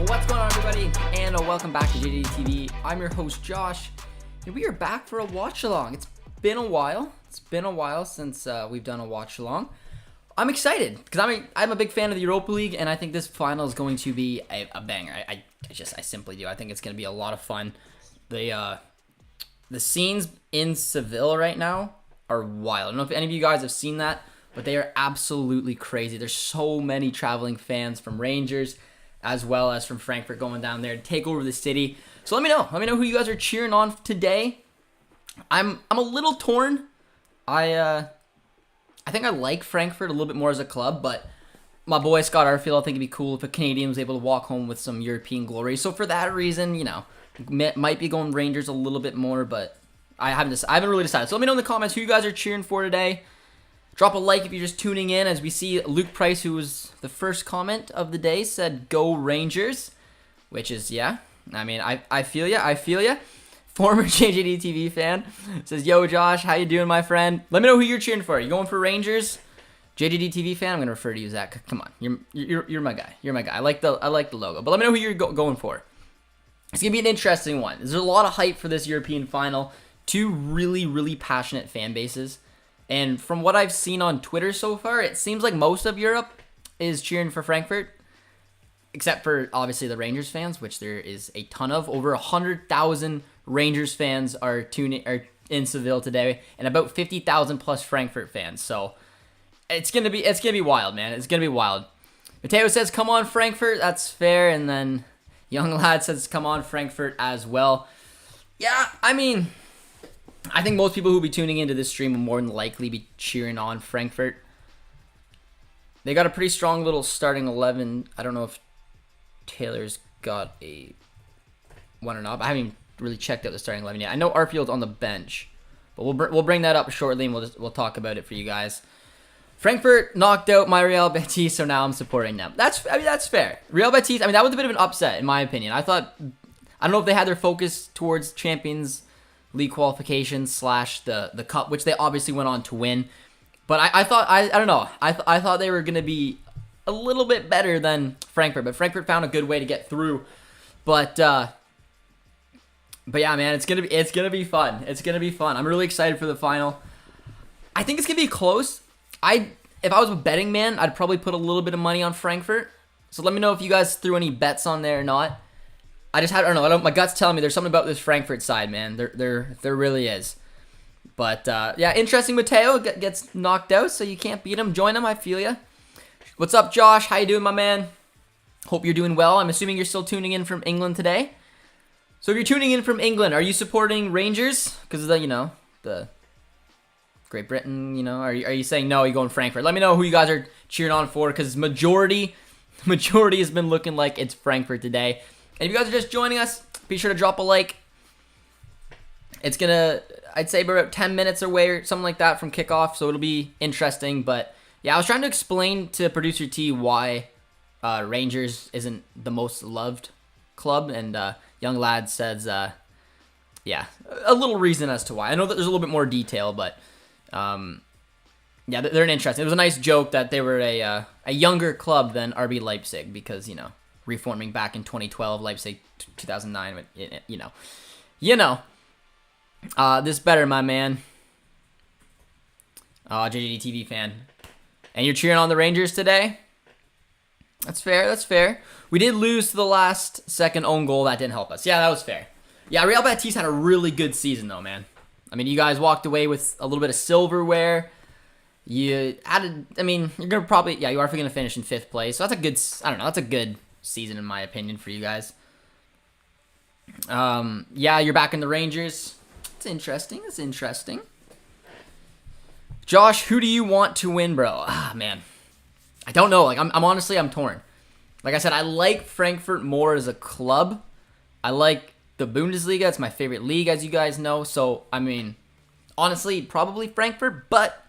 What's going on, everybody, and welcome back to JJD TV. I'm your host, Josh, and we are back for a watch-along. It's been a while. It's been a while since we've done a watch-along. I'm excited because I'm a big fan of the Europa League, and I think this final is going to be a banger. I simply do. I think it's going to be a lot of fun. The scenes in Seville right now are wild. I don't know if any of you guys have seen that, but they are absolutely crazy. There's so many traveling fans from Rangers as well as from Frankfurt going down there to take over the city. So let me know. Let me know who you guys are cheering on today. I'm a little torn. I think I like Frankfurt a little bit more as a club, but my boy Scott Arfield, I think it'd be cool if a Canadian was able to walk home with some European glory. So for that reason, you know, might be going Rangers a little bit more, but I haven't really decided. So let me know in the comments who you guys are cheering for today. Drop a like if you're just tuning in. As we see, Luke Price, who was the first comment of the day, said, "Go Rangers," which is, yeah. I mean, I feel ya. Former JJD TV fan says, "Yo, Josh, how you doing, my friend? Let me know who you're cheering for. You going for Rangers?" JJD TV fan, I'm gonna refer to you as that. Come on, you're my guy. You're my guy. I like the logo, but let me know who you're going for. It's gonna be an interesting one. There's a lot of hype for this European final. Two really passionate fan bases. And from what I've seen on Twitter so far, it seems like most of Europe is cheering for Frankfurt, except for, obviously, the Rangers fans, which there is a ton of. Over 100,000 Rangers fans are in Seville today, and about 50,000 plus Frankfurt fans. So it's gonna be wild, man. It's gonna be wild. Mateo says, "Come on, Frankfurt." That's fair. And then Young Lad says, "Come on, Frankfurt," as well. Yeah, I mean, I think most people who will be tuning into this stream will more than likely be cheering on Frankfurt. They got a pretty strong little starting 11. I don't know if Taylor's got a one or not, but I haven't even really checked out the starting 11 yet. I know Arfield's on the bench, but we'll bring that up shortly, and we'll talk about it for you guys. Frankfurt knocked out my Real Betis, so now I'm supporting them. That's fair. Real Betis, that was a bit of an upset in my opinion. I don't know if they had their focus towards Champions League qualification / the cup, which they obviously went on to win. But I thought I don't know. I thought they were gonna be a little bit better than Frankfurt, but Frankfurt found a good way to get through. But yeah, man, it's gonna be fun. It's gonna be fun. I'm really excited for the final. I think it's gonna be close. If I was a betting man, I'd probably put a little bit of money on Frankfurt. So let me know if you guys threw any bets on there or not. I don't know. My gut's telling me there's something about this Frankfurt side, man. There really is. But yeah, interesting. Mateo gets knocked out, so you can't beat him. Join him. I feel ya. What's up, Josh? How you doing, my man? Hope you're doing well. I'm assuming you're still tuning in from England today. So if you're tuning in from England, are you supporting Rangers because of the Great Britain? Are you saying no? You're going Frankfurt? Let me know who you guys are cheering on for, because majority has been looking like it's Frankfurt today. And if you guys are just joining us, be sure to drop a like. It's I'd say about 10 minutes away or something like that from kickoff, so it'll be interesting. But yeah, I was trying to explain to producer T why Rangers isn't the most loved club, and Young Lad says, yeah, a little reason as to why. I know that there's a little bit more detail, but yeah, they're an interesting. It was a nice joke that they were a younger club than RB Leipzig because, reforming back in 2012, Leipzig 2009, this better, my man. JJD TV fan. And you're cheering on the Rangers today? That's fair. We did lose to the last second own goal. That didn't help us. Yeah, that was fair. Yeah, Real Betis had a really good season, though, man. You guys walked away with a little bit of silverware. You're gonna probably, you are gonna finish in 5th place. So that's a good season in my opinion for you guys. Yeah, you're back in the Rangers. It's interesting. Josh, who do you want to win, bro? Man, I don't know. I'm torn. Like I said, I like Frankfurt more as a club. I like the Bundesliga. It's my favorite league, as you guys know. So honestly, probably Frankfurt. But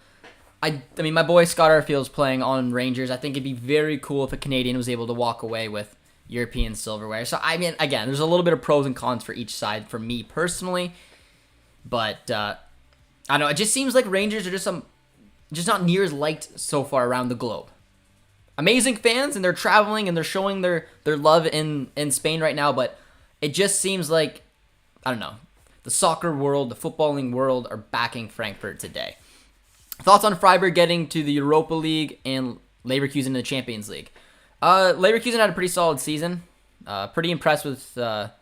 my boy Scott Arfield's playing on Rangers. I think it'd be very cool if a Canadian was able to walk away with European silverware. So, again, there's a little bit of pros and cons for each side for me personally. But, I don't know. It just seems like Rangers are just not near as liked so far around the globe. amazing fans, and they're traveling and they're showing their love in Spain right now. But it just seems like, I don't know, the soccer world, the footballing world are backing Frankfurt today. Thoughts on Freiburg getting to the Europa League and Leverkusen in the Champions League? Leverkusen had a pretty solid season. Pretty impressed with the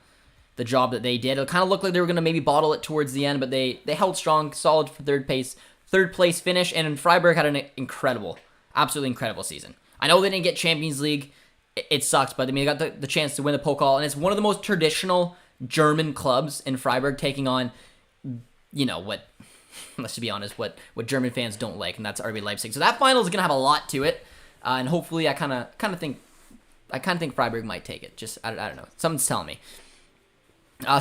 job that they did. It kind of looked like they were going to maybe bottle it towards the end, but they held strong, solid for third place finish. And Freiburg had an absolutely incredible season. I know they didn't get Champions League. It sucks, but I mean, they got the chance to win the Pokal, and it's one of the most traditional German clubs in Freiburg, taking on, what, let's just be honest, what German fans don't like, and that's RB Leipzig. So that final is going to have a lot to it, and hopefully I kind of think Freiburg might take it. Just, I don't know. Something's telling me.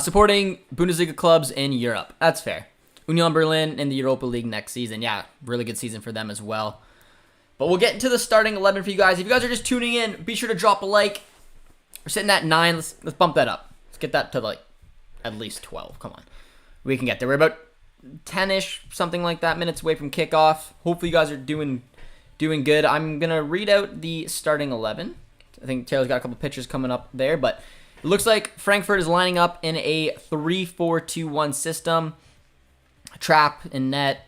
Supporting Bundesliga clubs in Europe. That's fair. Union Berlin in the Europa League next season. Yeah, really good season for them as well. But we'll get into the starting 11 for you guys. If you guys are just tuning in, be sure to drop a like. We're sitting at 9. Let's bump that up. Let's get that to at least 12. Come on. We can get there. We're about 10-ish, something like that, minutes away from kickoff. Hopefully you guys are doing good. I'm going to read out the starting 11. I think Taylor's got a couple pictures coming up there, but it looks like Frankfurt is lining up in a 3-4-2-1 system. Trap in net.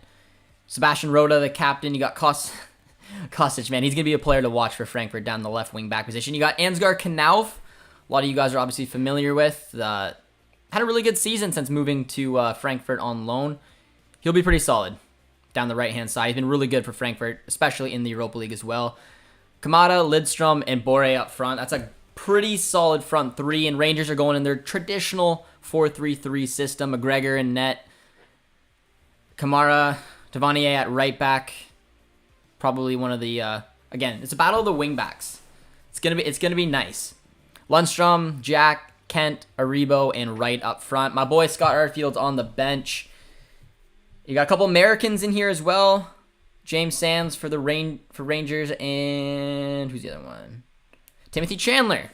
Sebastian Rode, the captain. You got Kostic, man. He's going to be a player to watch for Frankfurt down the left wing back position. You got Ansgar Knauf. A lot of you guys are obviously familiar with. Had a really good season since moving to Frankfurt on loan. He'll be pretty solid down the right-hand side. He's been really good for Frankfurt, especially in the Europa League as well. Kamada, Lidstrom, and Boré up front. That's a pretty solid front three, and Rangers are going in their traditional 4-3-3 system. McGregor in net. Kamara, Tavernier at right back. Probably one of the again, it's a battle of the wing backs. It's gonna be nice. Lundstrom, Jack, Kent, Aribo, and Wright up front. My boy Scott Arfield's on the bench. You got a couple Americans in here as well. James Sands for Rangers, and who's the other one? Timothy Chandler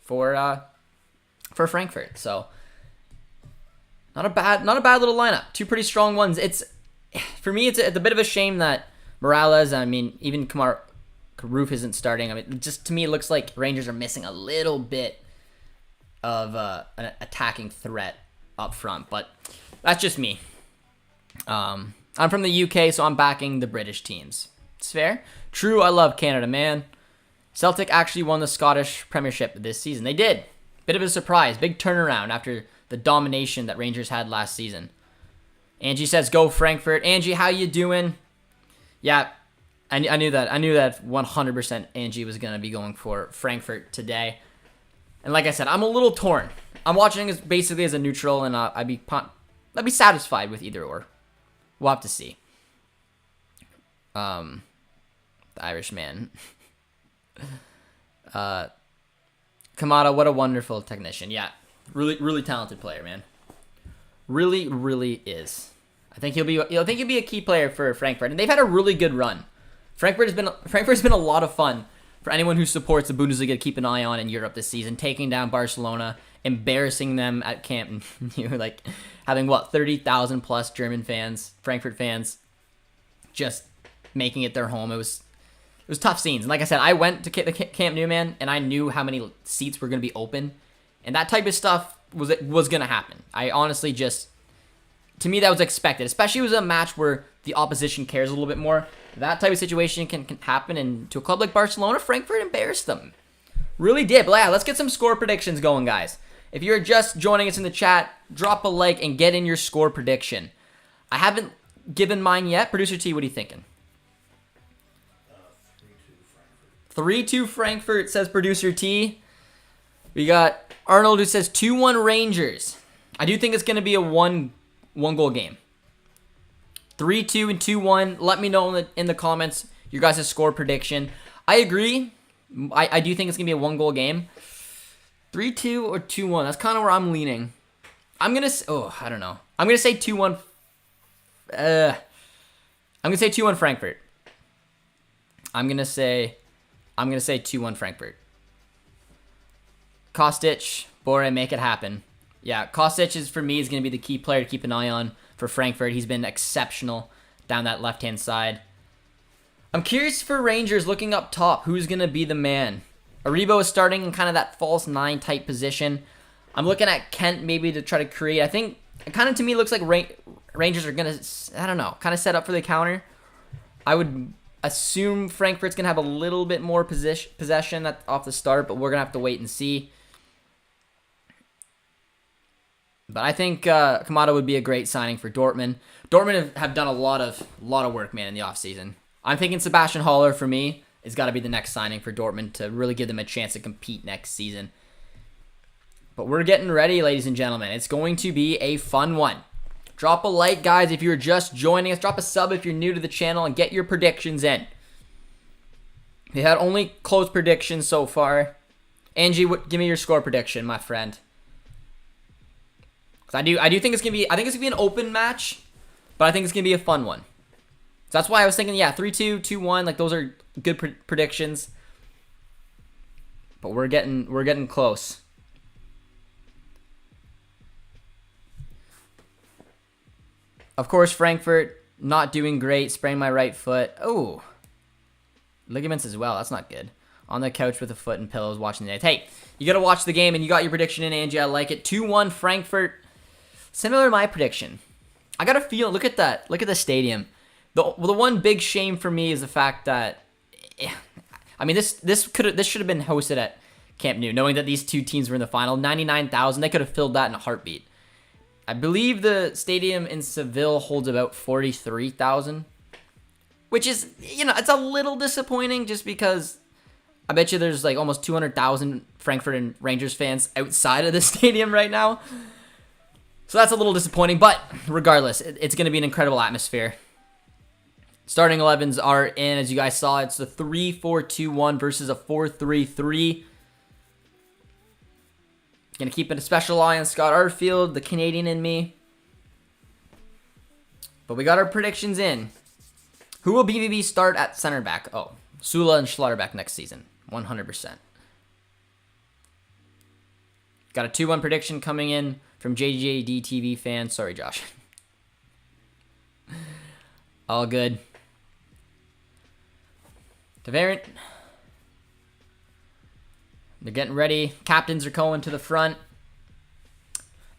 for Frankfurt. So not a bad little lineup. Two pretty strong ones. For me, it's a bit of a shame that Morales, I mean, even Karoof isn't starting. I mean, just to me, it looks like Rangers are missing a little bit of an attacking threat up front, but that's just me. I'm from the UK, so I'm backing the British teams. It's fair. True, I love Canada, man. Celtic actually won the Scottish Premiership this season. They did. Bit of a surprise. Big turnaround after the domination that Rangers had last season. Angie says, go Frankfurt. Angie, how you doing? Yeah, I knew that. I knew that 100% Angie was going to be going for Frankfurt today. And like I said, I'm a little torn. I'm watching as basically as a neutral, and I'd be satisfied with either or. We'll have to see. The Irish man. Kamada, what a wonderful technician. Yeah, really, really talented player, man. Really, really is. I think he'll be a key player for Frankfurt, and they've had a really good run. Frankfurt's been a lot of fun for anyone who supports the Bundesliga to keep an eye on in Europe this season, taking down Barcelona, embarrassing them at Camp Nou, like having 30,000 plus German fans, Frankfurt fans, just making it their home. It was tough scenes, and like I said, I went to the Camp Nou, man, and I knew how many seats were going to be open, and that type of stuff was going to happen. I honestly to me, that was expected, especially it was a match where the opposition cares a little bit more. That type of situation can happen, and to a club like Barcelona, Frankfurt embarrassed them. Really did. But yeah, let's get some score predictions going, guys. If you're just joining us in the chat, drop a like and get in your score prediction. I haven't given mine yet. Producer T, what are you thinking? 3-2 Frankfurt, says Producer T. We got Arnold who says 2-1 Rangers. I do think it's going to be a one-goal game. 3-2 and 2-1. Let me know in the comments your guys' score prediction. I agree. I do think it's going to be a one-goal game. 3-2 or 2-1. That's kind of where I'm leaning. I don't know. I'm going to say 2-1. I'm going to say 2-1 Frankfurt. I'm going to say 2-1 Frankfurt. Kostic, Boré, make it happen. Yeah, Kostic is going to be the key player to keep an eye on for Frankfurt. He's been exceptional down that left-hand side. I'm curious for Rangers looking up top. Who's going to be the man? Aribo is starting in kind of that false 9 type position. I'm looking at Kent maybe to try to create. I think it kind of to me looks like Rangers are going to, I don't know, kind of set up for the counter. I would assume Frankfurt's going to have a little bit more possession off the start, but we're going to have to wait and see. But I think Kamada would be a great signing for Dortmund. Dortmund have done a lot of work, man, in the offseason. I'm thinking Sebastian Haller, for me, has got to be the next signing for Dortmund to really give them a chance to compete next season. But we're getting ready, ladies and gentlemen. It's going to be a fun one. Drop a like, guys, if you're just joining us. Drop a sub if you're new to the channel, and get your predictions in. We had only close predictions so far. Angie, give me your score prediction, my friend. I do think it's gonna be. I think it's gonna be an open match, but I think it's gonna be a fun one. So that's why I was thinking, yeah, 3-2, 2-1. Like those are good predictions. But we're getting close. Of course, Frankfurt not doing great. Sprained my right foot. Oh, ligaments as well. That's not good. On the couch with a foot and pillows watching the Nets. Hey, you gotta watch the game, and you got your prediction in, Angie. I like it. 2-1 Frankfurt. Similar to my prediction. I got a feel. Look at that. Look at the stadium. The one big shame for me is the fact that, I mean, this should have been hosted at Camp Nou, knowing that these two teams were in the final. 99,000. They could have filled that in a heartbeat. I believe the stadium in Seville holds about 43,000, which is, it's a little disappointing just because I bet you there's like almost 200,000 Frankfurt and Rangers fans outside of the stadium right now. So that's a little disappointing, but regardless, it's going to be an incredible atmosphere. Starting 11s are in, as you guys saw. It's the 3-4-2-1 versus a 4-3-3. Going to keep a special eye on Scott Arfield, the Canadian in me. But we got our predictions in. Who will BVB start at center back? Oh, Sula and Schlotterbeck next season. 100%. Got a 2-1 prediction coming in from JJD TV fan. Sorry, Josh. All good. They're getting ready. Captains are going to the front.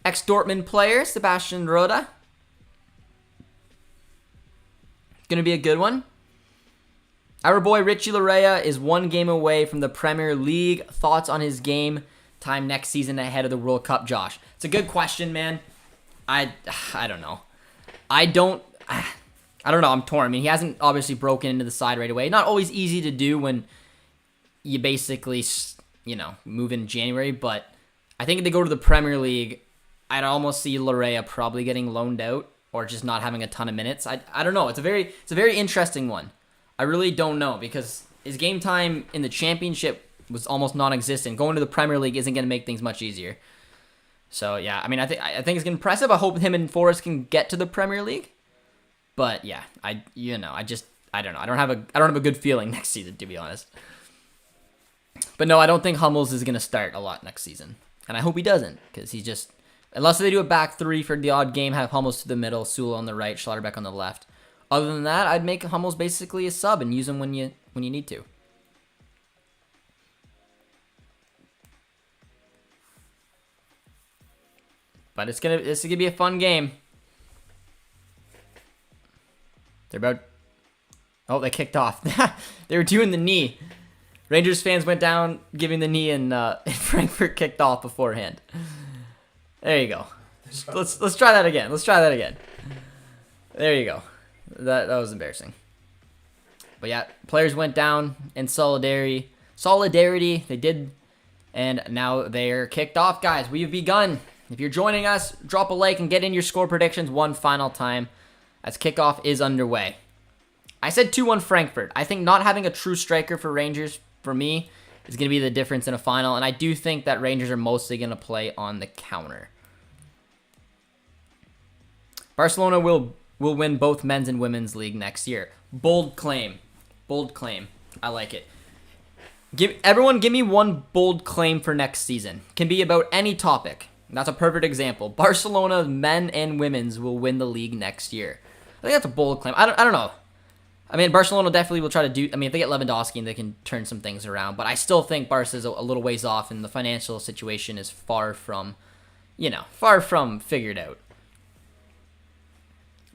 Ex-Dortmund player, Sebastian Rode. Going to be a good one. Our boy Richie Larea is 1 game away from the Premier League. Thoughts on his game time next season ahead of the World Cup, Josh? It's a good question, man. I don't know. I don't know. I'm torn. I mean, he hasn't obviously broken into the side right away. Not always easy to do when you basically, move in January. But I think if they go to the Premier League, I'd almost see Larea probably getting loaned out or just not having a ton of minutes. I don't know. It's a very interesting one. I really don't know because his game time in the Championship was almost non-existent. Going to the Premier League isn't going to make things much easier. So yeah, I mean, I think it's impressive. I hope him and Forrest can get to the Premier League. But yeah, I don't know. I don't have a good feeling next season, to be honest. But no, I don't think Hummels is gonna start a lot next season, and I hope he doesn't, because he's just, unless they do a back three for the odd game, have Hummels to the middle, Sula on the right, Schlotterbeck on the left. Other than that, I'd make Hummels basically a sub and use him when you need to. But this is gonna be a fun game. They're about... Oh, they kicked off. They were doing the knee. Rangers fans went down giving the knee, and Frankfurt kicked off beforehand. There you go. Let's try that again. There you go. That was embarrassing. But yeah, players went down in solidarity. They did, and now they're kicked off, guys. We've begun. If you're joining us, drop a like and get in your score predictions one final time as kickoff is underway. I said 2-1 Frankfurt. I think not having a true striker for Rangers, for me, is going to be the difference in a final, and I do think that Rangers are mostly going to play on the counter. Barcelona will win both men's and women's league next year. Bold claim. I like it. Everyone give me one bold claim for next season. Can be about any topic. That's a perfect example. Barcelona, men and women's, will win the league next year. I think that's a bold claim. I don't know. I mean, Barcelona definitely will try to do. I mean, if they get Lewandowski, and they can turn some things around. But I still think Barca's a little ways off, and the financial situation is far from, far from figured out.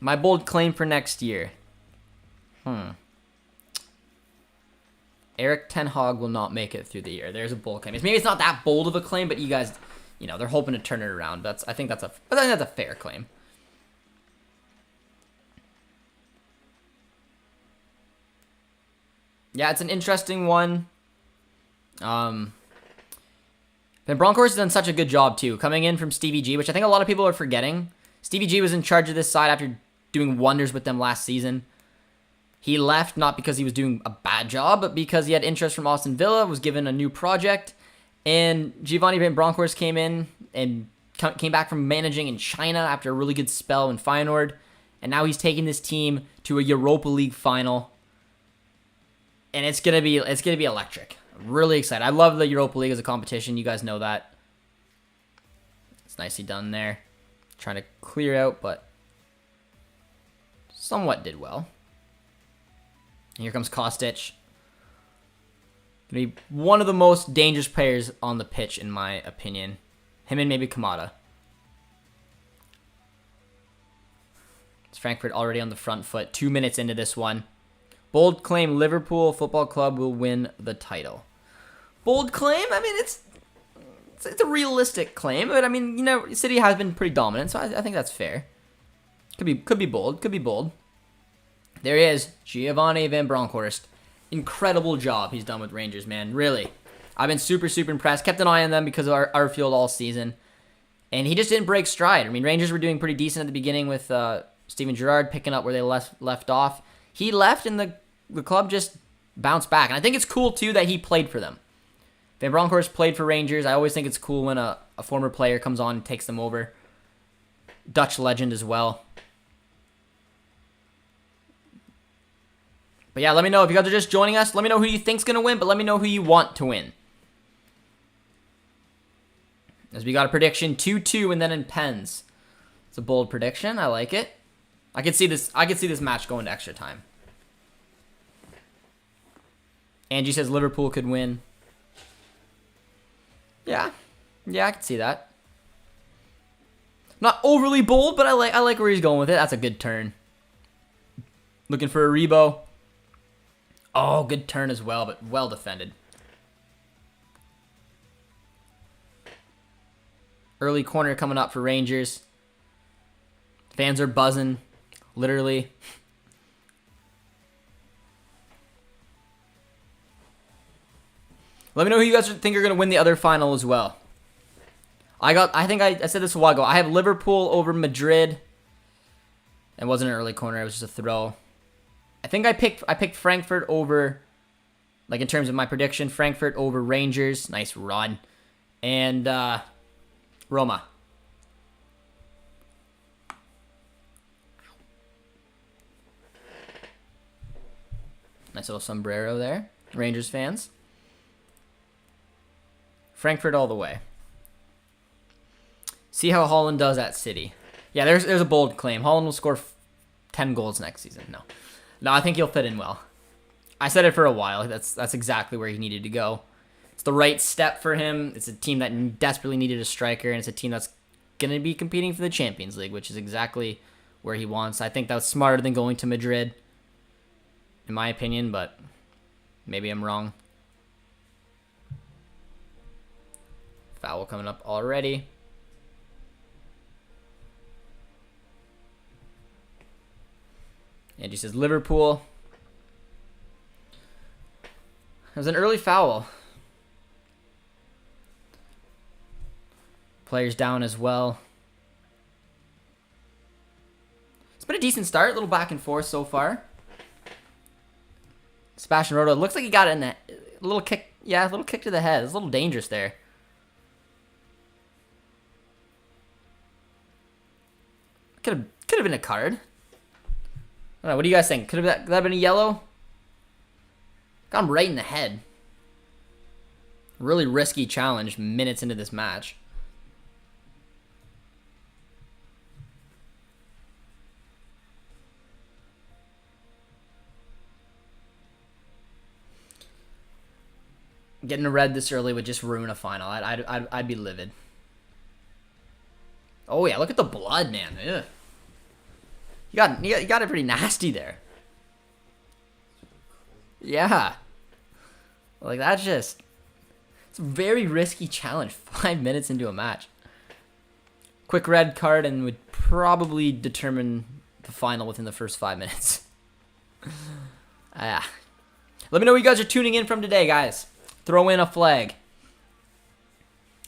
My bold claim for next year. Eric Ten Hag will not make it through the year. There's a bold claim. Maybe it's not that bold of a claim, but you guys, they're hoping to turn it around. I think that's a fair claim. Yeah, it's an interesting one. Van Bronckhorst has done such a good job too, coming in from Stevie G, which I think a lot of people are forgetting. Stevie G was in charge of this side after doing wonders with them last season. He left not because he was doing a bad job, but because he had interest from Aston Villa, was given a new project, and Giovanni Van Bronckhorst came in and came back from managing in China after a really good spell in Feyenoord, and now he's taking this team to a Europa League final, and it's gonna be electric. I'm really excited. I love the Europa League as a competition. You guys know that. It's nicely done there. Trying to clear out, but somewhat did well. Here comes Kostic. Gonna be one of the most dangerous players on the pitch, in my opinion. Him and maybe Kamada. It's Frankfurt already on the front foot. 2 minutes into this one. Bold claim, Liverpool Football Club will win the title. Bold claim? I mean, it's a realistic claim, but I mean, City has been pretty dominant, so I think that's fair. Could be bold. There he is, Giovanni Van Bronckhorst. Incredible job he's done with Rangers, man. Really. I've been super impressed. Kept an eye on them because of our field all season. And he just didn't break stride. I mean, Rangers were doing pretty decent at the beginning with Steven Gerrard picking up where they left off. He left and the club just bounced back. And I think it's cool, too, that he played for them. Van Bronckhorst played for Rangers. I always think it's cool when a former player comes on and takes them over. Dutch legend as well. But yeah, let me know if you guys are just joining us. Let me know who you think's going to win, but let me know who you want to win. As we got a prediction, 2-2 and then in pens. It's a bold prediction. I like it. I could see this match going to extra time. Angie says Liverpool could win. Yeah, I can see that. Not overly bold, but I like where he's going with it. That's a good turn. Looking for a Rebo. Oh, good turn as well, but well defended. Early corner coming up for Rangers. Fans are buzzing, literally. Let me know who you guys think are going to win the other final as well. I think I said this a while ago. I have Liverpool over Madrid. It wasn't an early corner. It was just a throw. I think I picked Frankfurt over, like in terms of my prediction, Frankfurt over Rangers. Nice run. And Roma. Nice little sombrero there. Rangers fans. Frankfurt all the way. See how Holland does at City. Yeah, there's a bold claim. Holland will score 10 goals next season. No, I think he'll fit in well. I said it for a while. That's exactly where he needed to go. It's the right step for him. It's a team that desperately needed a striker, and it's a team that's going to be competing for the Champions League, which is exactly where he wants. I think that was smarter than going to Madrid, in my opinion, but maybe I'm wrong. Foul coming up already. Angie says Liverpool. It was an early foul. Players down as well. It's been a decent start. A little back and forth so far. Sebastian Roto. Looks like he got it in that little kick. Yeah, a little kick to the head. It's a little dangerous there. Could have been a card. I don't know, what do you guys think? Could that been a yellow? Got him right in the head. Really risky challenge minutes into this match. Getting a red this early would just ruin a final. I'd be livid. Oh yeah, look at the blood, man. Ugh. You got it pretty nasty there. Yeah. Like that's just, it's a very risky challenge. 5 minutes into a match. Quick red card and would probably determine the final within the first 5 minutes. Let me know where you guys are tuning in from today, guys. Throw in a flag.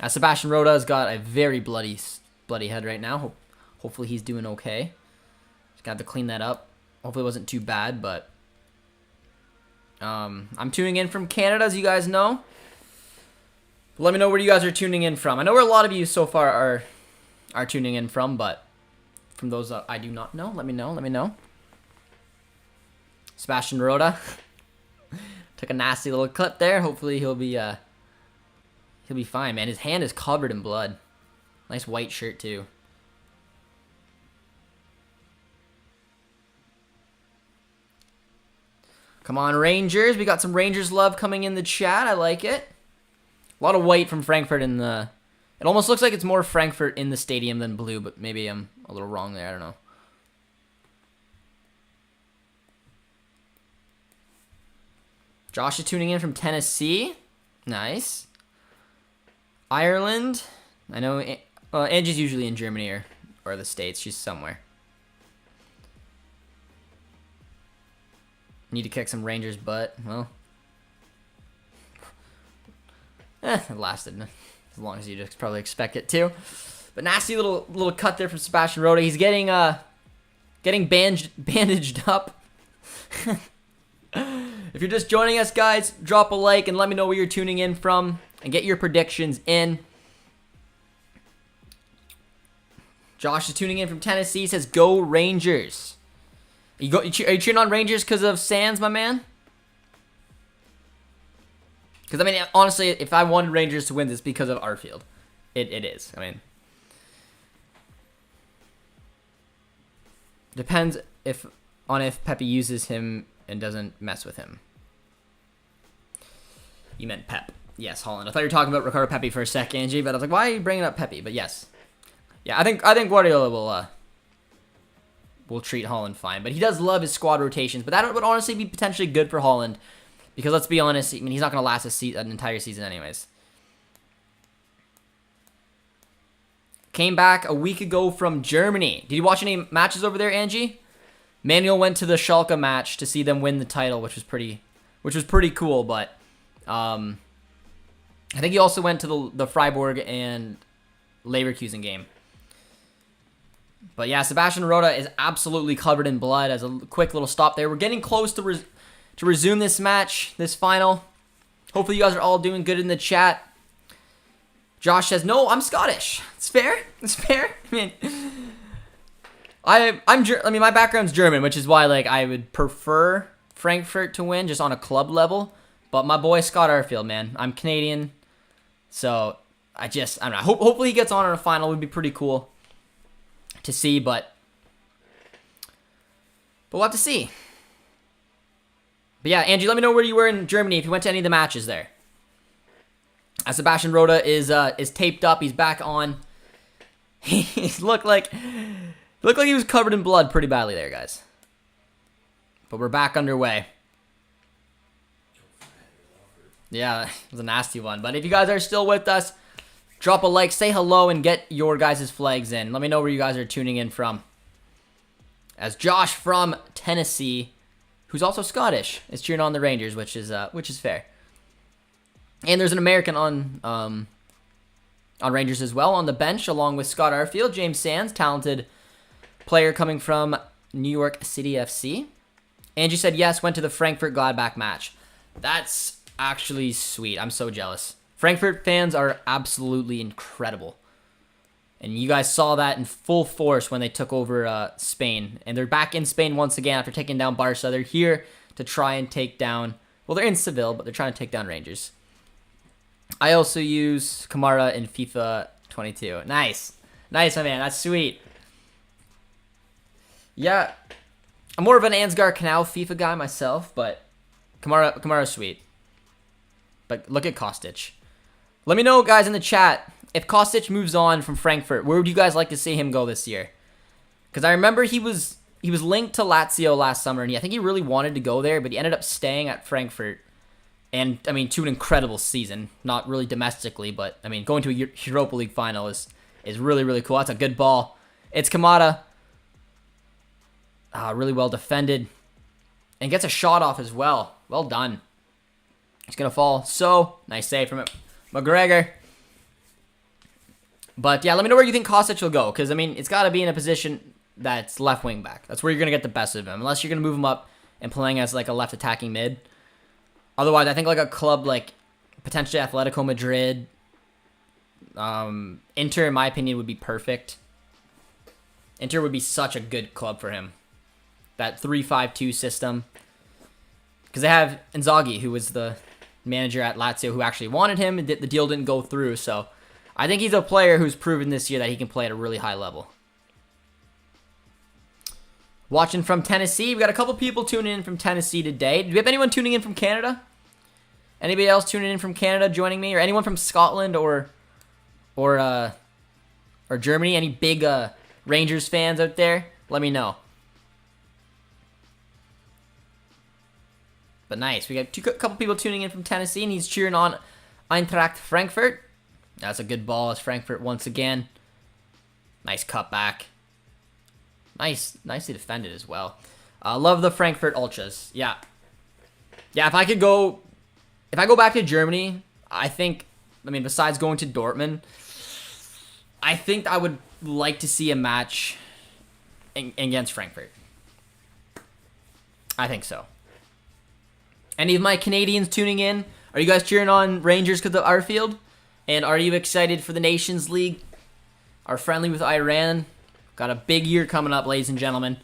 Sebastian Roda's got a very bloody head right now. Hopefully he's doing okay. Just got to clean that up. Hopefully it wasn't too bad, but I'm tuning in from Canada, as you guys know. Let me know where you guys are tuning in from. I know where a lot of you so far are tuning in from, but from those I do not know, let me know. Let me know. Sebastian Rhoda took a nasty little clip there. Hopefully he'll be fine, man. His hand is covered in blood. Nice white shirt too. Come on, Rangers. We got some Rangers love coming in the chat. I like it. A lot of white from Frankfurt in the... It almost looks like it's more Frankfurt in the stadium than blue, but maybe I'm a little wrong there. I don't know. Josh is tuning in from Tennessee. Nice. Ireland. I know... Well, Angie's usually in Germany or the States. She's somewhere. Need to kick some Rangers' butt. Well, it lasted as long as you'd probably expect it to. But nasty little cut there from Sebastian Rhoda. He's getting bandaged up. If you're just joining us, guys, drop a like and let me know where you're tuning in from and get your predictions in. Josh is tuning in from Tennessee. He says, "Go Rangers." Are you cheering on Rangers because of Sands, my man? Because, I mean, honestly, if I wanted Rangers to win this because of Arfield, it is. I mean, depends on if Pepe uses him and doesn't mess with him. You meant Pep. Yes, Holland. I thought you were talking about Ricardo Pepe for a sec, Angie, but I was like, why are you bringing up Pepe? But yes. Yeah, I think Guardiola will treat Holland fine. But he does love his squad rotations. But that would honestly be potentially good for Holland. Because let's be honest, I mean, he's not going to last an entire season anyways. Came back a week ago from Germany. Did you watch any matches over there, Angie? Manuel went to the Schalke match to see them win the title, which was pretty cool. But I think he also went to the Freiburg and Leverkusen game. But yeah, Sebastian Rhoda is absolutely covered in blood. As a quick little stop there, we're getting close to resume this match, this final. Hopefully you guys are all doing good in the chat. Josh says, "No, I'm Scottish." It's fair. It's fair. I mean, my background's German, which is why like I would prefer Frankfurt to win just on a club level. But my boy Scott Arfield, man, I'm Canadian, so I don't know. Hopefully he gets on in a final. Would be pretty cool to see, but we'll have to see. But yeah, Angie, let me know where you were in Germany if you went to any of the matches there. As Sebastian Rhoda is taped up, he's back on. He looked like he was covered in blood pretty badly there, guys. But we're back underway. Yeah, it was a nasty one. But if you guys are still with us, drop a like, say hello, and get your guys' flags in. Let me know where you guys are tuning in from. As Josh from Tennessee, who's also Scottish, is cheering on the Rangers, which is fair. And there's an American on Rangers as well on the bench, along with Scott Arfield, James Sands, talented player coming from New York City FC. Angie said yes, went to the Frankfurt Gladbach match. That's actually sweet. I'm so jealous. Frankfurt fans are absolutely incredible. And you guys saw that in full force when they took over Spain. And they're back in Spain once again after taking down Barca. They're here to try and take down... Well, they're in Seville, but they're trying to take down Rangers. I also use Kamara in FIFA 22. Nice. Nice, my man. That's sweet. Yeah. I'm more of an Ansgar Canal FIFA guy myself, but Kamara's sweet. But look at Kostic. Let me know, guys, in the chat, if Kostic moves on from Frankfurt, where would you guys like to see him go this year? Because I remember he was linked to Lazio last summer, and I think he really wanted to go there, but he ended up staying at Frankfurt. And, I mean, to an incredible season. Not really domestically, but, I mean, going to a Europa League Final is really, really cool. That's a good ball. It's Kamada. Really well defended. And gets a shot off as well. Well done. He's going to fall. So, nice save from McGregor. But, yeah, let me know where you think Kostic will go. Because, I mean, it's got to be in a position that's left wing back. That's where you're going to get the best of him. Unless you're going to move him up and playing as, like, a left attacking mid. Otherwise, I think, like, a club like potentially Atletico Madrid, Inter, in my opinion, would be perfect. Inter would be such a good club for him. That 3-5-2 system. Because they have Inzaghi, who was the manager at Lazio, who actually wanted him, and the deal didn't go through. So, I think he's a player who's proven this year that he can play at a really high level. Watching from Tennessee. We got a couple people tuning in from Tennessee today. Do we have anyone tuning in from Canada? Anybody else tuning in from Canada joining me? Or anyone from Scotland or Germany? Any big Rangers fans out there? Let me know. But nice. We got a couple people tuning in from Tennessee, and he's cheering on Eintracht Frankfurt. That's a good ball as Frankfurt once again. Nice cutback. Nicely defended as well. Love the Frankfurt Ultras. Yeah. Yeah, if I go back to Germany, I mean, besides going to Dortmund, I think I would like to see a match against Frankfurt. I think so. Any of my Canadians tuning in? Are you guys cheering on Rangers because of Arfield? And are you excited for the Nations League? Our friendly with Iran. Got a big year coming up, ladies and gentlemen.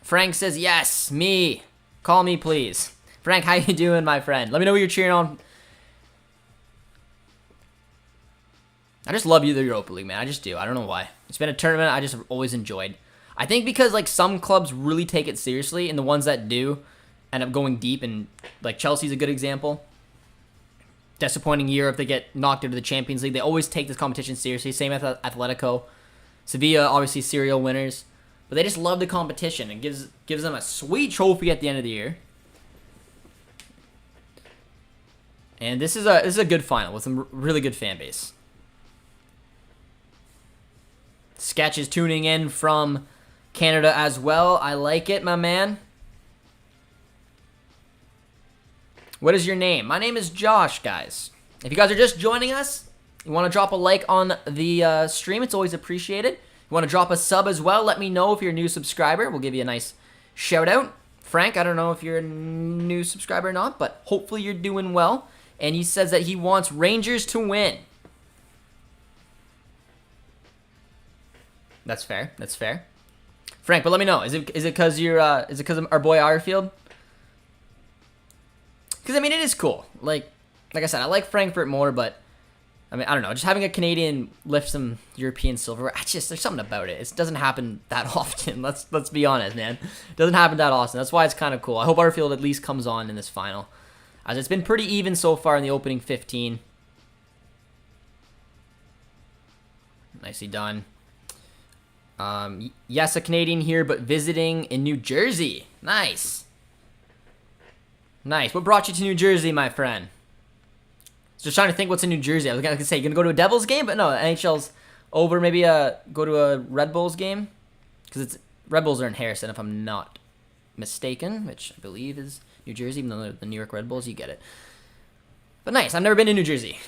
Frank says, yes, me. Call me, please. Frank, how you doing, my friend? Let me know what you're cheering on. I just love the Europa League, man. I just do. I don't know why. It's been a tournament I just always enjoyed. I think because, like, some clubs really take it seriously, and the ones that do end up going deep, and, like, Chelsea's a good example. Disappointing year if they get knocked into the Champions League. They always take this competition seriously. Same with Atletico. Sevilla, obviously serial winners. But they just love the competition. It gives them a sweet trophy at the end of the year. And this is a good final with some really good fan base. Sketch is tuning in from Canada as well. I like it, my man. What is your name? My name is Josh, guys. If you guys are just joining us, you want to drop a like on the stream, it's always appreciated. You want to drop a sub as well, let me know if you're a new subscriber. We'll give you a nice shout out. Frank, I don't know if you're a new subscriber or not, but hopefully you're doing well. And he says that he wants Rangers to win. That's fair. That's fair. Frank, but let me know. Is it because of our boy Arfield? Because, I mean, it is cool. Like I said, I like Frankfurt more, but, I mean, I don't know. Just having a Canadian lift some European silverware, there's something about it. It doesn't happen that often. Let's be honest, man. It doesn't happen that often. That's why it's kind of cool. I hope Arfield at least comes on in this final, as it's been pretty even so far in the opening 15. Nicely done. Yes, a Canadian here, but visiting in New Jersey. Nice. Nice. What brought you to New Jersey, my friend? Just trying to think what's in New Jersey. I was going to say, you going to go to a Devils game? But no, NHL's over. Maybe go to a Red Bulls game? Because Red Bulls are in Harrison, if I'm not mistaken, which I believe is New Jersey, even though they're the New York Red Bulls. You get it. But nice. I've never been to New Jersey.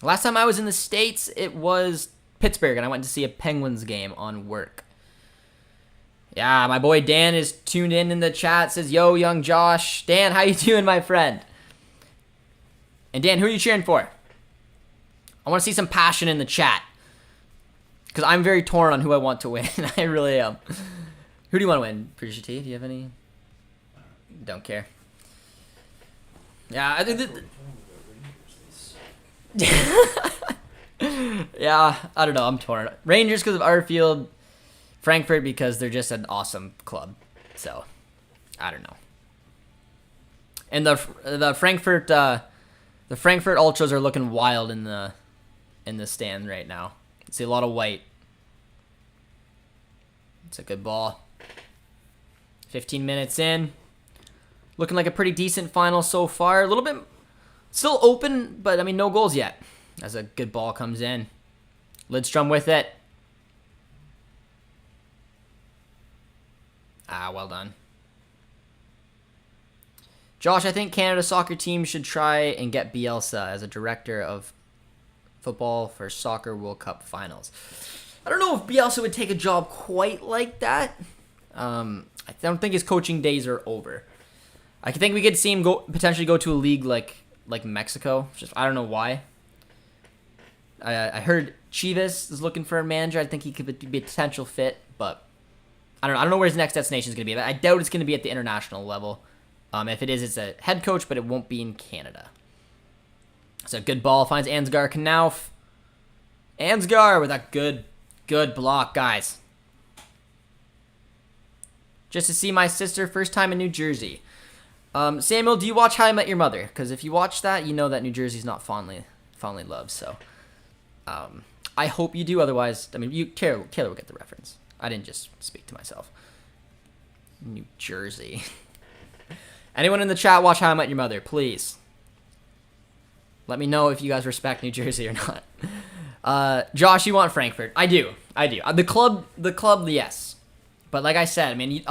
Last time I was in the States, it was Pittsburgh, and I went to see a Penguins game on work. Yeah, my boy Dan is tuned in the chat. Says, yo, young Josh. Dan, how you doing, my friend? And Dan, who are you cheering for? I want to see some passion in the chat. Because I'm very torn on who I want to win. I really am. Who do you want to win? Producer T, do you have any? Don't care. Yeah, I think yeah, I don't know. I'm torn. Rangers because of Arfield. Frankfurt because they're just an awesome club. So, I don't know. And the Frankfurt Ultras are looking wild in the stand right now. I see a lot of white. It's a good ball. 15 minutes in. Looking like a pretty decent final so far. A little bit still open, but I mean no goals yet. As a good ball comes in. Lidstrom with it. Ah, well done. Josh, I think Canada's soccer team should try and get Bielsa as a director of football for Soccer World Cup finals. I don't know if Bielsa would take a job quite like that. I don't think his coaching days are over. I think we could see him potentially go to a league like Mexico. Just I don't know why. I heard Chivas is looking for a manager. I think he could be a potential fit, but I don't know. I don't know where his next destination is going to be. I doubt it's going to be at the international level. If it is, it's a head coach, but it won't be in Canada. So good ball finds Ansgar Knauf. Ansgar with a good block, guys. Just to see my sister first time in New Jersey. Samuel, do you watch How I Met Your Mother? Because if you watch that, you know that New Jersey's not fondly loved. So I hope you do. Otherwise, I mean, Taylor will get the reference. I didn't just speak to myself. New Jersey. Anyone in the chat watch How I Met Your Mother, please. Let me know if you guys respect New Jersey or not. Josh, you want Frankfurt? I do. The club, yes. But like I said, I mean,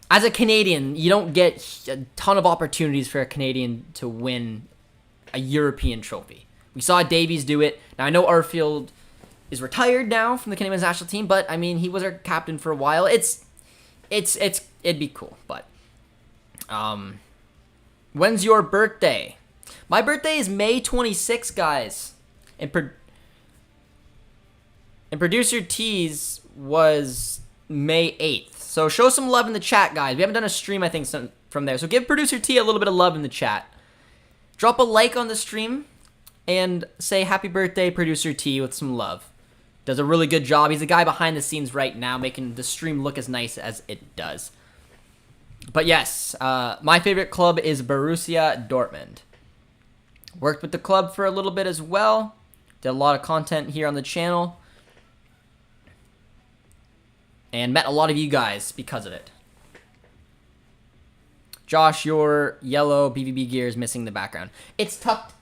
as a Canadian, you don't get a ton of opportunities for a Canadian to win a European trophy. We saw Davies do it. Now I know Arfield is retired now from the Canadian national team, but I mean, he was our captain for a while. It'd be cool, but. When's your birthday? My birthday is May 26th, guys. And producer T's was May 8th. So show some love in the chat, guys. We haven't done a stream, I think, from there. So give producer T a little bit of love in the chat. Drop a like on the stream and say happy birthday, producer T, with some love. Does a really good job. He's the guy behind the scenes right now, making the stream look as nice as it does. But yes, my favorite club is Borussia Dortmund. Worked with the club for a little bit as well. Did a lot of content here on the channel. And met a lot of you guys because of it. Josh, your yellow BBB gear is missing the background. It's tucked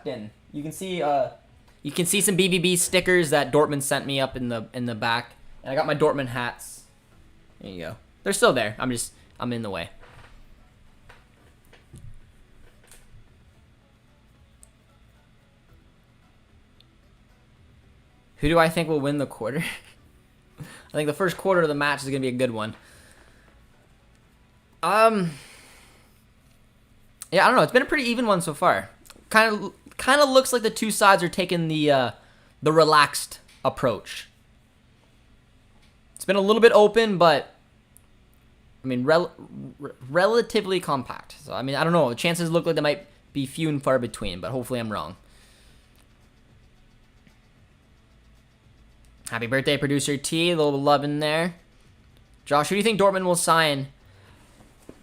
in. You can see some BBB stickers that Dortmund sent me up in the back. And I got my Dortmund hats. There you go. They're still there. I'm in the way. Who do I think will win the quarter? I think the first quarter of the match is going to be a good one. Yeah, I don't know. It's been a pretty even one so far. Kind of looks like the two sides are taking the relaxed approach. It's been a little bit open, but I mean, relatively compact. So, I mean, I don't know. The chances look like they might be few and far between, but hopefully I'm wrong. Happy birthday, producer T. A little love in there. Josh, who do you think Dortmund will sign?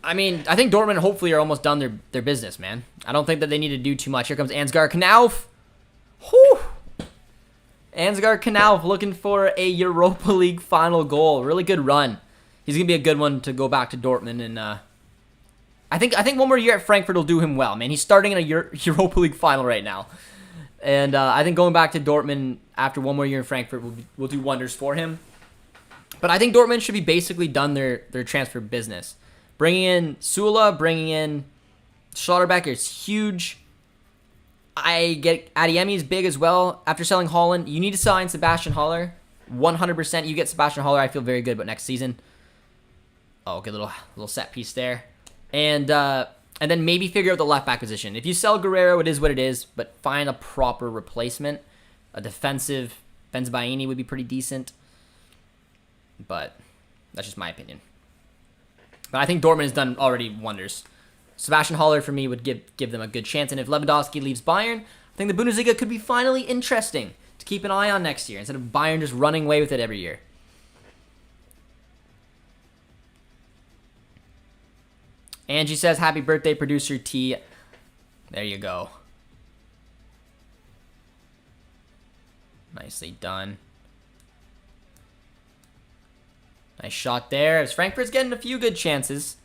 I mean, I think Dortmund hopefully are almost done their business, man. I don't think that they need to do too much. Here comes Ansgar Knauf. Whew. Ansgar Knauf looking for a Europa League final goal. Really good run. He's going to be a good one to go back to Dortmund. And I think one more year at Frankfurt will do him well, man. He's starting in a Europa League final right now. And I think going back to Dortmund after one more year in Frankfurt will do wonders for him. But I think Dortmund should be basically done their transfer business. Bringing in Sula, bringing in Schlotterbeck is huge. I get Adeyemi is big as well. After selling Holland, you need to sign Sebastian Haller. 100% you get Sebastian Haller. I feel very good about next season. Oh, good little set piece there. And then maybe figure out the left back position. If you sell Guerrero, it is what it is, but find a proper replacement. A defensive Benzbaini would be pretty decent. But that's just my opinion. But I think Dortmund has done already wonders. Sebastian Haller, for me, would give them a good chance. And if Lewandowski leaves Bayern, I think the Bundesliga could be finally interesting to keep an eye on next year, instead of Bayern just running away with it every year. Angie says, happy birthday, producer T. There you go. Nicely done. Nice shot there. As Frankfurt's getting a few good chances.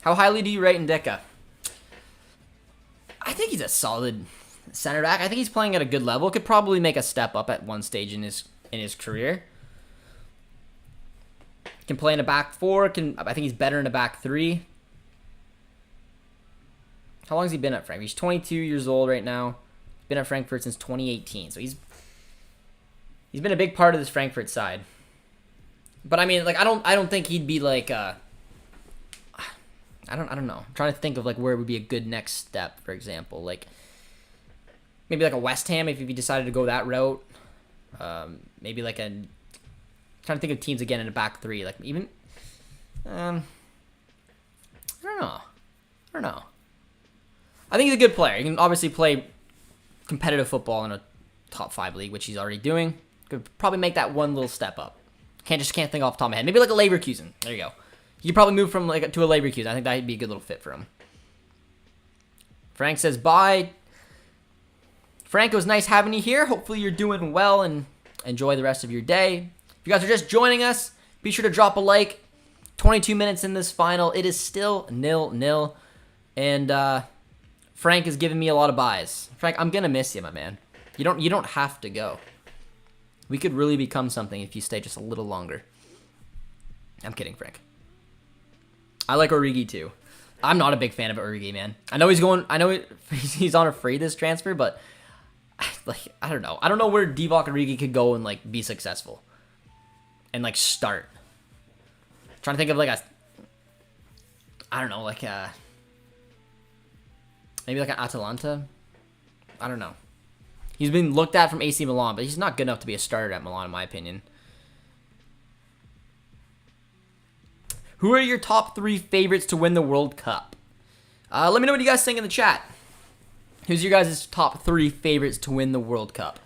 How highly do you rate Ndeka? I think he's a solid center back. I think he's playing at a good level. Could probably make a step up at one stage in his career. Can play in a back four. I think he's better in a back three. How long has he been at Frankfurt? He's 22 years old right now. Been at Frankfurt since 2018. So he's been a big part of this Frankfurt side. But I mean, like I don't think he'd be like I don't know. I'm trying to think of like where would be a good next step, for example. Like maybe like a West Ham if you decided to go that route. Maybe like trying to think of teams again in a back three. Like even I don't know. I think he's a good player. He can obviously play competitive football in a top 5 league, which he's already doing. Could probably make that one little step up. Can't think off the top of my head. Maybe like a Leverkusen. There you go. You could probably move from like to a Leverkusen. I think that'd be a good little fit for him. Frank says bye. Frank, it was nice having you here. Hopefully you're doing well and enjoy the rest of your day. If you guys are just joining us, be sure to drop a like. 22 minutes in this final. It is still 0-0. And Frank is giving me a lot of buys. Frank, I'm gonna miss you, my man. You don't have to go. We could really become something if you stay just a little longer. I'm kidding, Frank. I like Origi too. I'm not a big fan of Origi, man. I know he's on a free this transfer, but like I don't know. I don't know where Divock Origi could go and like be successful. And like start. I'm trying to think of like maybe like an Atalanta. I don't know. He's been looked at from AC Milan, but he's not good enough to be a starter at Milan, in my opinion. Who are your top 3 favorites to win the World Cup? Let me know what you guys think in the chat. Who's your guys' top 3 favorites to win the World Cup?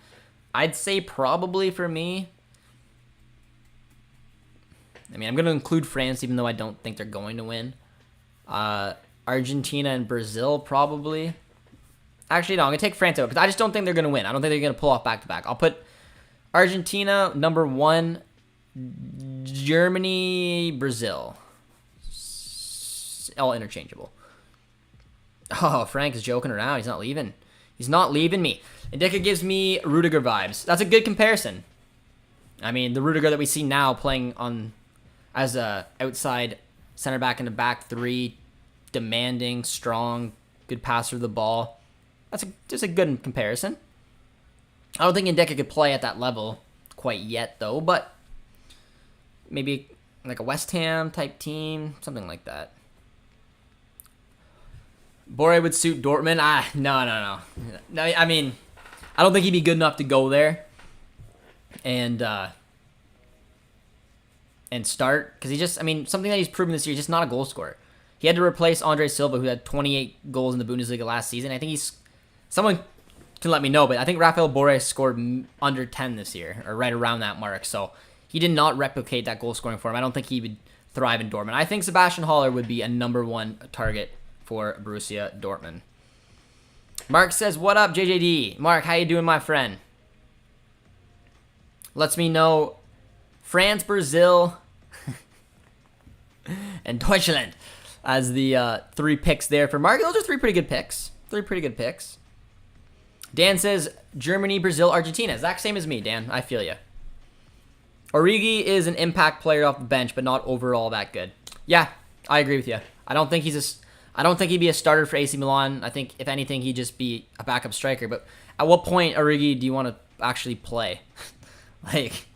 I'd say probably for me. I mean, I'm going to include France, even though I don't think they're going to win. Argentina and Brazil, probably. Actually, no, I'm going to take France out because I just don't think they're going to win. I don't think they're going to pull off back-to-back. I'll put Argentina, number 1, Germany, Brazil. All interchangeable. Oh, Frank is joking around. He's not leaving. He's not leaving me. Ndeka gives me Rudiger vibes. That's a good comparison. I mean, the Rudiger that we see now playing as a outside center back in the back three, demanding, strong, good passer of the ball. That's just a good comparison. I don't think Ndeka could play at that level quite yet, though, but maybe like a West Ham type team, something like that. Boré would suit Dortmund. No. I mean, I don't think he'd be good enough to go there and start because something that he's proven this year, he's just not a goal scorer. He had to replace Andre Silva, who had 28 goals in the Bundesliga last season. I think someone can let me know, but I think Raphael Boré scored under 10 this year, or right around that mark. So he did not replicate that goal scoring for him. I don't think he would thrive in Dortmund. I think Sebastian Haller would be a number 1 target for Borussia Dortmund. Mark says, what up, JJD? Mark, how you doing, my friend? Lets me know France, Brazil, and Deutschland as the 3 picks there for Mark. Those are 3 pretty good picks. 3 pretty good picks. Dan says, Germany, Brazil, Argentina. Exact same as me, Dan. I feel you. Origi is an impact player off the bench, but not overall that good. Yeah, I agree with you. I don't think he'd be a starter for AC Milan. I think, if anything, he'd just be a backup striker. But at what point, Origi, do you want to actually play? Like,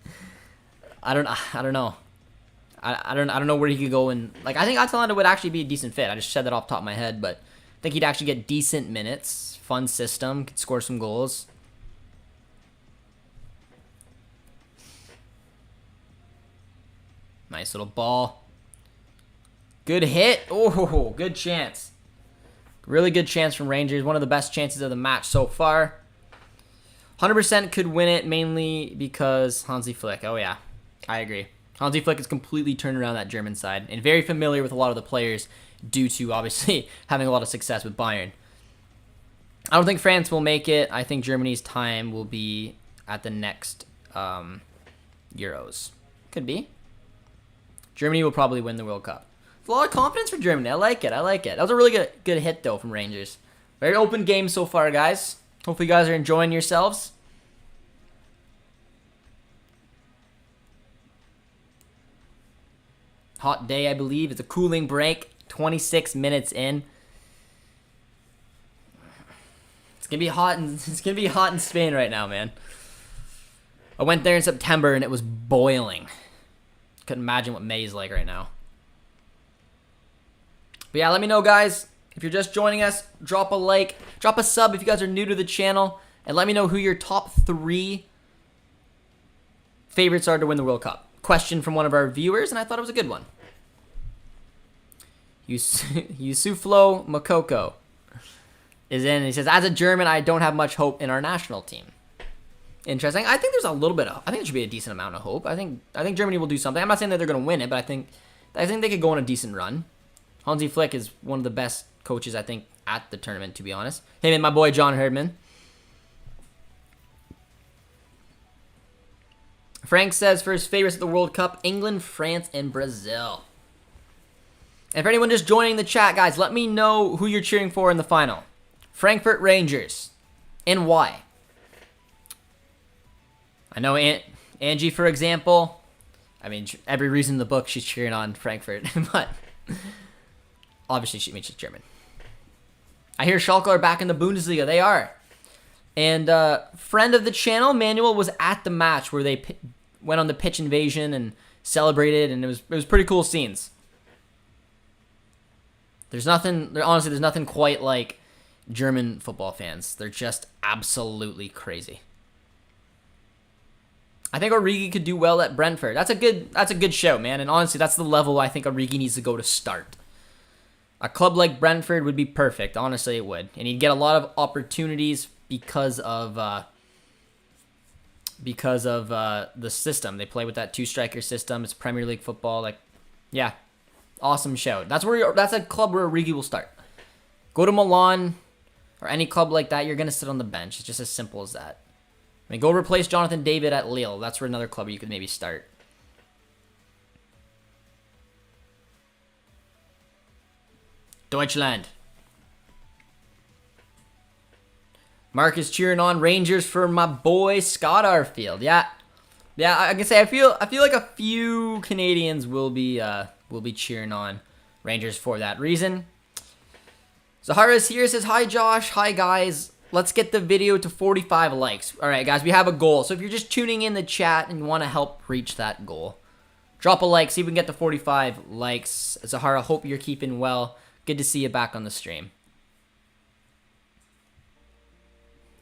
I don't know. I don't know where he could go. And like, I think Atalanta would actually be a decent fit. I just said that off the top of my head, but I think he'd actually get decent minutes. Fun system. Could score some goals. Nice little ball. Good hit. Oh, good chance. Really good chance from Rangers. One of the best chances of the match so far. 100% could win it, mainly because Hansi Flick. Oh, yeah. I agree. Hansi Flick has completely turned around that German side and very familiar with a lot of the players due to obviously having a lot of success with Bayern. I don't think France will make it. I think Germany's time will be at the next Euros. Could be. Germany will probably win the World Cup. It's a lot of confidence for Germany. I like it. I like it. That was a really good hit, though, from Rangers. Very open game so far, guys. Hopefully you guys are enjoying yourselves. Hot day, I believe. It's a cooling break. 26 minutes in. It's gonna be hot in Spain right now, man. I went there in September and it was boiling. Couldn't imagine what May is like right now. But yeah, let me know, guys. If you're just joining us, drop a like, drop a sub if you guys are new to the channel, and let me know who your top 3 favorites are to win the World Cup. Question from one of our viewers, and I thought it was a good one. Yusuflo Makoko is in, and he says, as a German, I don't have much hope in our national team. Interesting. I think there's a little bit of, I think it should be a decent amount of hope. I think Germany will do something. I'm not saying that they're going to win it, but I think they could go on a decent run. Hansi Flick is one of the best coaches, I think, at the tournament, to be honest. Him and my boy John Herdman. Frank says for his favorites at the World Cup, England, France, and Brazil. And for anyone just joining the chat, guys, let me know who you're cheering for in the final. Frankfurt Rangers. And why? I know Angie, for example. I mean, every reason in the book she's cheering on Frankfurt. But obviously she's German. I hear Schalke are back in the Bundesliga. They are. And friend of the channel, Manuel, was at the match where they went on the pitch invasion and celebrated, and it was pretty cool scenes. Honestly, there's nothing quite like German football fans. They're just absolutely crazy. I think Origi could do well at Brentford. That's a good show, man. And honestly, that's the level I think Origi needs to go to start. A club like Brentford would be perfect. Honestly, it would. And he'd get a lot of opportunities because of the system. They play with that 2-striker system. It's Premier League football. Like, yeah, awesome show. That's a club where Origi will start. Go to Milan or any club like that, you're gonna sit on the bench. It's just as simple as that. I mean, go replace Jonathan David at Lille. That's where another club you could maybe start. Deutschland. Mark is cheering on Rangers for my boy Scott Arfield. Yeah, I can say I feel like a few Canadians will be cheering on Rangers for that reason. Zahara's here, says hi Josh, hi guys. Let's get the video to 45 likes. All right, guys, we have a goal. So if you're just tuning in the chat and you want to help reach that goal, drop a like. See if we can get to 45 likes. Zahara, hope you're keeping well. Good to see you back on the stream.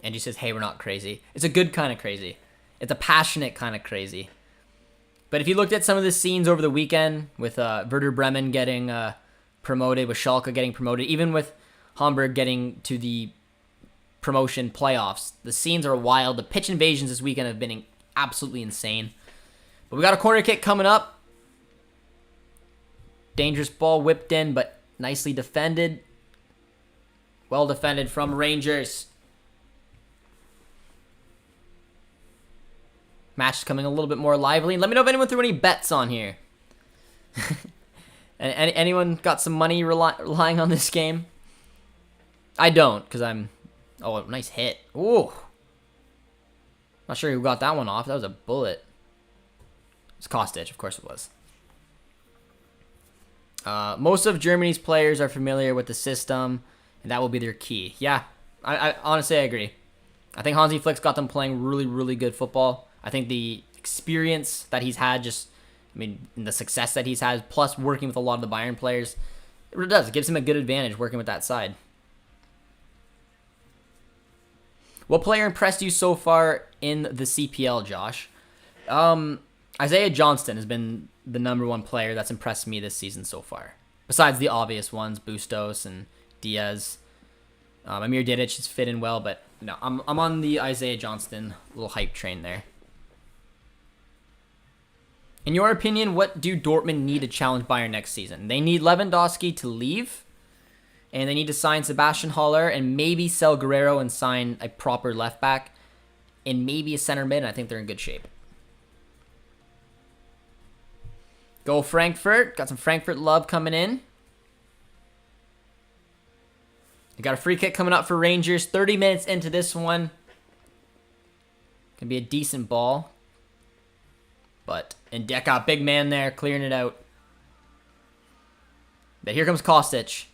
Angie says, hey, we're not crazy. It's a good kind of crazy. It's a passionate kind of crazy. But if you looked at some of the scenes over the weekend with Werder Bremen getting promoted, with Schalke getting promoted, even with Hamburg getting to the promotion playoffs, the scenes are wild. The pitch invasions this weekend have been absolutely insane. But we got a corner kick coming up. Dangerous ball whipped in, but nicely defended. Well defended from Rangers. Match is coming a little bit more lively. Let me know if anyone threw any bets on here. Anyone got some money relying on this game? I don't, because I'm... Oh, nice hit. Ooh. Not sure who got that one off. That was a bullet. It's Kostic, of course it was. Most of Germany's players are familiar with the system, and that will be their key. Yeah, I honestly, I agree. I think Hansi Flick's got them playing really, really good football. I think the experience that he's had, the success that he's had, plus working with a lot of the Bayern players, it really does. It gives him a good advantage working with that side. What player impressed you so far in the CPL, Josh? Isaiah Johnston has been the #1 player that's impressed me this season so far. Besides the obvious ones, Bustos and Diaz. Amir Didic has fit in well, but no, I'm on the Isaiah Johnston little hype train there. In your opinion, what do Dortmund need to challenge Bayern next season? They need Lewandowski to leave, and they need to sign Sebastian Haller and maybe sell Guerrero and sign a proper left back and maybe a center mid, and I think they're in good shape. Go Frankfurt. Got some Frankfurt love coming in. You got a free kick coming up for Rangers. 30 minutes into this one. Can be a decent ball. But Ndeka, big man there, clearing it out. But here comes Kostic.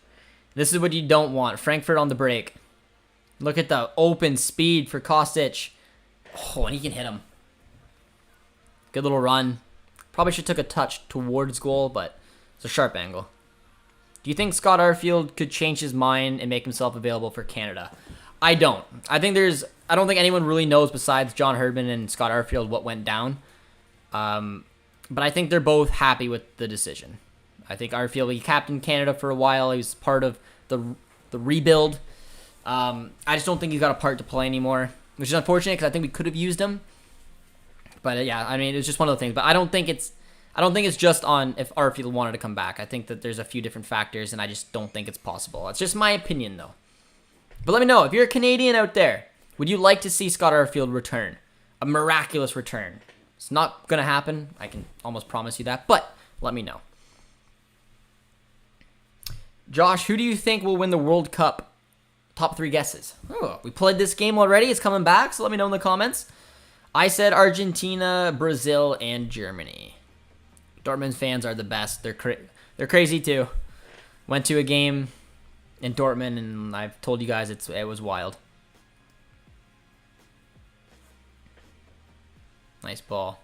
This is what you don't want. Frankfurt on the break. Look at the open speed for Kostic. Oh, and he can hit him. Good little run. Probably should have took a touch towards goal, but it's a sharp angle. Do you think Scott Arfield could change his mind and make himself available for Canada? I don't. I don't think anyone really knows besides John Herdman and Scott Arfield what went down. But I think they're both happy with the decision. I think Arfield, he captained Canada for a while. He was part of the rebuild. I just don't think he's got a part to play anymore, which is unfortunate because I think we could have used him. But yeah, I mean, it's just one of the things. But I don't think it's just on if Arfield wanted to come back. I think that there's a few different factors, and I just don't think it's possible. It's just my opinion, though. But let me know, if you're a Canadian out there, would you like to see Scott Arfield return? A miraculous return. It's not going to happen. I can almost promise you that. But let me know. Josh, who do you think will win the World Cup? Top 3 guesses. Oh, we played this game already. It's coming back, so let me know in the comments. I said Argentina, Brazil, and Germany. Dortmund fans are the best. They're crazy too. Went to a game in Dortmund, and I've told you guys it was wild. Nice ball.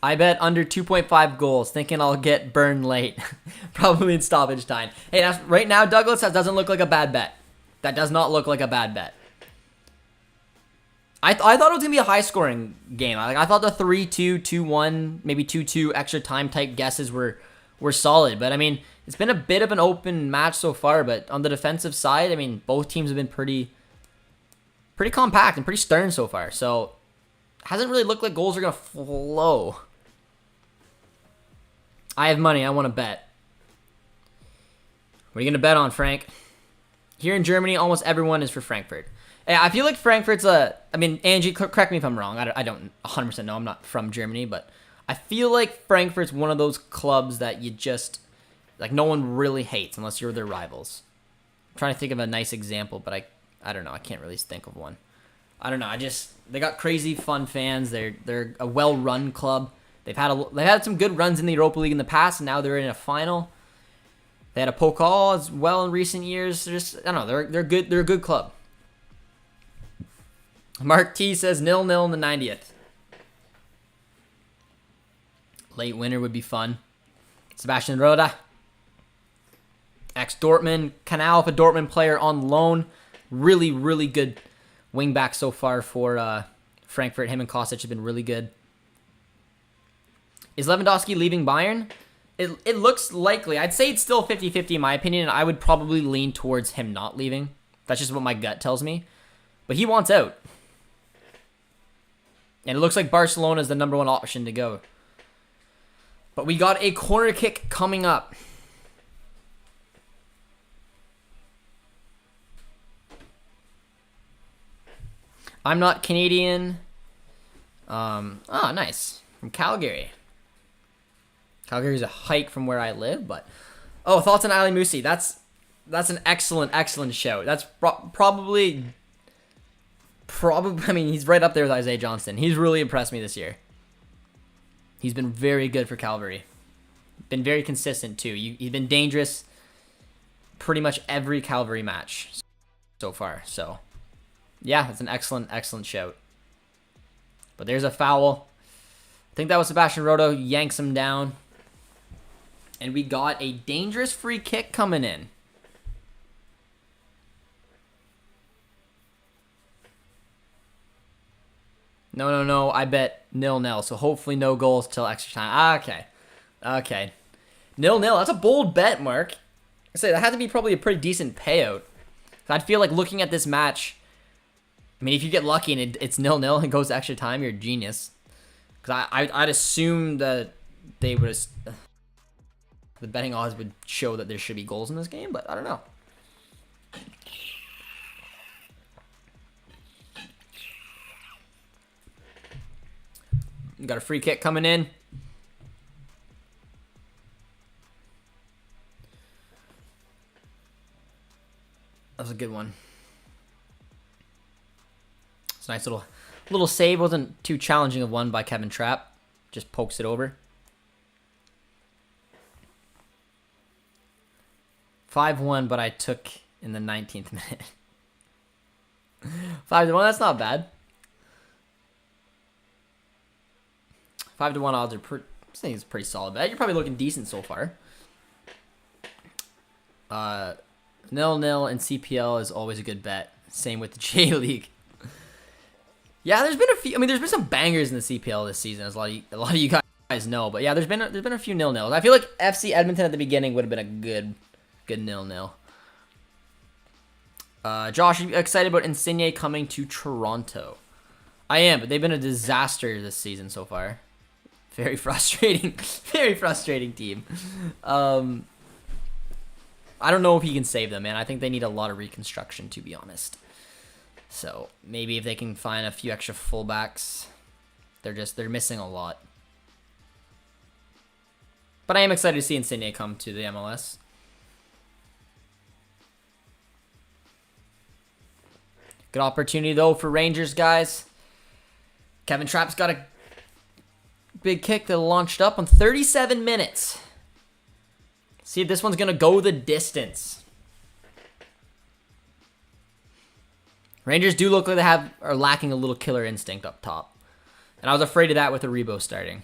I bet under 2.5 goals, thinking I'll get burned late. Probably in stoppage time. Hey, right now, Douglas, that doesn't look like a bad bet. That does not look like a bad bet. I thought it was going to be a high-scoring game. I thought the 3-2, 2-1, maybe 2-2 extra time type guesses were solid. But, I mean, it's been a bit of an open match so far. But on the defensive side, I mean, both teams have been pretty compact and pretty stern so far. So, hasn't really looked like goals are going to flow. I have money. I want to bet. What are you going to bet on, Frank? Here in Germany, almost everyone is for Frankfurt. I feel like Frankfurt's I mean, Angie, correct me if I'm wrong. I don't 100% know. I'm not from Germany, but I feel like Frankfurt's one of those clubs that you just, like, no one really hates unless you're their rivals. I'm trying to think of a nice example, but I don't know. I can't really think of one. I don't know. They got crazy fun fans. They're a well-run club. They've had some good runs in the Europa League in the past, and now they're in a final. They had a Pokal as well in recent years. I don't know. They're good. They're a good club. Mark T says 0-0 in the 90th. Late winner would be fun. Sebastian Rode. Ex-Dortmund. Canal, a Dortmund player on loan. Really, really good wing back so far for Frankfurt. Him and Kostic have been really good. Is Lewandowski leaving Bayern? It looks likely. I'd say it's still 50-50 in my opinion, and I would probably lean towards him not leaving. That's just what my gut tells me. But he wants out. And it looks like Barcelona is the number 1 option to go. But we got a corner kick coming up. I'm not Canadian. Nice. From Calgary. Calgary's a hike from where I live, but... Oh, thoughts on Ali Musi. That's an excellent show. That's probably... I mean, he's right up there with Isaiah Johnston. He's really impressed me this year. He's been very good for Calgary. Been very consistent, too. He's been dangerous pretty much every Calgary match so far. So, yeah, it's an excellent shout. But there's a foul. I think that was Sebastian Rode. Yanks him down. And we got a dangerous free kick coming in. No. I bet 0-0. So hopefully no goals till extra time. Okay. 0-0. That's a bold bet, Mark. I say that had to be probably a pretty decent payout. I'd feel like looking at this match. I mean, if you get lucky and it's 0-0 and it goes to extra time, you're a genius. Because I'd assume that they would... The betting odds would show that there should be goals in this game, but I don't know. Got a free kick coming in. That was a good one. It's a nice little save. Wasn't too challenging of one by Kevin Trapp. Just pokes it over. 5-1, but I took in the 19th minute. 5-1, that's not bad. 5-1 odds are I think it's a pretty solid bet. You're probably looking decent so far. 0-0 in CPL is always a good bet. Same with the J League. Yeah, there's been a few. I mean, there's been some bangers in the CPL this season, as a lot of you guys know. But yeah, there's been a few 0-0s. I feel like FC Edmonton at the beginning would have been a good 0-0. Josh, are you excited about Insigne coming to Toronto? I am, but they've been a disaster this season so far. Very frustrating. Very frustrating team. I don't know if he can save them, man. I think they need a lot of reconstruction, to be honest. So maybe if they can find a few extra fullbacks, they're missing a lot. But I am excited to see Insigne come to the MLS. Good opportunity though for Rangers, guys. Kevin Trapp's got a big kick that launched up on 37 minutes. See if this one's gonna go the distance. Rangers do look like they are lacking a little killer instinct up top. And I was afraid of that with Aribo starting.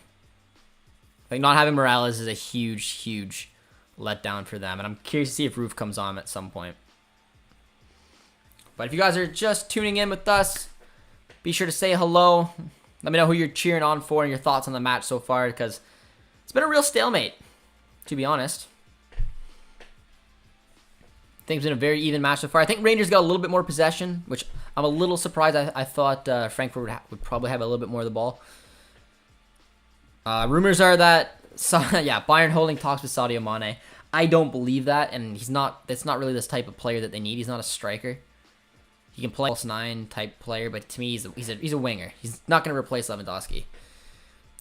Like, not having Morales is a huge, huge letdown for them. And I'm curious to see if Roof comes on at some point. But if you guys are just tuning in with us, be sure to say hello. Let me know who you're cheering on for and your thoughts on the match so far, because it's been a real stalemate, to be honest. I think it's been a very even match so far. I think Rangers got a little bit more possession, which I'm a little surprised. I thought Frankfurt would probably have a little bit more of the ball. Rumors are that, Bayern holding talks with Sadio Mane. I don't believe that, and that's not really this type of player that they need. He's not a striker. He can play false nine type player, but to me, he's a winger. He's not going to replace Lewandowski.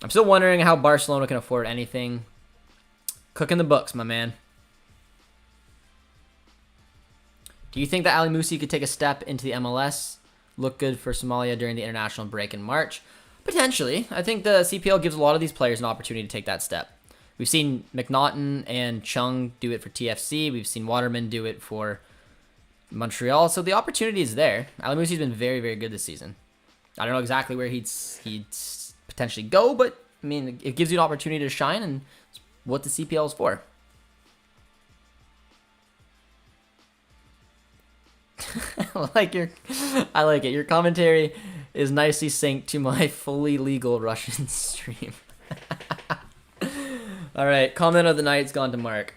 I'm still wondering how Barcelona can afford anything. Cooking the books, my man. Do you think that Ali Musi could take a step into the MLS? Look good for Somalia during the international break in March? Potentially. I think the CPL gives a lot of these players an opportunity to take that step. We've seen McNaughton and Chung do it for TFC. We've seen Waterman do it for Montreal. So the opportunity is there. Ali Musi's been very, very good this season. I don't know exactly where he'd potentially go, but I mean, it gives you an opportunity to shine, and it's what the CPL is for. I like it. Your commentary is nicely synced to my fully legal Russian stream. All right, comment of the night's gone to Mark.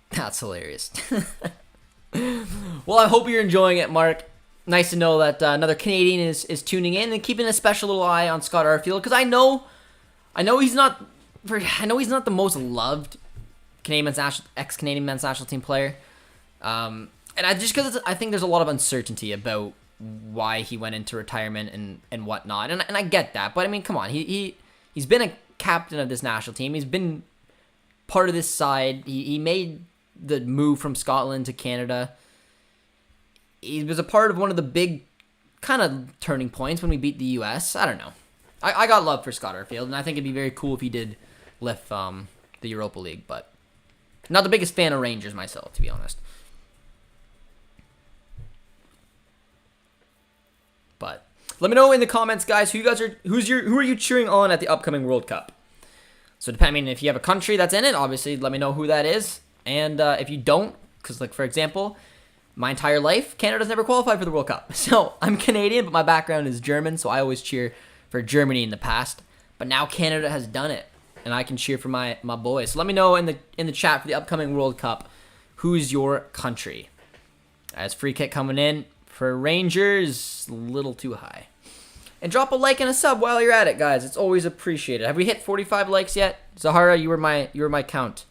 That's hilarious. Well, I hope you're enjoying it, Mark. Nice to know that another Canadian is tuning in and keeping a special little eye on Scott Arfield, because I know he's not the most loved ex-Canadian men's national team player. And I think there's a lot of uncertainty about why he went into retirement and whatnot. And I get that. But I mean, come on. He's been a captain of this national team. He's been part of this side. He made the move from Scotland to Canada. He was a part of one of the big kind of turning points when we beat the US. I don't know. I got love for Scott Arfield, and I think it'd be very cool if he did lift the Europa League. But not the biggest fan of Rangers myself, to be honest. But let me know in the comments, guys, who are you cheering on at the upcoming World Cup? So depending if you have a country that's in it, obviously let me know who that is. And if you don't, because like for example, my entire life, Canada's never qualified for the World Cup. So I'm Canadian, but my background is German, so I always cheer for Germany in the past. But now Canada has done it, and I can cheer for my boys. So let me know in the chat for the upcoming World Cup, who's your country? As free kick coming in for Rangers, a little too high. And drop a like and a sub while you're at it, guys. It's always appreciated. Have we hit 45 likes yet? Zahara, you were my count.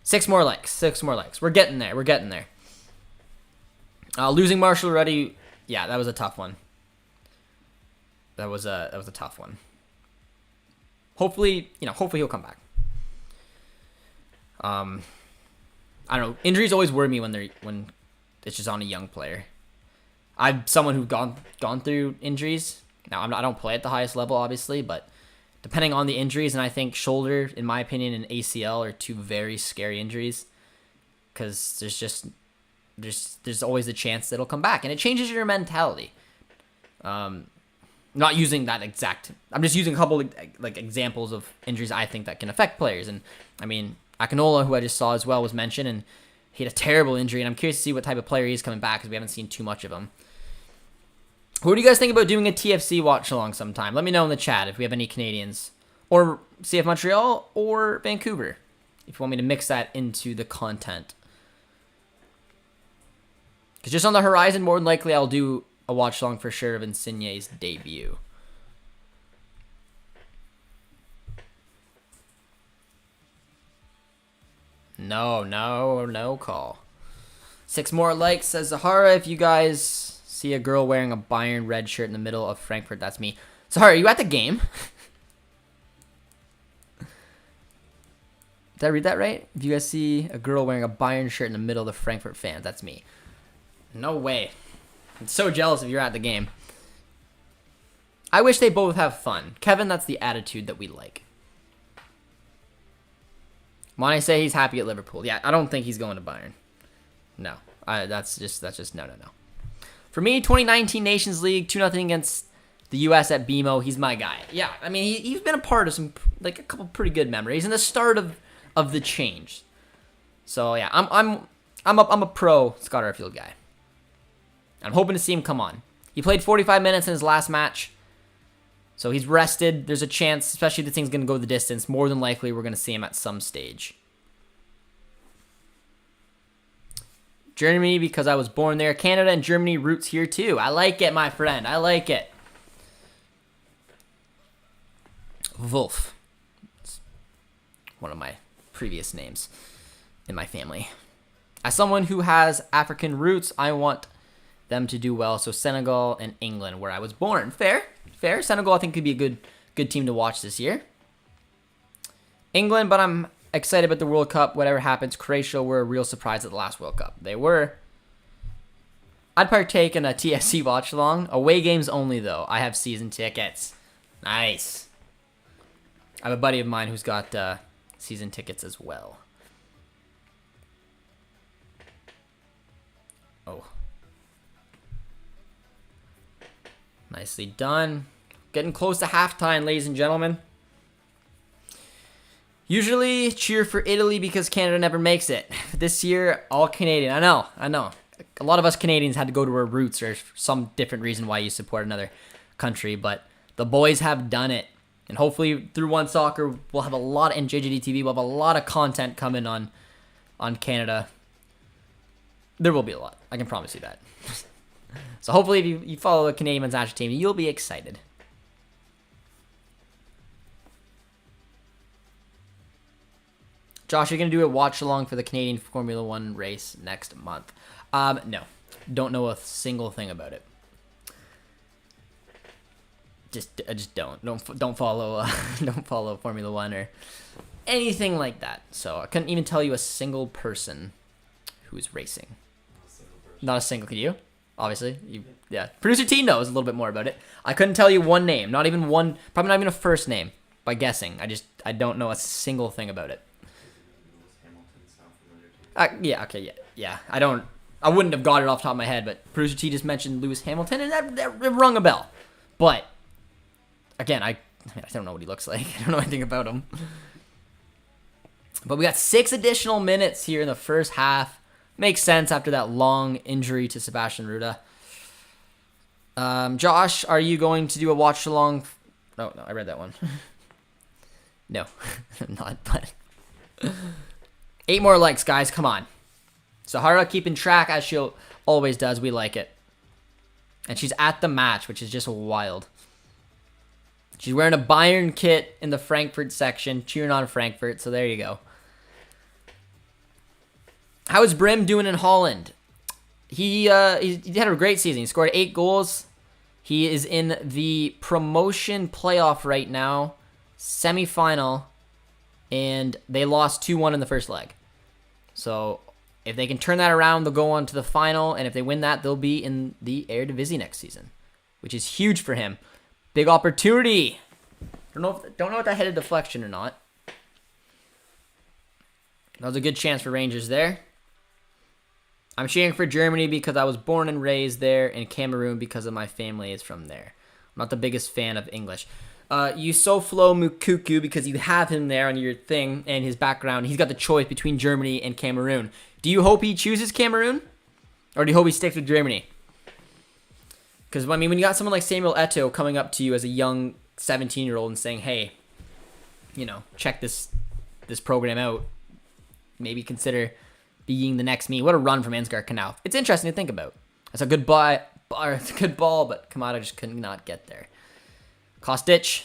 6 more likes. 6 more likes. We're getting there. We're getting there. Losing Marshall already. Yeah, that was a tough one. That was a tough one. Hopefully, hopefully he'll come back. I don't know. Injuries always worry me when it's just on a young player. I'm someone who's gone through injuries. Now I don't play at the highest level, obviously, but depending on the injuries, and I think shoulder, in my opinion, and ACL are 2 very scary injuries, because there's always the chance that it'll come back, and it changes your mentality. Not using that exact. I'm just using a couple like examples of injuries I think that can affect players, and I mean Akinola, who I just saw as well, was mentioned, and he had a terrible injury, and I'm curious to see what type of player he is coming back because we haven't seen too much of him. What do you guys think about doing a TFC watch along sometime? Let me know in the chat if we have any Canadians, or CF Montreal, or Vancouver, if you want me to mix that into the content. Because just on the horizon, more than likely I'll do a watch along for sure of Insigne's debut. No call. 6 more likes, says Zahara. If you guys see a girl wearing a Bayern red shirt in the middle of Frankfurt, that's me. Zahara, are you at the game? Did I read that right? If you guys see a girl wearing a Bayern shirt in the middle of the Frankfurt fans, that's me. No way. I'm so jealous if you're at the game. I wish they both have fun. Kevin, that's the attitude that we like. When I say he's happy at Liverpool, yeah, I don't think he's going to Bayern. No, that's just no. For me, 2019 Nations League, 2-0 against the U.S. at BMO. He's my guy. Yeah, I mean he's been a part of some a couple pretty good memories and the start of the change. So yeah, I'm a pro Scott Arfield guy. I'm hoping to see him come on. He played 45 minutes in his last match, so he's rested. There's a chance, especially if this thing's going to go the distance, more than likely we're going to see him at some stage. Germany, because I was born there. Canada and Germany roots here too. I like it, my friend. I like it. Wolf. It's one of my previous names in my family. As someone who has African roots, I want them to do well. So Senegal and England, where I was born. Fair. Senegal, I think, could be a good team to watch this year. England, but I'm excited about the World Cup. Whatever happens, Croatia were a real surprise at the last World Cup. They were. I'd partake in a TFC watch along. Away games only, though. I have season tickets. Nice. I have a buddy of mine who's got season tickets as well. Oh. Nicely done. Getting close to halftime, ladies and gentlemen. Usually cheer for Italy because Canada never makes it. This year, all Canadian. I know. A lot of us Canadians had to go to our roots or some different reason why you support another country, but the boys have done it. And hopefully through One Soccer, we'll have a lot, and JJD TV, we'll have a lot of content coming on Canada. There will be a lot. I can promise you that. So hopefully if you follow the Canadian men's national team, you'll be excited. Josh, you're going to do a watch along for the Canadian Formula One race next month. No. Don't know a single thing about it. Just don't follow don't follow Formula One or anything like that. So I couldn't even tell you a single person who's racing. Not a single. Can you? Obviously, yeah. Producer T knows a little bit more about it. I couldn't tell you one name, not even one, probably not even a first name by guessing. I don't know a single thing about it. Yeah. Okay. Yeah. I wouldn't have got it off the top of my head, but Producer T just mentioned Lewis Hamilton, and that rung a bell. But again, I don't know what he looks like. I don't know anything about him. But we got 6 additional minutes here in the first half. Makes sense after that long injury to Sebastian Ruda. Josh, are you going to do a watch along? No, I read that one. No, I'm not. But 8 more likes, guys. Come on. Sahara keeping track as she always does. We like it. And she's at the match, which is just wild. She's wearing a Bayern kit in the Frankfurt section, cheering on Frankfurt. So there you go. How is Brim doing in Holland? He had a great season. He scored 8 goals. He is in the promotion playoff right now, semifinal, and they lost 2-1 in the first leg. So if they can turn that around, they'll go on to the final, and if they win that, they'll be in the Eredivisie next season, which is huge for him. Big opportunity. Don't know if that hit a deflection or not. That was a good chance for Rangers there. I'm cheering for Germany because I was born and raised there, and Cameroon because of my family is from there. I'm not the biggest fan of English. Yusoflo Mukuku, because you have him there on your thing and his background. He's got the choice between Germany and Cameroon. Do you hope he chooses Cameroon? Or do you hope he sticks with Germany? Because, I mean, when you got someone like Samuel Eto'o coming up to you as a young 17-year-old and saying, hey, you know, check this program out. Maybe consider being the next me. What a run from Ansgar Knauff. It's interesting to think about. It's a good it's a good ball, but Kamada just could not get there. Kostic.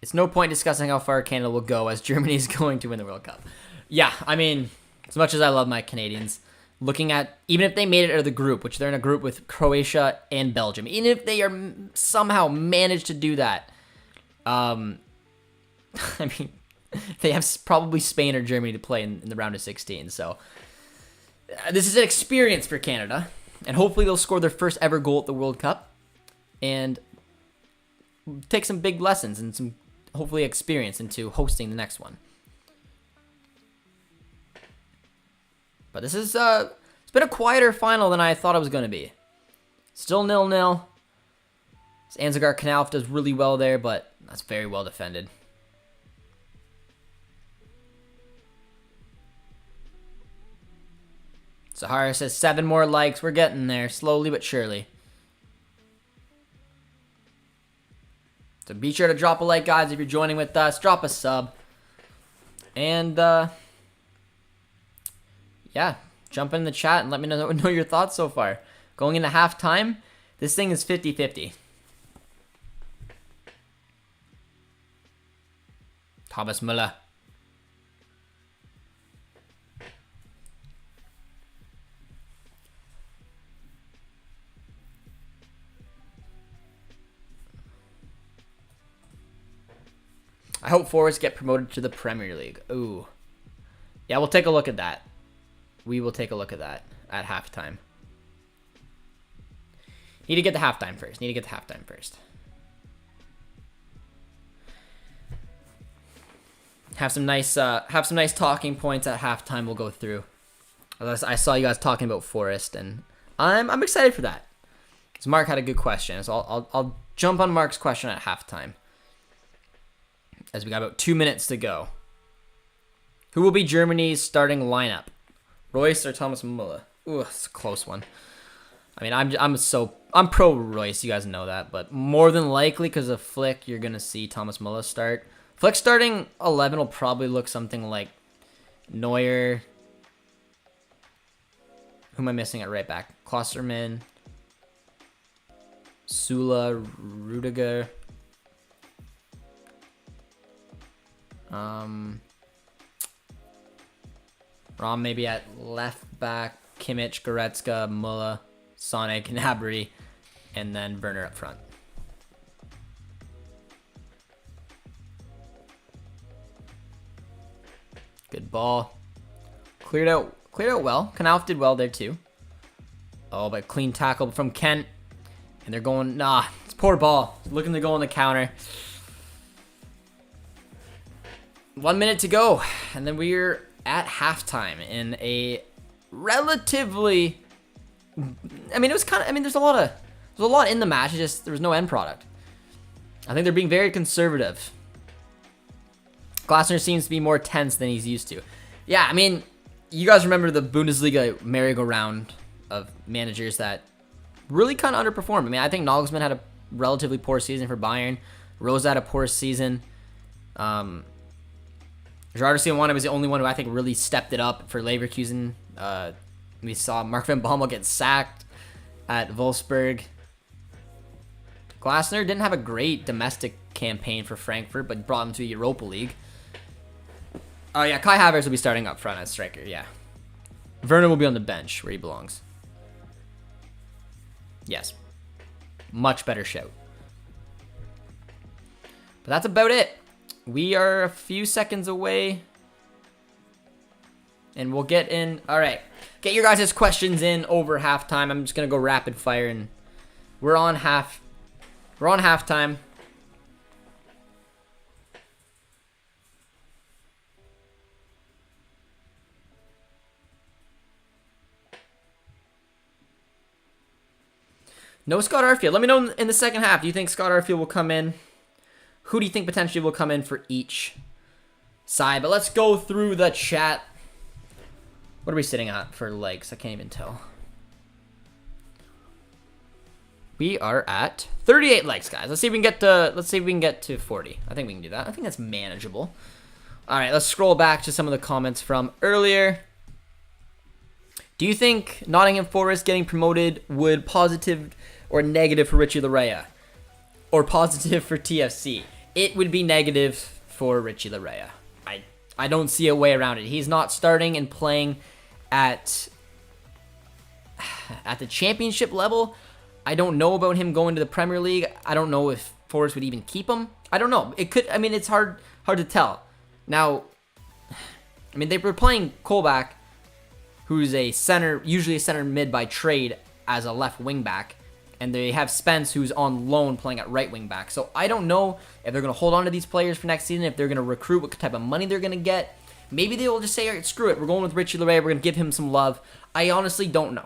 It's no point discussing how far Canada will go as Germany is going to win the World Cup. Yeah, I mean, as much as I love my Canadians, looking at, even if they made it out of the group, which they're in a group with Croatia and Belgium, even if they are somehow managed to do that, I mean, they have probably Spain or Germany to play in the round of 16. So this is an experience for Canada, and hopefully they'll score their first ever goal at the World Cup and take some big lessons and some hopefully experience into hosting the next one. But this is it's been a quieter final than I thought it was going to be. Still 0-0. Ansgar Knauff does really well there, but that's very well defended. Sahara says 7 more likes. We're getting there, slowly but surely. So be sure to drop a like, guys, if you're joining with us. Drop a sub. And, yeah, jump in the chat and let me know your thoughts so far. Going into halftime, this thing is 50-50. Thomas Müller. I hope Forest get promoted to the Premier League. Ooh. Yeah, we'll take a look at that. We will take a look at that at halftime. Need to get the halftime first. Have some nice talking points at halftime we'll go through. I saw you guys talking about Forest, and I'm excited for that. Because Mark had a good question. So I'll jump on Mark's question at halftime. As we got about 2 minutes to go. Who will be Germany's starting lineup? Royce or Thomas Müller? Ooh, it's a close one. I mean, I'm pro Royce, you guys know that, but more than likely because of Flick, you're gonna see Thomas Müller start. Flick starting 11 will probably look something like Neuer. Who am I missing at right back? Klosterman, Sula, Rudiger. Rom maybe at left back, Kimmich, Goretzka, Mulla, Sonic, Gnabry, and then Werner up front. Good ball. Cleared out well. Knauff did well there too. Oh, but clean tackle from Kent. And they're going, it's poor ball. Looking to go on the counter. 1 minute to go, and then we're at halftime in a relatively. I mean, it was kind of. I mean, there's a lot in the match. It's just there was no end product. I think they're being very conservative. Glasner seems to be more tense than he's used to. Yeah, I mean, you guys remember the Bundesliga merry-go-round of managers that really kind of underperformed. I mean, I think Nagelsmann had a relatively poor season for Bayern. Rose had a poor season. Gerardo Simeone was the only one who I think really stepped it up for Leverkusen. We saw Mark van Bommel get sacked. at Wolfsburg. Glasner didn't have a great domestic campaign for Frankfurt, but brought him to Europa League. Oh yeah, Kai Havertz will be starting up front as striker, yeah. Werner will be on the bench where he belongs. Yes. Much better shout. But that's about it. We are a few seconds away. And we'll get in. Alright. Get your guys' questions in over halftime. I'm just gonna go rapid fire, and we're on halftime. No Scott Arfield. Let me know in the second half. Do you think Scott Arfield will come in? Who do you think potentially will come in for each side? But let's go through the chat. What are we sitting at for likes? I can't even tell. We are at 38 likes, guys. Let's see if we can get to 40. I think we can do that. I think that's manageable. All right, let's scroll back to some of the comments from earlier. Do you think Nottingham Forest getting promoted would positive or negative for Richie Larea? Or positive for TFC? It would be negative for Richie Larea. I don't see a way around it. He's not starting and playing at the championship level. I don't know about him going to the Premier League. I don't know if Forest would even keep him. I don't know. It could. I mean, it's hard to tell. Now, I mean, they were playing Kolbach, who's a center, usually a center mid by trade, as a left wing back, and they have Spence, who's on loan playing at right wing back. So I don't know if they're going to hold on to these players for next season, if they're going to recruit, what type of money they're going to get. Maybe they will just say, all right, screw it, we're going with Richie Larea, we're going to give him some love. I honestly don't know.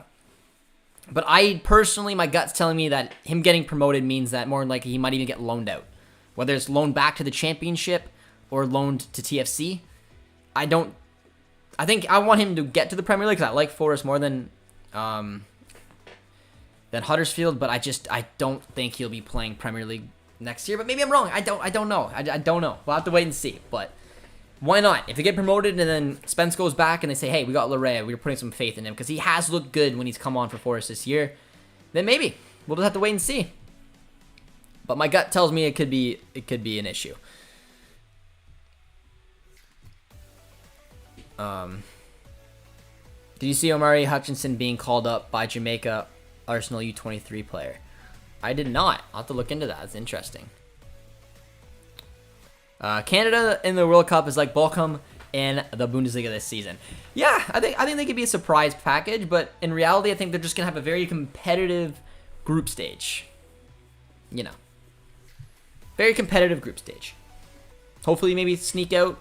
But I personally, my gut's telling me that him getting promoted means that more than likely he might even get loaned out. Whether it's loaned back to the championship or loaned to TFC. I think I want him to get to the Premier League because I like Forest more than Huddersfield, but I don't think he'll be playing Premier League next year. But maybe I'm wrong. I don't know. I don't know. We'll have to wait and see. But why not? If they get promoted and then Spence goes back and they say, hey, we got Larea, we're putting some faith in him because he has looked good when he's come on for Forest this year, then maybe we'll just have to wait and see. But my gut tells me it could be an issue. Did you see Omari Hutchinson being called up by Jamaica Arsenal U23 player? I did not. I'll have to look into that. It's interesting. Canada in the World Cup is like Bochum in the Bundesliga this season. Yeah, I think they could be a surprise package, but in reality, I think they're just gonna have a very competitive group stage. You know, very competitive group stage. Hopefully, maybe sneak out.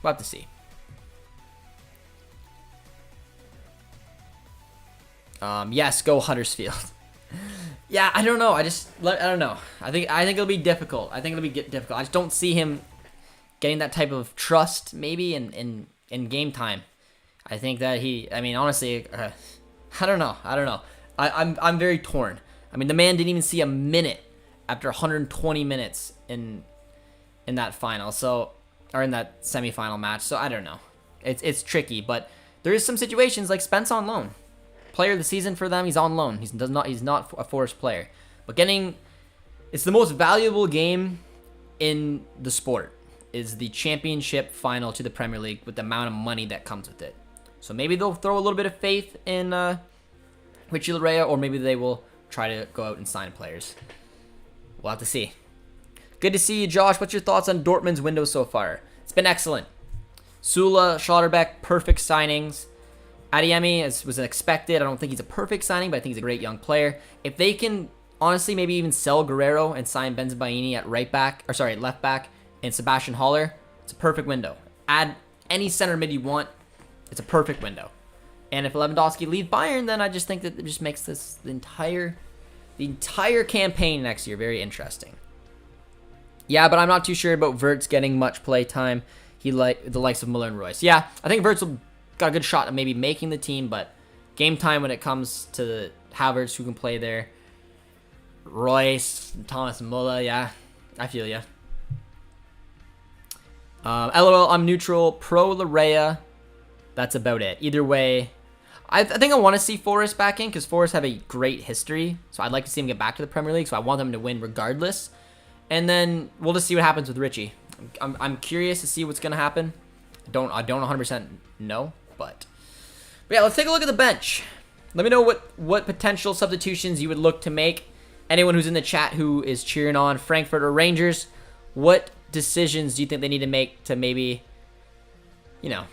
We'll have to see. Yes, go Huddersfield. Yeah, I don't know. I don't know. I think it'll be difficult. I just don't see him getting that type of trust maybe in game time. I think that honestly, I don't know. I'm very torn. I mean, the man didn't even see a minute after 120 minutes in that final. Or in that semifinal match. So I don't know. It's tricky, but there is some situations like Spence on loan. Player of the season for them, he's on loan. He's not a Forest player. But it's the most valuable game in the sport is the championship final to the Premier League with the amount of money that comes with it. So maybe they'll throw a little bit of faith in Richie Larea, or maybe they will try to go out and sign players. We'll have to see. Good to see you, Josh. What's your thoughts on Dortmund's window so far? It's been excellent. Sula, Schlotterbeck, perfect signings. Adeyemi was expected. I don't think he's a perfect signing, but I think he's a great young player. If they can, honestly, maybe even sell Guerrero and sign Benzabaini at left back, and Sebastian Haller, it's a perfect window. Add any center mid you want. It's a perfect window. And if Lewandowski leaves Bayern, then I just think that it just makes the entire campaign next year very interesting. Yeah, but I'm not too sure about Wirtz getting much play time. He the likes of Müller and Royce. Yeah, I think Wirtz got a good shot at maybe making the team, but game time when it comes to the Havertz who can play there, Royce, Thomas Müller, yeah, I feel ya. LOL, I'm neutral, pro Larea. That's about it. Either way, I think I want to see Forest back in because Forest have a great history. So I'd like to see him get back to the Premier League. So I want them to win regardless. And then we'll just see what happens with Richie. I'm curious to see what's going to happen. I don't 100% know, but yeah, let's take a look at the bench. Let me know what potential substitutions you would look to make. Anyone who's in the chat who is cheering on Frankfurt or Rangers, what decisions do you think they need to make to maybe,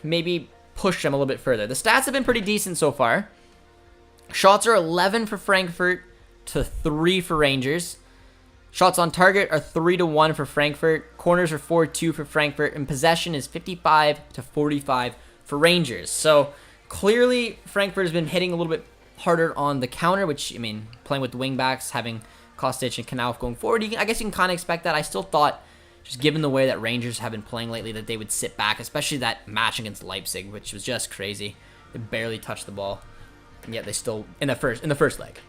maybe push them a little bit further? The stats have been pretty decent so far. Shots are 11 for Frankfurt to 3 for Rangers. Shots on target are 3-1 for Frankfurt. Corners are 4-2 for Frankfurt. And possession is 55-45 for Rangers. So clearly Frankfurt has been hitting a little bit harder on the counter, which, I mean, playing with the wing backs, having Kostic and Knauf going forward, I guess you can kind of expect that. I still thought, just given the way that Rangers have been playing lately, that they would sit back, especially that match against Leipzig, which was just crazy. They barely touched the ball, and yet they still in the first leg.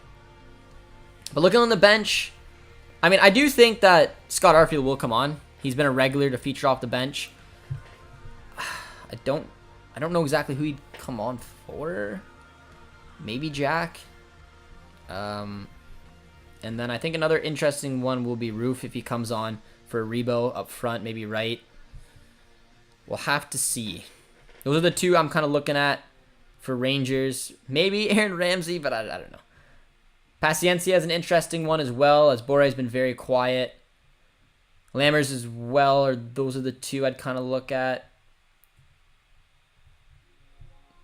But looking on the bench, I mean, I do think that Scott Arfield will come on. He's been a regular to feature off the bench. I don't know exactly who he'd come on for. Maybe Jack. And then I think another interesting one will be Roof if he comes on for Rebo up front, maybe right. We'll have to see. Those are the two I'm kind of looking at for Rangers. Maybe Aaron Ramsey, but I don't know. Paciencia is an interesting one as well, as Borre's been very quiet. Lammers as well, or those are the two I'd kind of look at.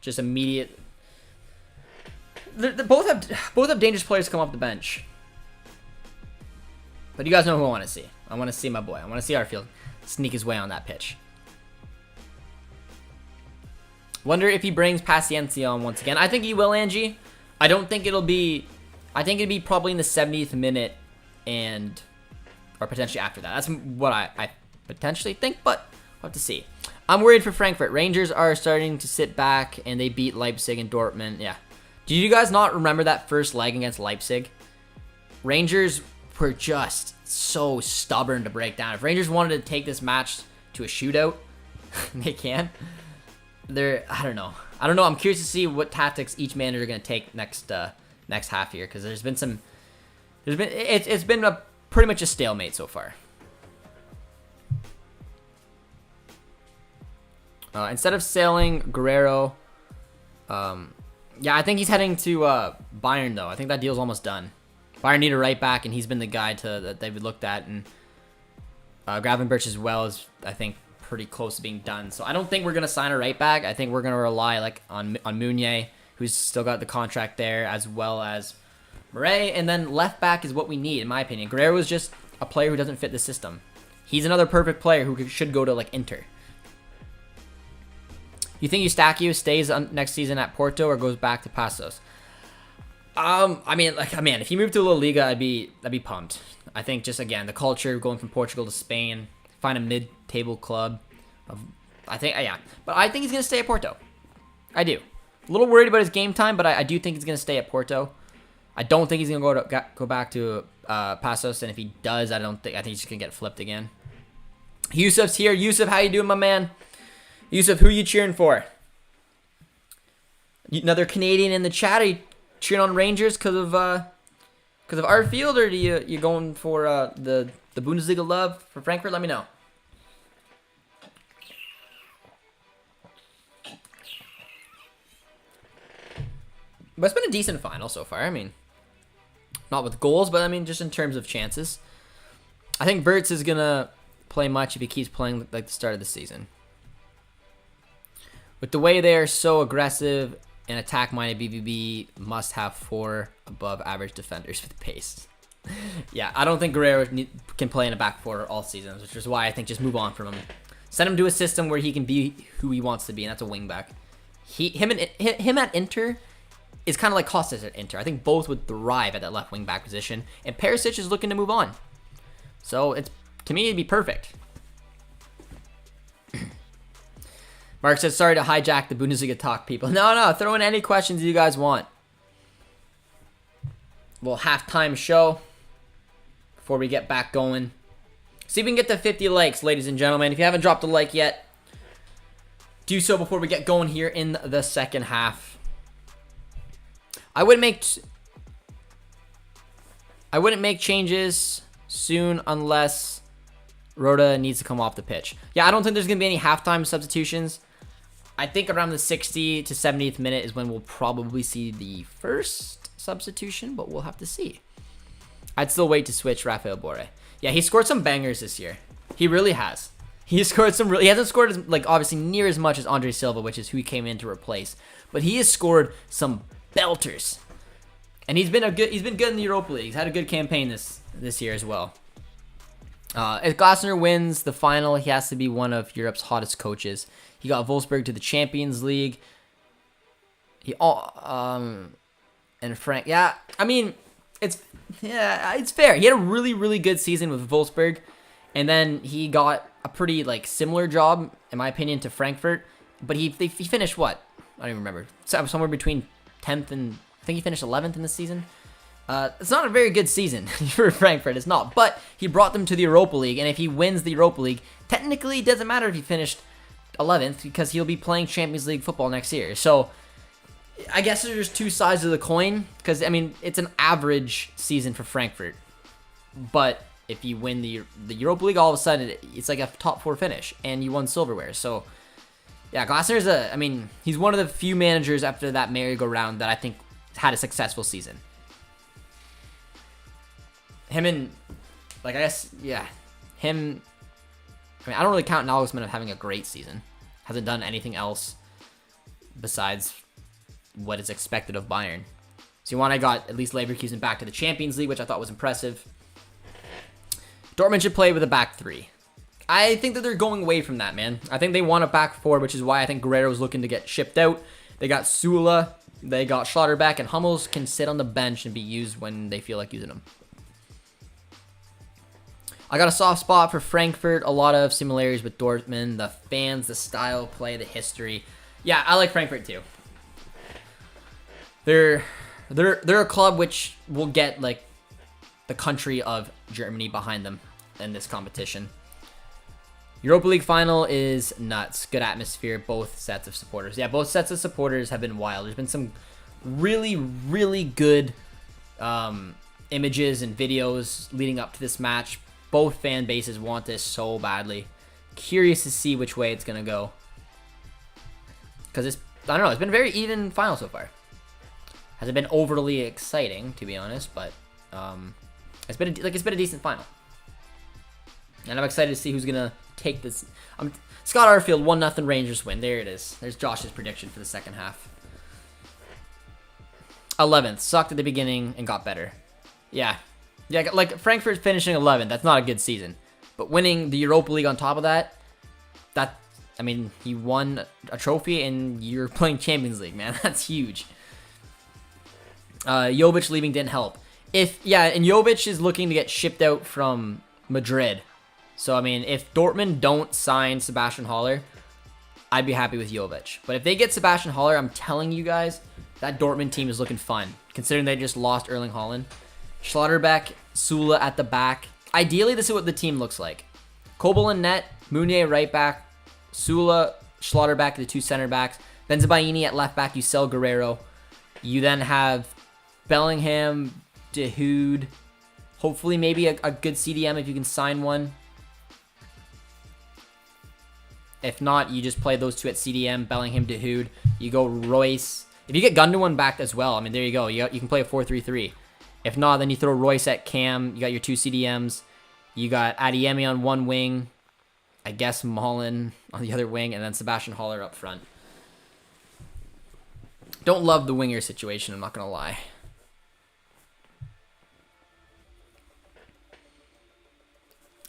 Just immediate. They both have dangerous players to come off the bench. But you guys know who I want to see. I want to see my boy. I want to see Arfield sneak his way on that pitch. Wonder if he brings Paciencia on once again. I think he will, Angie. I don't think it'll be... I think it'd be probably in the 70th minute or potentially after that. That's what I potentially think, but we'll have to see. I'm worried for Frankfurt. Rangers are starting to sit back, and they beat Leipzig and Dortmund. Yeah. Do you guys not remember that first leg against Leipzig? Rangers were just so stubborn to break down. If Rangers wanted to take this match to a shootout, they can. I don't know. I'm curious to see what tactics each manager are going to take next half here, because it's been pretty much a stalemate so far. Instead of sailing Guerrero, yeah, I think he's heading to Bayern though. I think that deal's almost done. Bayern need a right back, and he's been the guy that they've looked at, and Gravenberch as well is, I think, pretty close to being done. So I don't think we're gonna sign a right back. I think we're gonna rely on Meunier, who's still got the contract there, as well as Murray, and then left back is what we need, in my opinion. Guerrero is just a player who doesn't fit the system. He's another perfect player who should go to Inter. You think Eustáquio stays next season at Porto or goes back to Passos? I mean, if he moved to La Liga, I'd be pumped. I think just, again, the culture, going from Portugal to Spain, find a mid-table club. But I think he's going to stay at Porto. I do. A little worried about his game time, but I do think he's going to stay at Porto. I don't think he's going to go back to Passos, and if he does, I think he's just going to get flipped again. Yusuf's here. Yusuf, how you doing, my man? Yusuf, who are you cheering for? Another Canadian in the chat. Are you cheering on Rangers because of Arfield, or are you going for the Bundesliga love for Frankfurt? Let me know. But it's been a decent final so far. I mean, not with goals, but I mean, just in terms of chances. I think Wirtz is going to play much if he keeps playing like the start of the season. With the way they are so aggressive and attack-minded, BVB must have 4 above-average defenders with pace. Yeah, I don't think Guerrero can play in a back four all season, which is why I think just move on from him. Send him to a system where he can be who he wants to be, and that's a wing-back. Him at Inter is kind of like Kostas at Inter. I think both would thrive at that left wing-back position, and Perisic is looking to move on. So, to me, it'd be perfect. Mark says, sorry to hijack the Bundesliga talk, people. No, throw in any questions you guys want. Little halftime show before we get back going. See if we can get to 50 likes, ladies and gentlemen. If you haven't dropped a like yet, do so before we get going here in the second half. I wouldn't make changes soon unless Rhoda needs to come off the pitch. Yeah, I don't think there's going to be any halftime substitutions. I think around the 60th to 70th minute is when we'll probably see the first substitution, but we'll have to see. I'd still wait to switch Rafael Borre. Yeah, he scored some bangers this year. He really has. He scored some he hasn't scored as, like, obviously near as much as Andre Silva, which is who he came in to replace, but he has scored some belters. And he's been good in the Europa League. He's had a good campaign this year as well. If Glasner wins the final, he has to be one of Europe's hottest coaches. He got Wolfsburg to the Champions League. And Frank, yeah, I mean, it's fair. He had a really, really good season with Wolfsburg, and then he got a pretty, like, similar job, in my opinion, to Frankfurt. But he finished what? I don't even remember. Somewhere between 10th and I think he finished 11th in the season. It's not a very good season for Frankfurt. It's not. But he brought them to the Europa League, and if he wins the Europa League, technically it doesn't matter if he finished 11th because he'll be playing Champions League football next year. So I guess there's two sides of the coin because, I mean, it's an average season for Frankfurt. But if you win the Europa League, all of a sudden it's like a top 4 finish, and you won silverware. So yeah, Glasner's he's one of the few managers after that merry-go-round that I think had a successful season. Him, I don't really count Nagelsmann of having a great season. Hasn't done anything else besides what is expected of Bayern. So I got at least Leverkusen back to the Champions League, which I thought was impressive. Dortmund should play with a back 3. I think that they're going away from that, man. I think they want a back 4, which is why I think Guerrero's looking to get shipped out. They got Sula, they got Schlotterbeck, and Hummels can sit on the bench and be used when they feel like using them. I got a soft spot for Frankfurt. A lot of similarities with Dortmund. The fans, the style of play, the history. Yeah, I like Frankfurt too. They're a club which will get, like, the country of Germany behind them in this competition. Europa League final is nuts. Good atmosphere. Both sets of supporters. Yeah, both sets of supporters have been wild. There's been some really, really good images and videos leading up to this match. Both fan bases want this so badly. Curious to see which way it's going to go. Because I don't know, it's been a very even final so far. Hasn't been overly exciting, to be honest, but it's been a decent final. And I'm excited to see who's going to take this. Scott Arfield, 1-0 Rangers win. There it is. There's Josh's prediction for the second half. 11th. Sucked at the beginning and got better. Yeah, like Frankfurt finishing 11th. That's not a good season. But winning the Europa League on top of that, he won a trophy and you're playing Champions League, man. That's huge. Jovic leaving didn't help. And Jovic is looking to get shipped out from Madrid. So, if Dortmund don't sign Sebastian Haller, I'd be happy with Jovic. But if they get Sebastian Haller, I'm telling you guys, that Dortmund team is looking fun, considering they just lost Erling Haaland. Schlotterbeck, Sula at the back. Ideally, this is what the team looks like. Kobel in net, Meunier right back, Sula, Schlotterbeck, the two center backs. Benzabaini at left back, you sell Guerrero. You then have Bellingham, De Hood, hopefully maybe a good CDM if you can sign one. If not, you just play those two at CDM, Bellingham, De Hood. You go Royce. If you get Gundogan back as well, there you go. You can play a 4-3-3. If not, then you throw Royce at cam. You got your two CDMs. You got Adeyemi on one wing. I guess Mullen on the other wing. And then Sebastian Haller up front. Don't love the winger situation, I'm not going to lie.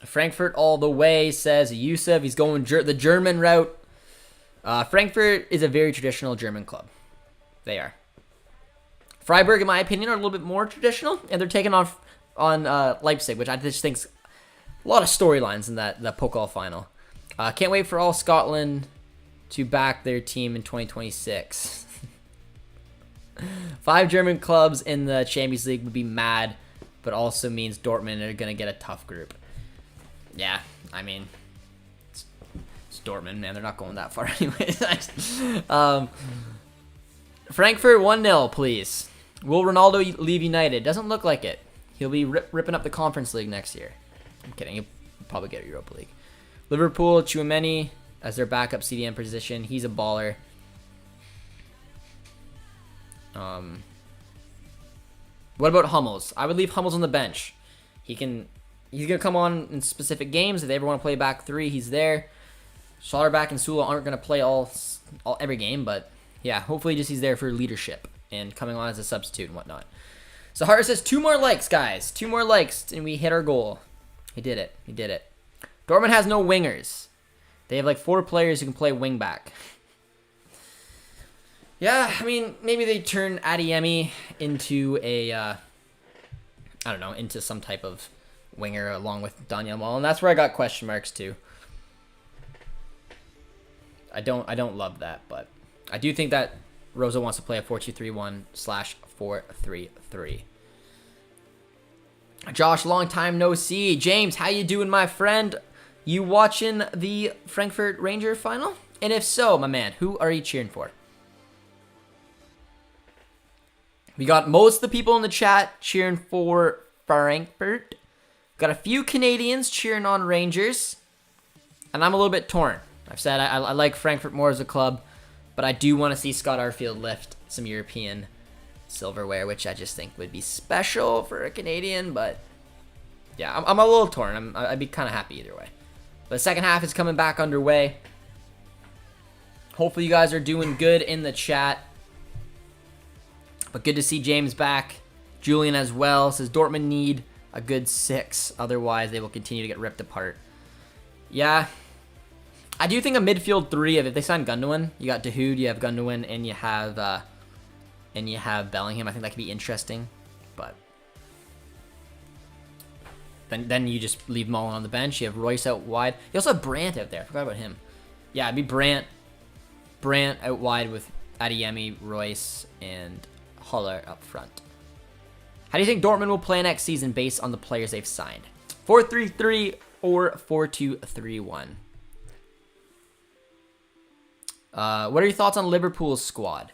Frankfurt all the way, says Yusuf. He's going the German route. Frankfurt is a very traditional German club. They are. Freiburg, in my opinion, are a little bit more traditional, and they're taking on Leipzig, which I just think's a lot of storylines in that Pokal final. Can't wait for all Scotland to back their team in 2026. 5 German clubs in the Champions League would be mad, but also means Dortmund are going to get a tough group. Yeah, it's Dortmund, man. They're not going that far anyways. Frankfurt 1-0, please. Will Ronaldo leave United? Doesn't look like it. He'll be ripping up the Conference League next year. I'm kidding. He'll probably get a Europa League. Liverpool, Tchouaméni as their backup CDM position. He's a baller. What about Hummels? I would leave Hummels on the bench. He's gonna come on in specific games. If they ever want to play back three, he's there. Schlotterbeck and Sula aren't gonna play every game, but yeah, hopefully just he's there for leadership and coming on as a substitute and whatnot. So Hart says 2 more likes, guys. 2 more likes, and we hit our goal. He did it. He did it. Dortmund has no wingers. They have like 4 players who can play wing back. Yeah, I mean, maybe they turn Adeyemi into a, I don't know, into some type of winger along with Daniel Mall, and that's where I got question marks too. I don't love that, but I do think that Rosa wants to play a 4-2-3-1/4-3-3. Josh, long time no see. James, how you doing, my friend? You watching the Frankfurt Ranger final? And if so, my man, who are you cheering for? We got most of the people in the chat cheering for Frankfurt. Got a few Canadians cheering on Rangers. And I'm a little bit torn. I've said I like Frankfurt more as a club, but I do want to see Scott Arfield lift some European silverware, which I just think would be special for a Canadian. But yeah, I'm a little torn. I'd be kind of happy either way. But the second half is coming back underway. Hopefully you guys are doing good in the chat. But good to see James back. Julian as well says Dortmund need a good 6. Otherwise, they will continue to get ripped apart. Yeah. I do think a midfield 3, if they sign Gundogan, you got Dahoud, you have Gundogan, and you have Bellingham. I think that could be interesting. But then you just leave Mullen on the bench. You have Royce out wide. You also have Brandt out there. I forgot about him. Yeah, it'd be Brandt out wide with Adeyemi, Royce, and Haller up front. How do you think Dortmund will play next season based on the players they've signed? 4-3-3 or 4-2-3-1? What are your thoughts on Liverpool's squad?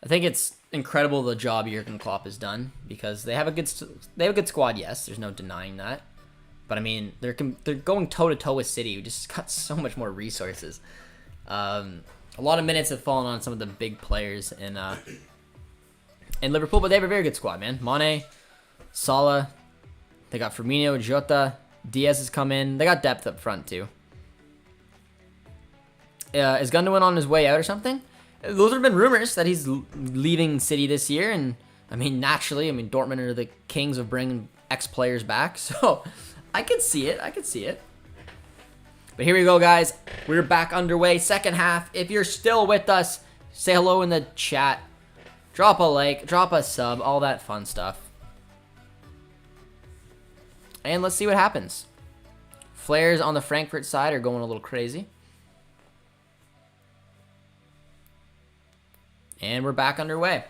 I think it's incredible the job Jurgen Klopp has done because they have a good squad. Yes, there's no denying that. But I mean, they're going toe to toe with City, who just got so much more resources. A lot of minutes have fallen on some of the big players in Liverpool, but they have a very good squad, man. Mane, Salah, they got Firmino, Jota, Diaz has come in. They got depth up front too. Is Gundogan on his way out or something? Those have been rumors that he's leaving City this year, and I mean, naturally, Dortmund are the kings of bringing ex-players back, so I could see it. But here we go, guys. We're back underway. Second half. If you're still with us, say hello in the chat. Drop a like, drop a sub, all that fun stuff. And let's see what happens. Flares on the Frankfurt side are going a little crazy. And we're back underway.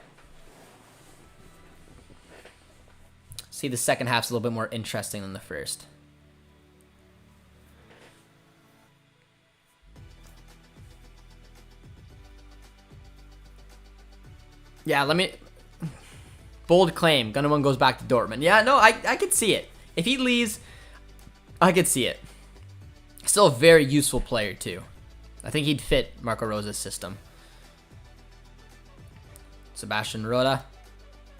See, the second half's a little bit more interesting than the first. Yeah, bold claim. Gundogan goes back to Dortmund. Yeah, no, I could see it. If he leaves, I could see it. Still a very useful player, too. I think he'd fit Marco Rosa's system. Sebastian Rhoda.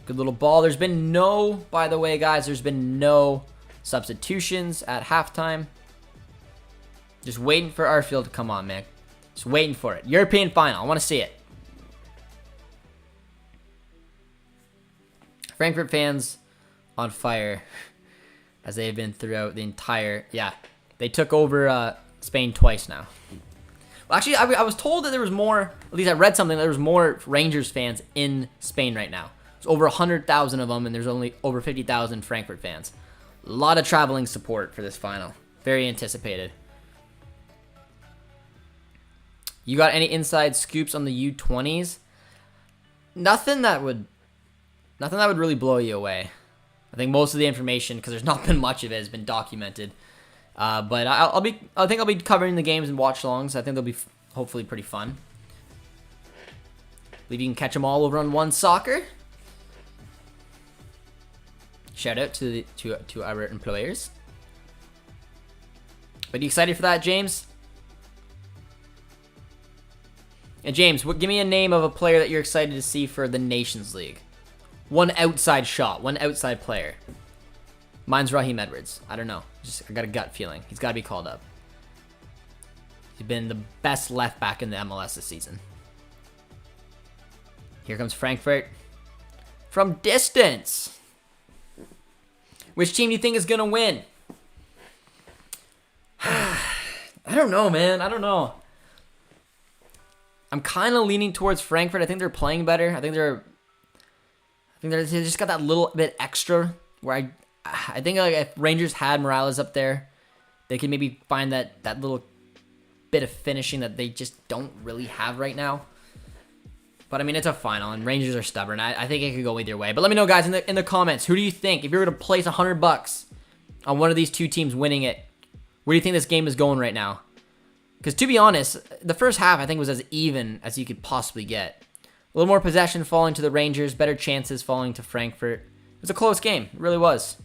Good little ball. There's been by the way, guys, there's been no substitutions at halftime. Just waiting for Arfield to come on, man. Just waiting for it. European final. I want to see it. Frankfurt fans on fire as they have been throughout the entire... Yeah, they took over Spain twice now. Well, actually, I was told that there was more... At least I read something. There was more Rangers fans in Spain right now. There's over 100,000 of them, and there's only over 50,000 Frankfurt fans. A lot of traveling support for this final. Very anticipated. You got any inside scoops on the U20s? Nothing that would really blow you away. I think most of the information, because there's not been much of it, has been documented. But I think I'll be covering the games and watch-alongs. I think they'll be hopefully pretty fun. I believe you can catch them all over on One Soccer. Shout out to our employers. But you excited for that, James? And James, give me a name of a player that you're excited to see for the Nations League. One outside shot, one outside player. Mine's Raheem Edwards. I don't know. I got a gut feeling. He's got to be called up. He's been the best left back in the MLS this season. Here comes Frankfurt. From distance. Which team do you think is going to win? I don't know, man. I don't know. I'm kind of leaning towards Frankfurt. I think they're playing better. I think they just got that little bit extra where I think like if Rangers had Morales up there, they could maybe find that little bit of finishing that they just don't really have right now. But I mean, it's a final, and Rangers are stubborn. I think it could go either way. But let me know, guys, in the comments, who do you think, if you were to place $100 on one of these two teams winning it, where do you think this game is going right now? Because to be honest, the first half I think was as even as you could possibly get. A little more possession falling to the Rangers, better chances falling to Frankfurt. It was a close game. It really was.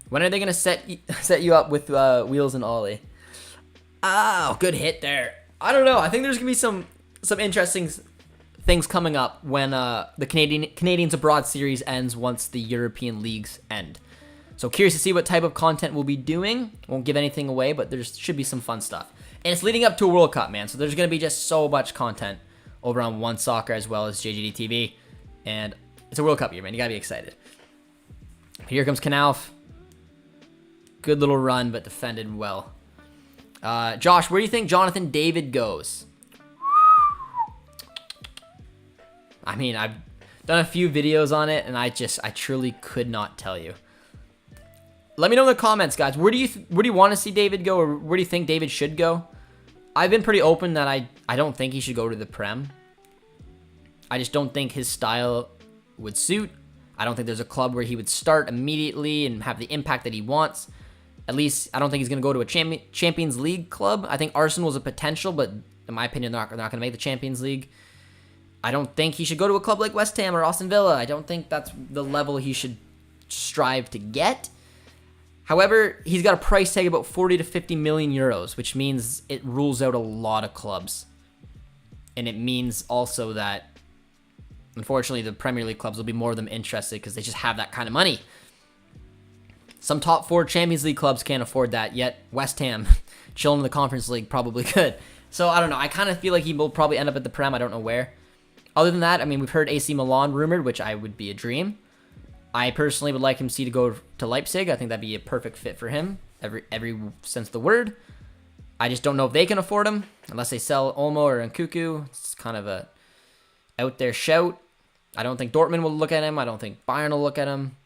When are they going to set you up with Wheels and Ollie? Oh, good hit there. I don't know. I think there's going to be some interesting things coming up when the Canadians Abroad series ends once the European leagues end. So curious to see what type of content we'll be doing. Won't give anything away, but there should be some fun stuff. And it's leading up to a World Cup, man. So there's going to be just so much content over on One Soccer as well as JJD TV. And it's a World Cup year, man. You got to be excited. Here comes Knauf. Good little run, but defended well. Josh, where do you think Jonathan David goes? I mean, I've done a few videos on it, and I truly could not tell you. Let me know in the comments, guys. Where do you want to see David go, or where do you think David should go? I've been pretty open that I don't think he should go to the Prem. I just don't think his style would suit. I don't think there's a club where he would start immediately and have the impact that he wants. At least, I don't think he's going to go to a Champions League club. I think Arsenal's a potential, but in my opinion, they're not going to make the Champions League. I don't think he should go to a club like West Ham or Aston Villa. I don't think that's the level he should strive to get. However, he's got a price tag of about 40 to 50 million euros, which means it rules out a lot of clubs. And it means also that, unfortunately, the Premier League clubs will be more of them interested because they just have that kind of money. Some top 4 Champions League clubs can't afford that, yet West Ham, chilling in the Conference League, probably could. So, I don't know. I kind of feel like he will probably end up at the Prem. I don't know where. Other than that, I mean, we've heard AC Milan rumored, which I would be a dream. I personally would like him to go to Leipzig. I think that'd be a perfect fit for him, every sense of the word. I just don't know if they can afford him, unless they sell Olmo or Nkunku. It's kind of a out there shout. I don't think Dortmund will look at him. I don't think Bayern will look at him.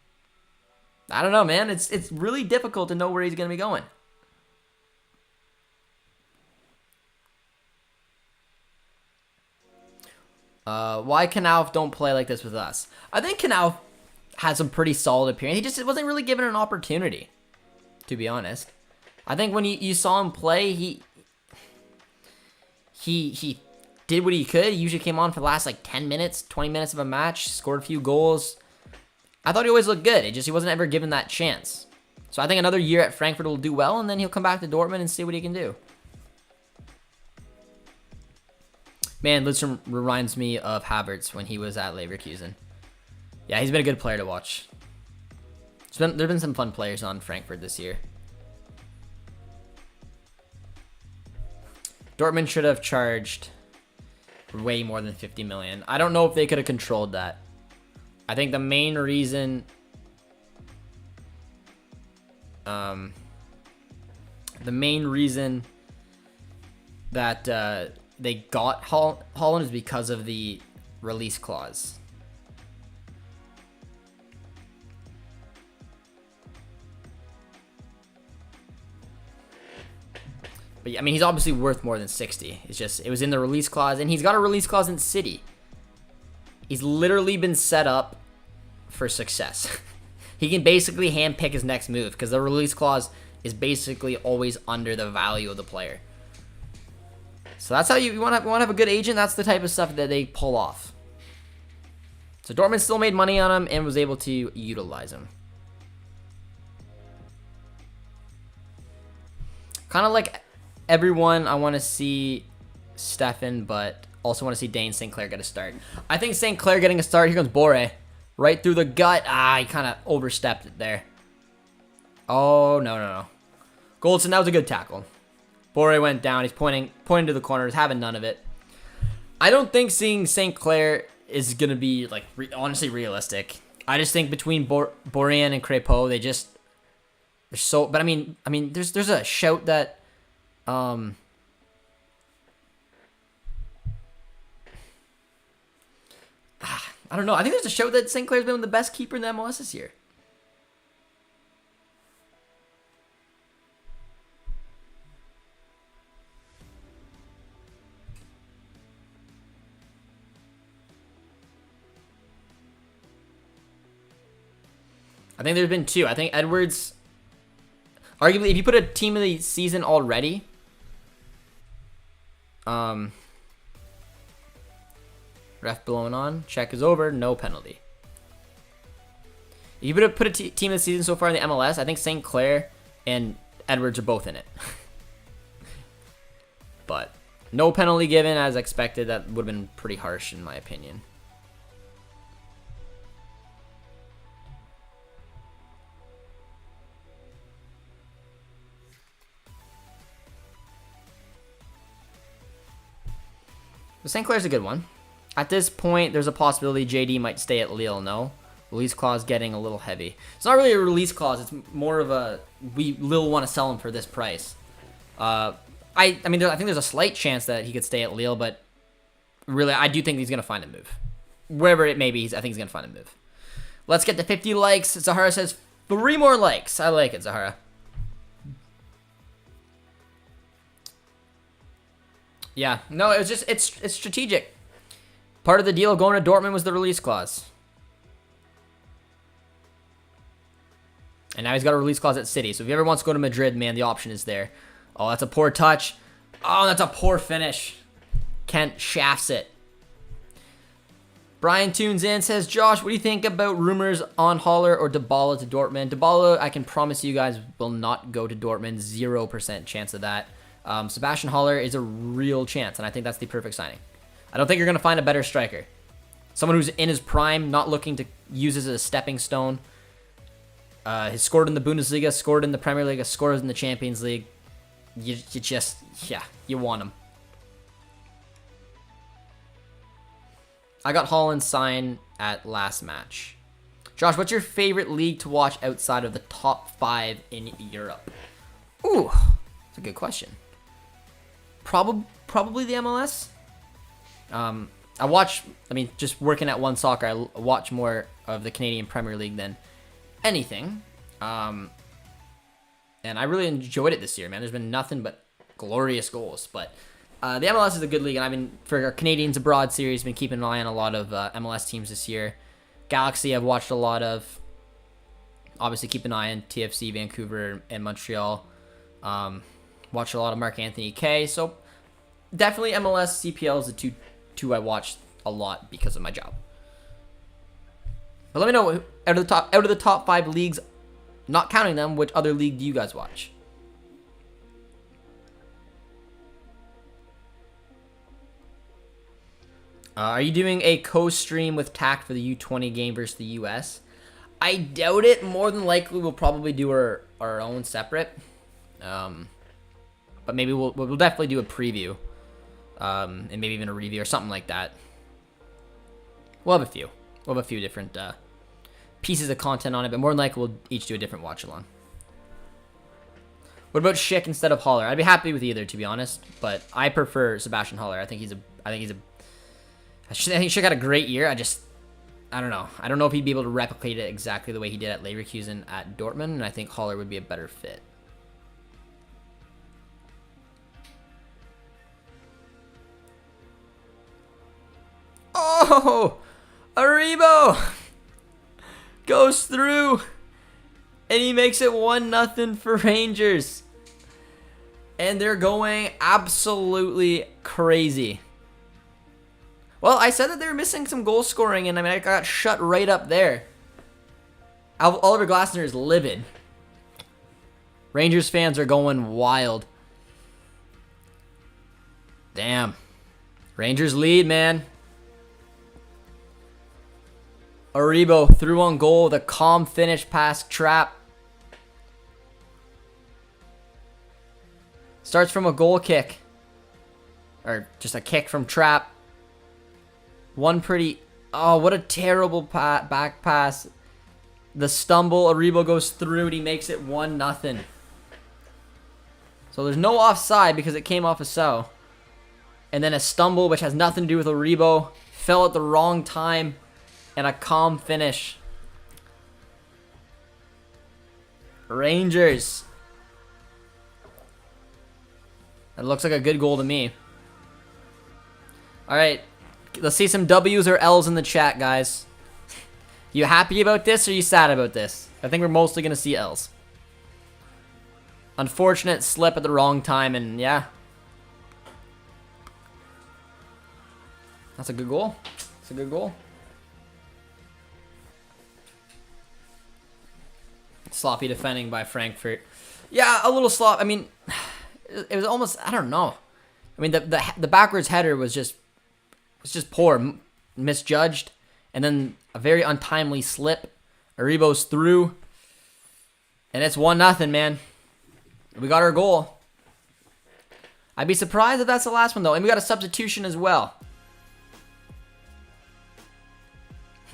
I don't know, man. It's really difficult to know where he's going to be going. Why Knauf don't play like this with us? I think Knauf had some pretty solid appearance. He just wasn't really given an opportunity, to be honest. I think when you saw him play, he did what he could. He usually came on for the last like 10 minutes, 20 minutes of a match, scored a few goals. I thought he always looked good. He wasn't ever given that chance. So I think another year at Frankfurt will do well, and then he'll come back to Dortmund and see what he can do. Man, Lidstrom reminds me of Havertz when he was at Leverkusen. Yeah, he's been a good player to watch. There have been some fun players on Frankfurt this year. Dortmund should have charged way more than 50 million. I don't know if they could have controlled that. I think the main reason that they got Holland is because of the release clause. But yeah, I mean, he's obviously worth more than 60. It was in the release clause, and he's got a release clause in City. He's literally been set up for success. He can basically handpick his next move because the release clause is basically always under the value of the player. So that's how you want to have a good agent. That's the type of stuff that they pull off. So Dortmund still made money on him and was able to utilize him. Kind of like everyone, I want to see Stefan, but also want to see Dane St. Clair get a start. I think St. Clair getting a start. Here comes Boré. Right through the gut. He kind of overstepped it there. Oh, no. Goldson, that was a good tackle. Boré went down. He's pointing to the corners, having none of it. I don't think seeing St. Clair is going to be, like, honestly realistic. I just think between Boré and Crépeau, they're so... But, I mean, there's a shout that... I don't know. I think there's a shout that St. Clair's been the best keeper in the MLS this year. I think there's been two. I think Edwards, arguably, if you put a team of the season already, ref blowing on, check is over, no penalty. If you put a team of the season so far in the MLS, I think St. Clair and Edwards are both in it. But no penalty given as expected. That would have been pretty harsh in my opinion. But St. Clair's a good one. At this point, there's a possibility JD might stay at Lille, no? Release clause getting a little heavy. It's not really a release clause. It's more of a, Lille want to sell him for this price. I think there's a slight chance that he could stay at Lille, but really, I do think he's going to find a move. Wherever it may be, I think he's going to find a move. Let's get to 50 likes. Zahara says 3 more likes. I like it, Zahara. Yeah, no, it's strategic. Part of the deal of going to Dortmund was the release clause. And now he's got a release clause at City. So if he ever wants to go to Madrid, man, the option is there. Oh, that's a poor touch. Oh, that's a poor finish. Kent shafts it. Brian tunes in, says, Josh, what do you think about rumors on Haller or Dybala to Dortmund? Dybala, I can promise you guys, will not go to Dortmund. 0% chance of that. Sebastian Haller is a real chance, and I think that's the perfect signing. I don't think you're going to find a better striker. Someone who's in his prime, not looking to use as a stepping stone. He's scored in the Bundesliga, scored in the Premier League, scored in the Champions League. You want him. I got Haaland signed at last match. Josh, what's your favorite league to watch outside of the top 5 in Europe? Ooh, that's a good question. Probably the MLS. Just working at One Soccer, I watch more of the Canadian Premier League than anything. And I really enjoyed it this year, man. There's been nothing but glorious goals. But the MLS is a good league, and for our Canadians Abroad series, been keeping an eye on a lot of MLS teams this year. Galaxy I've watched a lot of. Obviously, keep an eye on TFC, Vancouver, and Montreal. Watched a lot of Mark Anthony K. So definitely MLS, CPL is the two I watched a lot because of my job. But let me know, out of the top 5 leagues, not counting them, which other league do you guys watch? Are you doing a co-stream with Tact for the U20 game versus the US? I doubt it. More than likely, we'll probably do our own separate. But maybe we'll definitely do a preview. And maybe even a review or something like that. We'll have a few. We'll have a few different pieces of content on it, but more than likely we'll each do a different watch along. What about Schick instead of Haller? I'd be happy with either, to be honest, but I prefer Sebastian Haller. I think Schick had a great year. I don't know. I don't know if he'd be able to replicate it exactly the way he did at Leverkusen at Dortmund, and I think Haller would be a better fit. Oh, Aribo goes through, and he makes it 1-0 for Rangers. And they're going absolutely crazy. Well, I said that they were missing some goal scoring, and I mean, I got shut right up there. Oliver Glasner is livid. Rangers fans are going wild. Damn. Rangers lead, man. Aribo through on goal with a calm finish past Trap. Starts from a goal kick. Or just a kick from Trap. One pretty... Oh, what a terrible back pass. The stumble. Aribo goes through and he makes it 1-0. So there's no offside because it came off a so. And then a stumble which has nothing to do with Aribo. Fell at the wrong time. And a calm finish. Rangers. That looks like a good goal to me. Alright. Let's see some W's or L's in the chat, guys. You happy about this or you sad about this? I think we're mostly going to see L's. Unfortunate slip at the wrong time, and yeah. That's a good goal. That's a good goal. Sloppy defending by Frankfurt. Yeah, a little slop. I mean, it was almost, I don't know. I mean, the backwards header was just poor, misjudged, and then a very untimely slip. Aribo's through, and it's 1-0, man. We got our goal. I'd be surprised if that's the last one, though. And we got a substitution as well.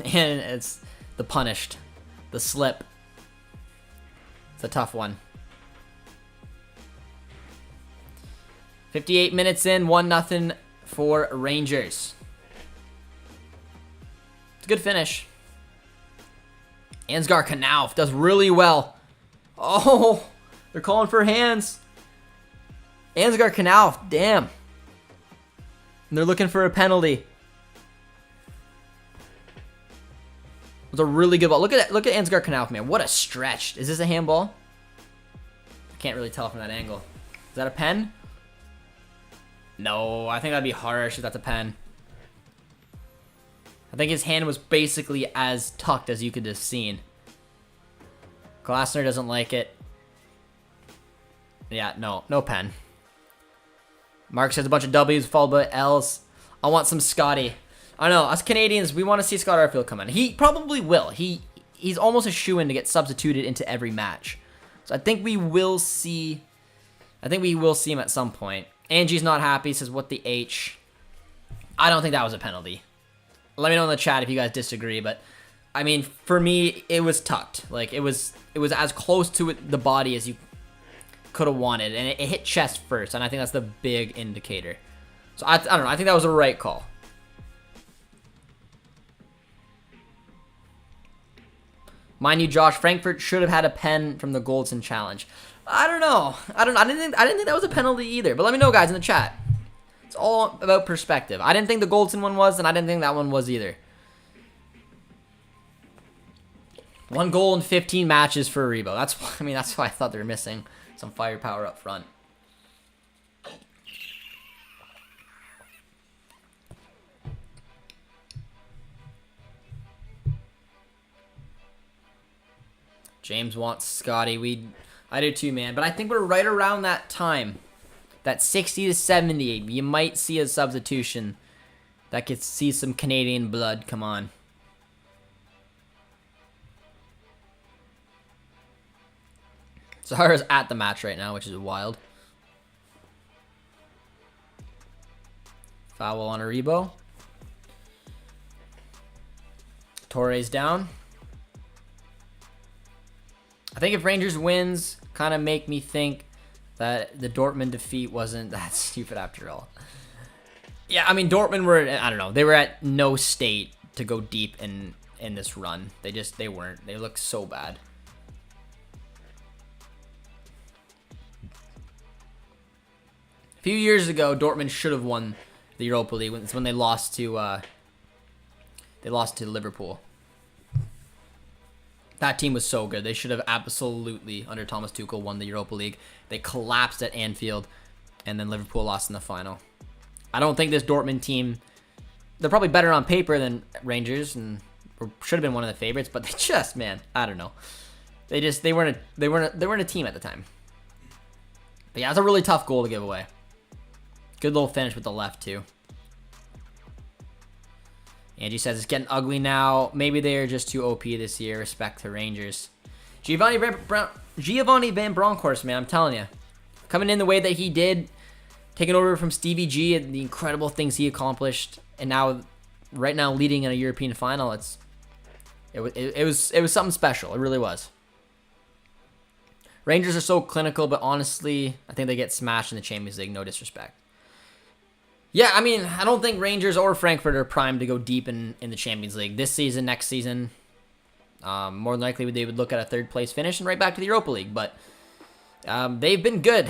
And it's the punished. The slip. It's a tough one. 58 minutes in, 1-0 for Rangers. It's a good finish. Ansgar Knauf does really well. Oh, they're calling for hands. Ansgar Knauf, damn. And they're looking for a penalty. It was a really good ball. Look at Ansgar Knauf, man. What a stretch. Is this a handball? I can't really tell from that angle. Is that a pen? No, I think that'd be harsh if that's a pen. I think his hand was basically as tucked as you could have seen. Glasner doesn't like it. Yeah, no pen. Mark says a bunch of W's followed by L's. I want some Scotty. I know, us Canadians, we want to see Scott Arfield come in. He probably will. He's almost a shoo-in to get substituted into every match. So I think we will see... him at some point. Angie's not happy, says, what the H? I don't think that was a penalty. Let me know in the chat if you guys disagree, but... I mean, for me, it was tucked. Like, it was as close to the body as you could have wanted. And it hit chest first, and I think that's the big indicator. So, I don't know. I think that was a right call. Mind you, Josh, Frankfurt should have had a pen from the Goldson challenge. I don't know. I didn't think that was a penalty either. But let me know, guys, in the chat. It's all about perspective. I didn't think the Goldson one was, and I didn't think that one was either. 1 goal in 15 matches for Aribo. That's why I thought they were missing some firepower up front. James wants Scotty. I do too, man. But I think we're right around that time. That 60 to 70. You might see a substitution that could see some Canadian blood come on. Zahara's at the match right now, which is wild. Foul on Aribo. Torres down. I think if Rangers wins, kind of make me think that the Dortmund defeat wasn't that stupid after all. Yeah, I mean, Dortmund were, I don't know, they were at no state to go deep in this run. They weren't. They looked so bad. A few years ago, Dortmund should have won the Europa League. It's when they lost to Liverpool. That team was so good. They should have absolutely, under Thomas Tuchel, won the Europa League. They collapsed at Anfield, and then Liverpool lost in the final. I don't think this Dortmund team, they're probably better on paper than Rangers, and should have been one of the favorites, but they just, man, I don't know. They weren't a team at the time. But yeah, it's a really tough goal to give away. Good little finish with the left too. Angie says it's getting ugly now. Maybe they're just too OP this year. Respect to Rangers. Giovanni Van Bronckhorst, man, I'm telling you. Coming in the way that he did, taking over from Stevie G and the incredible things he accomplished, and now, right now, leading in a European final. It was something special. It really was. Rangers are so clinical, but honestly, I think they get smashed in the Champions League. No disrespect. Yeah, I mean, I don't think Rangers or Frankfurt are primed to go deep in the Champions League this season, next season. More than likely, they would look at a third-place finish and right back to the Europa League. But they've been good.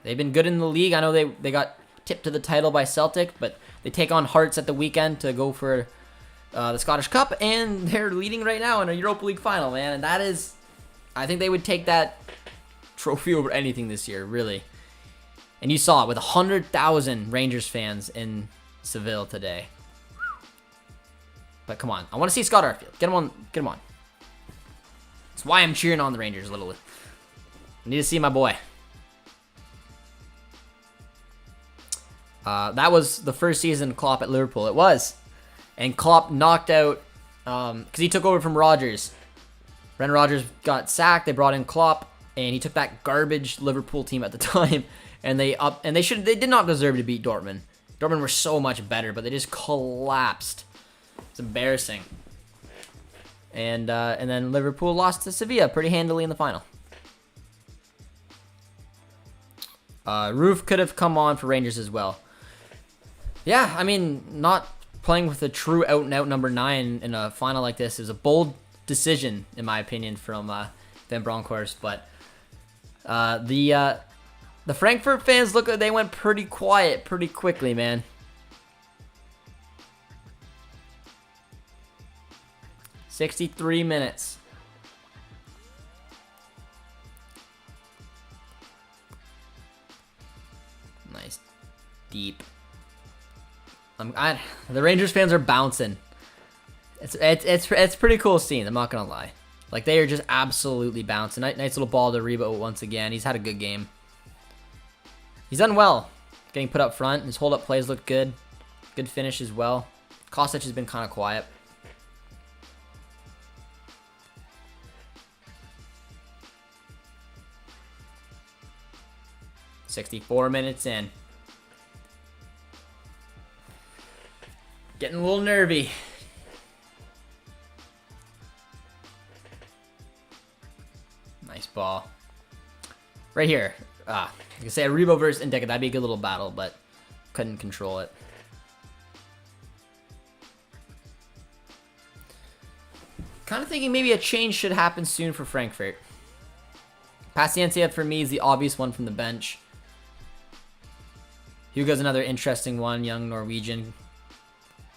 They've been good in the league. I know they got tipped to the title by Celtic, but they take on Hearts at the weekend to go for the Scottish Cup, and they're leading right now in a Europa League final, man. And that is, I think they would take that trophy over anything this year, really. And you saw it with 100,000 Rangers fans in Seville today. But come on, I want to see Scott Arfield. Get him on. Get him on. That's why I'm cheering on the Rangers a little. I need to see my boy. That was the first season of Klopp at Liverpool. It was. And Klopp knocked out, because he took over from Rodgers. Brendan Rodgers got sacked. They brought in Klopp, and he took that garbage Liverpool team at the time. And they did not deserve to beat Dortmund. Dortmund were so much better, but they just collapsed. It's embarrassing. And then Liverpool lost to Sevilla pretty handily in the final. Roof could have come on for Rangers as well. Yeah, I mean, not playing with a true out-and-out number 9 in a final like this is a bold decision, in my opinion, from Van Bronckhorst. But the Frankfurt fans, look like they went pretty quiet pretty quickly, man. "63 minutes. Nice. Deep. The Rangers fans are bouncing. It's pretty cool scene, I'm not gonna lie. Like, they are just absolutely bouncing. Nice little ball to Rebo once again. He's had a good game. He's done well, getting put up front. His hold-up plays look good. Good finish as well. Kostic has been kind of quiet. "64 minutes in. Getting a little nervy. Nice ball. Right here. I could say a Rebo versus Indika. That'd be a good little battle, but couldn't control it. Kind of thinking maybe a change should happen soon for Frankfurt. Paciencia for me is the obvious one from the bench. Hugo's another interesting one, young Norwegian.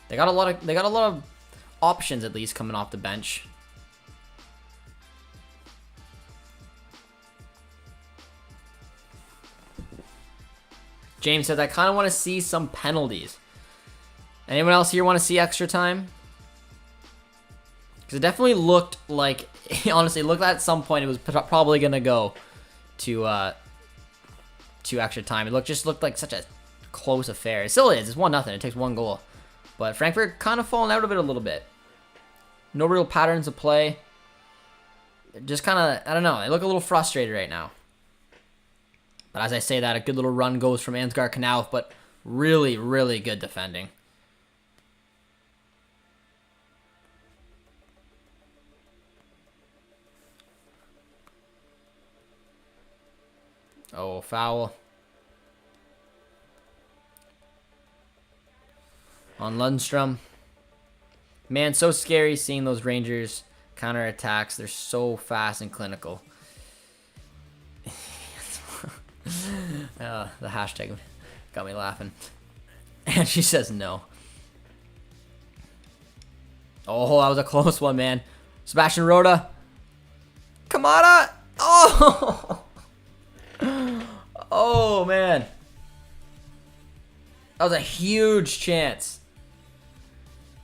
They got a lot of options at least coming off the bench. James says, I kind of want to see some penalties. Anyone else here want to see extra time? Because it definitely looked like, honestly, looked at some point it was probably going to go to extra time. It just looked like such a close affair. It still is. It's 1-0. It takes one goal. But Frankfurt kind of fallen out of it a little bit. No real patterns of play. Just kind of, I don't know. They look a little frustrated right now. But as I say that, a good little run goes from Ansgar Knauf, but really, really good defending. Oh, foul. On Lundstrom. Man, so scary seeing those Rangers counterattacks. They're so fast and clinical. The hashtag got me laughing. And she says no. Oh, that was a close one, man. Sebastian Rhoda Kamada. Oh. Oh, man. That was a huge chance.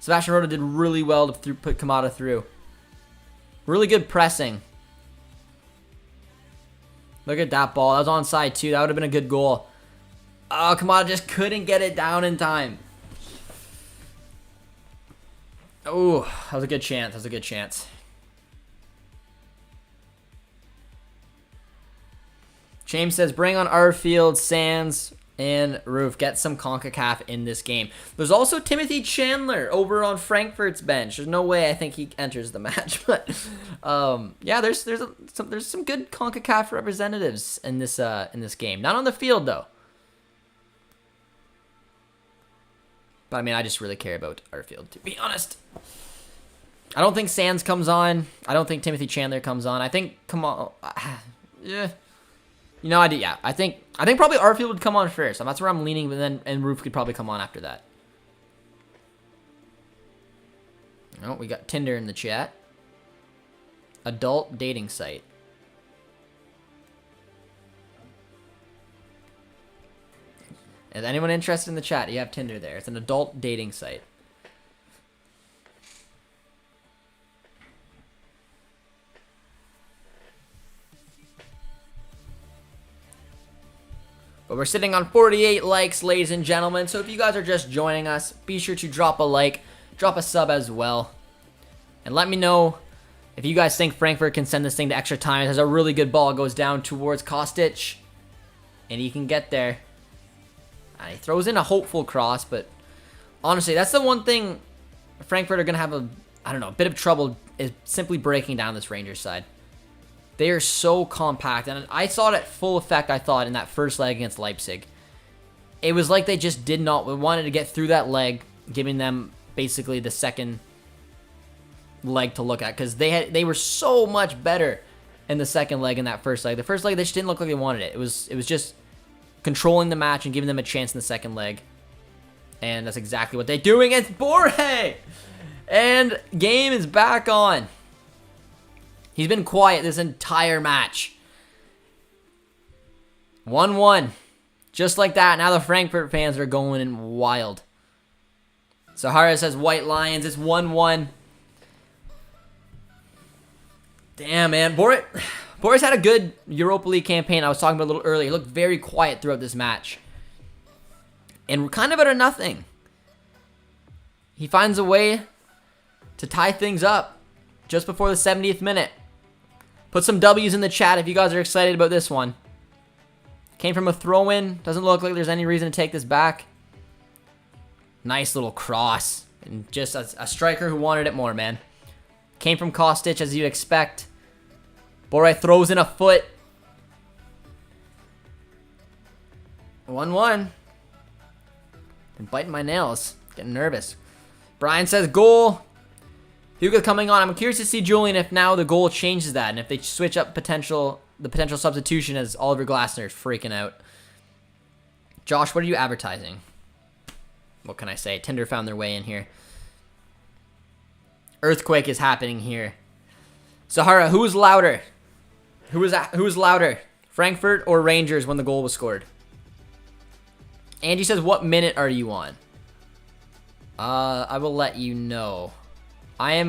Sebastian Rota did really well to put Kamada through. Really good pressing. Look at that ball. That was onside too. That would have been a good goal. Oh, Kamada just couldn't get it down in time. Oh, that was a good chance. That was a good chance. James says, bring on Arfield, Sands, and Roof. Get some CONCACAF in this game. There's also Timothy Chandler over on Frankfurt's bench. There's no way I think he enters the match, but yeah, there's some good CONCACAF representatives in this game. Not on the field though. But I mean, I just really care about Arfield, to be honest. I don't think Sands comes on. I don't think Timothy Chandler comes on. I think yeah. You know, I think probably Arfield would come on first. That's where I'm leaning, but then and Roof could probably come on after that. Oh, we got Tinder in the chat. Adult dating site. Is anyone interested in the chat? You have Tinder there. It's an adult dating site. But we're sitting on 48 likes, ladies and gentlemen. So if you guys are just joining us, be sure to drop a like, drop a sub as well. And let me know if you guys think Frankfurt can send this thing to extra time. It has a really good ball. It goes down towards Kostic. And he can get there. He throws in a hopeful cross, but honestly, that's the one thing Frankfurt are going to have a bit of trouble is simply breaking down this Rangers side. They are so compact, and I saw it at full effect, I thought, in that first leg against Leipzig. It was like they just wanted to get through that leg, giving them basically the second leg to look at, because they were so much better in the second leg in that first leg. The first leg, they just didn't look like they wanted it. It was just controlling the match and giving them a chance in the second leg. And that's exactly what they do against Borje! And game is back on. He's been quiet this entire match. 1-1. Just like that. Now the Frankfurt fans are going in wild. Sahara says White Lions. It's 1-1. Damn, man. Boris had a good Europa League campaign. I was talking about a little earlier. He looked very quiet throughout this match. And kind of out of nothing, he finds a way to tie things up just before the 70th minute. Put some W's in the chat if you guys are excited about this one. Came from a throw-in. Doesn't look like there's any reason to take this back. Nice little cross. And just a striker who wanted it more, man. Came from Kostic, as you'd expect. Borje throws in a foot. 1-1. Been biting my nails. Getting nervous. Brian says goal. Hugo coming on. I'm curious to see, Julian, if now the goal changes that, and if they switch up the potential substitution as Oliver Glasner is freaking out. Josh, what are you advertising? What can I say? Tinder found their way in here. Earthquake is happening here. Sahara, who's louder? Who's louder? Frankfurt or Rangers when the goal was scored? Angie says, what minute are you on? I will let you know. I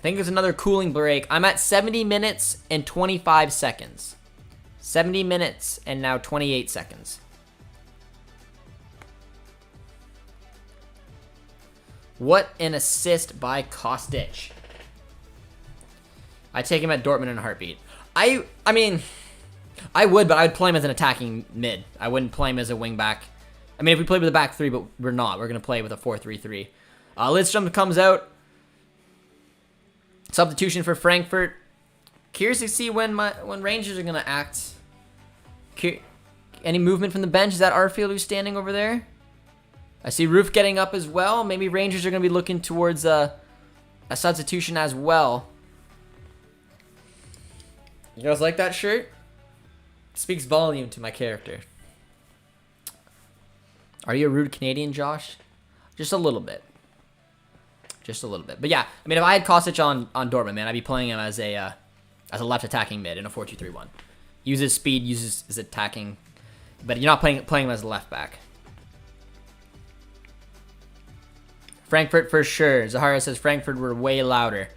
think there's another cooling break. I'm at 70 minutes and 25 seconds. 70 minutes and now 28 seconds. What an assist by Kostic. I take him at Dortmund in a heartbeat. I mean, I would, but I would play him as an attacking mid. I wouldn't play him as a wing back. I mean, if we played with a back three, but we're not. We're going to play with a 4-3-3. Lidstrom comes out. Substitution for Frankfurt. Curious to see when Rangers are going to act. Any movement from the bench? Is that Arfield who's standing over there? I see Roof getting up as well. Maybe Rangers are going to be looking towards a substitution as well. You guys like that shirt? Speaks volume to my character. Are you a rude Canadian, Josh? Just a little bit. Just a little bit. But yeah, I mean, if I had Kostic on Dortmund, man, I'd be playing him as a as a left attacking mid in a 4-2-3-1. Uses speed, uses his attacking, but you're not playing him as a left back. Frankfurt for sure. Zahara says Frankfurt were way louder,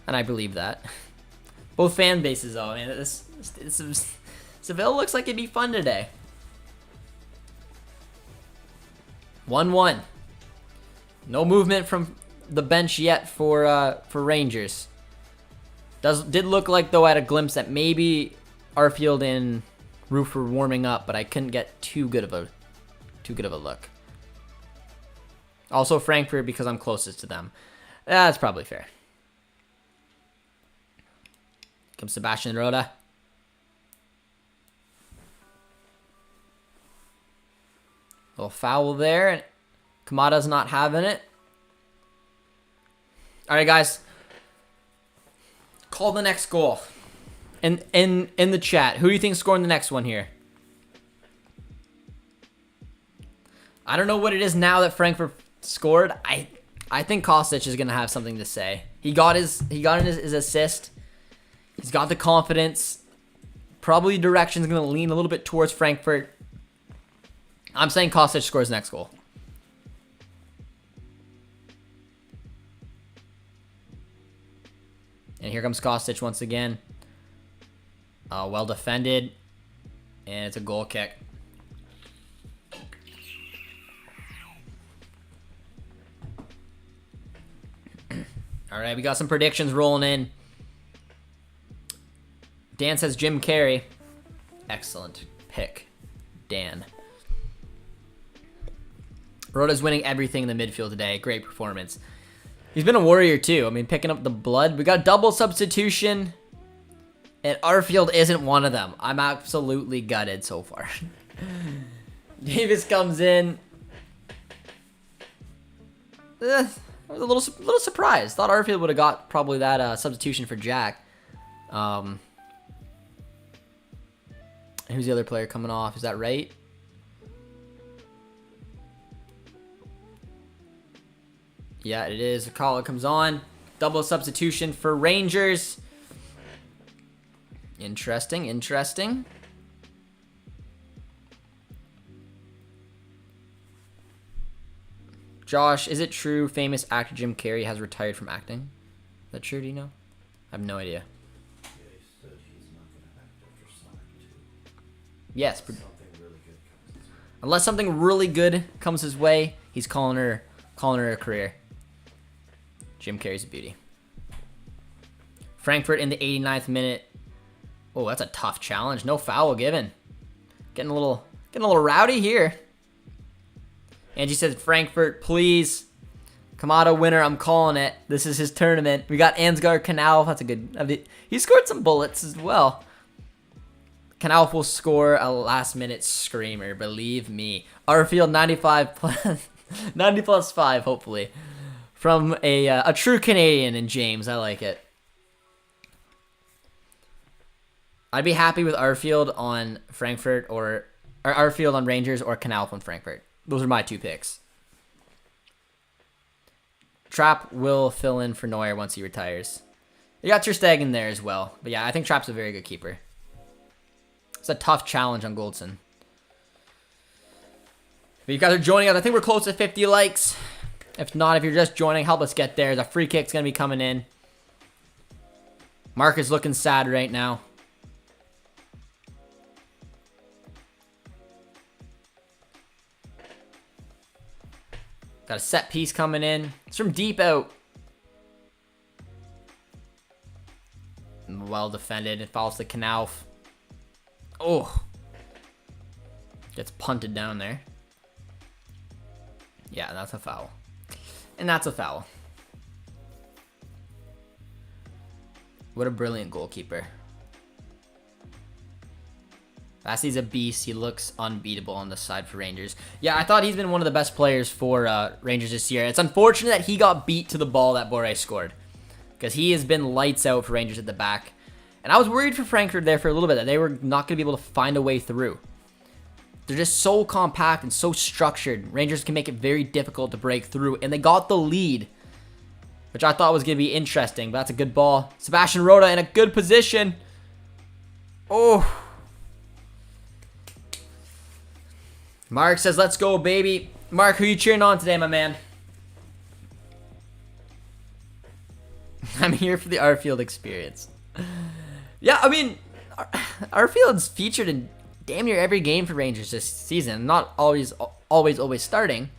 and I believe that. Both fan bases, though. Man, Seville looks like it'd be fun today. 1-1. No movement from the bench yet for Rangers. Did look like, though, I had a glimpse that maybe Arfield and Roof were warming up, but I couldn't get too good of a look. Also Frankfurt because I'm closest to them. That's probably fair. Comes Sebastian Rode. Little foul there, and Kamada's not having it. All right, guys. Call the next goal. In the chat, who do you think's scoring the next one here? I don't know what it is now that Frankfurt scored. I think Kostic is gonna have something to say. He got his assist. He's got the confidence. Probably direction's gonna lean a little bit towards Frankfurt. I'm saying Kostic scores next goal. And here comes Kostic once again. Well defended. And it's a goal kick. All right, we got some predictions rolling in. Dan says Jim Carrey. Excellent pick, Dan. Roda's winning everything in the midfield today. Great performance. He's been a warrior too. I mean, picking up the blood. We got a double substitution. And Arfield isn't one of them. I'm absolutely gutted so far. Davis comes in. I was a little surprised. Thought Arfield would have got probably that substitution for Jack. Who's the other player coming off? Is that right? Yeah, it is. The caller comes on. Double substitution for Rangers. Interesting, interesting. Josh, is it true famous actor Jim Carrey has retired from acting? Is that true? Do you know? I have no idea. Yeah, he said he's not going to act after Sonic 2. Yes. Something really good comes his way. Unless something really good comes his way, he's calling her a career. Jim Carrey's a beauty. Frankfurt in the 89th minute. Oh, that's a tough challenge. No foul given. Getting a little rowdy here. Angie says, Frankfurt, please. Kamada winner, I'm calling it. This is his tournament. We got Ansgar Knauf. That's a good... He scored some bullets as well. Knauf will score a last-minute screamer, believe me. Arfield 90 plus 5, hopefully. From a true Canadian in James. I like it. I'd be happy with Arfield on Frankfurt or Arfield on Rangers or Knauf on Frankfurt. Those are my two picks. Trapp will fill in for Neuer once he retires. You got Ter Stegen there as well. But yeah, I think Trapp's a very good keeper. It's a tough challenge on Goldson. But you guys are joining us. I think we're close to 50 likes. If not, if you're just joining, help us get there. The free kick's going to be coming in. Mark is looking sad right now. Got a set piece coming in. It's from deep out. Well defended. It falls to Knauf. Oh. Gets punted down there. Yeah, that's a foul. And that's a foul. What a brilliant goalkeeper. Bassey's a beast. He looks unbeatable on the side for Rangers. Yeah, I thought he's been one of the best players for Rangers this year. It's unfortunate that he got beat to the ball that Boré scored, because he has been lights out for Rangers at the back. And I was worried for Frankfurt there for a little bit that they were not going to be able to find a way through. They're just so compact and so structured. Rangers can make it very difficult to break through, and they got the lead. which I thought was going to be interesting, but that's a good ball. Sebastian Rhoda in a good position. Oh. Mark says, let's go, baby. Mark, who are you cheering on today, my man? I'm here for the Arfield experience. Yeah, I mean, Arfield's featured in damn near every game for Rangers this season. Not always starting.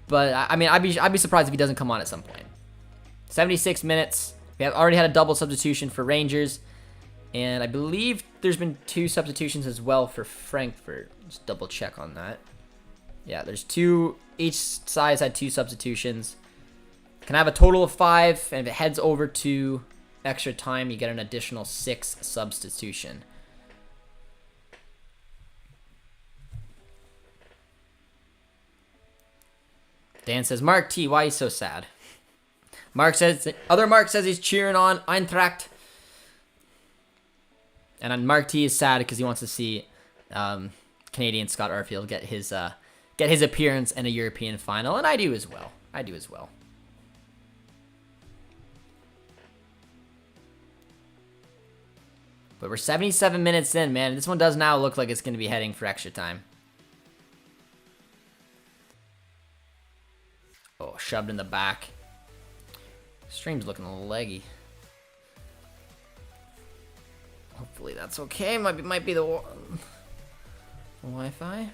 But, I mean, I'd be surprised if he doesn't come on at some point. 76 minutes. We have already had a double substitution for Rangers. And I believe there's been 2 substitutions as well for Frankfurt. Just double check on that. Yeah, there's 2. Each side had 2 substitutions. Can have a total of 5. And if it heads over to extra time, you get an additional 6 substitution. Dan says, Mark T, why are you so sad? Other Mark says he's cheering on Eintracht. And then Mark T is sad because he wants to see Canadian Scott Arfield get his appearance in a European final, and I do as well. But we're 77 minutes in, man. This one does now look like it's going to be heading for extra time. Oh, shoved in the back. Stream's looking a little leggy. Hopefully that's okay. Might be the Wi-Fi.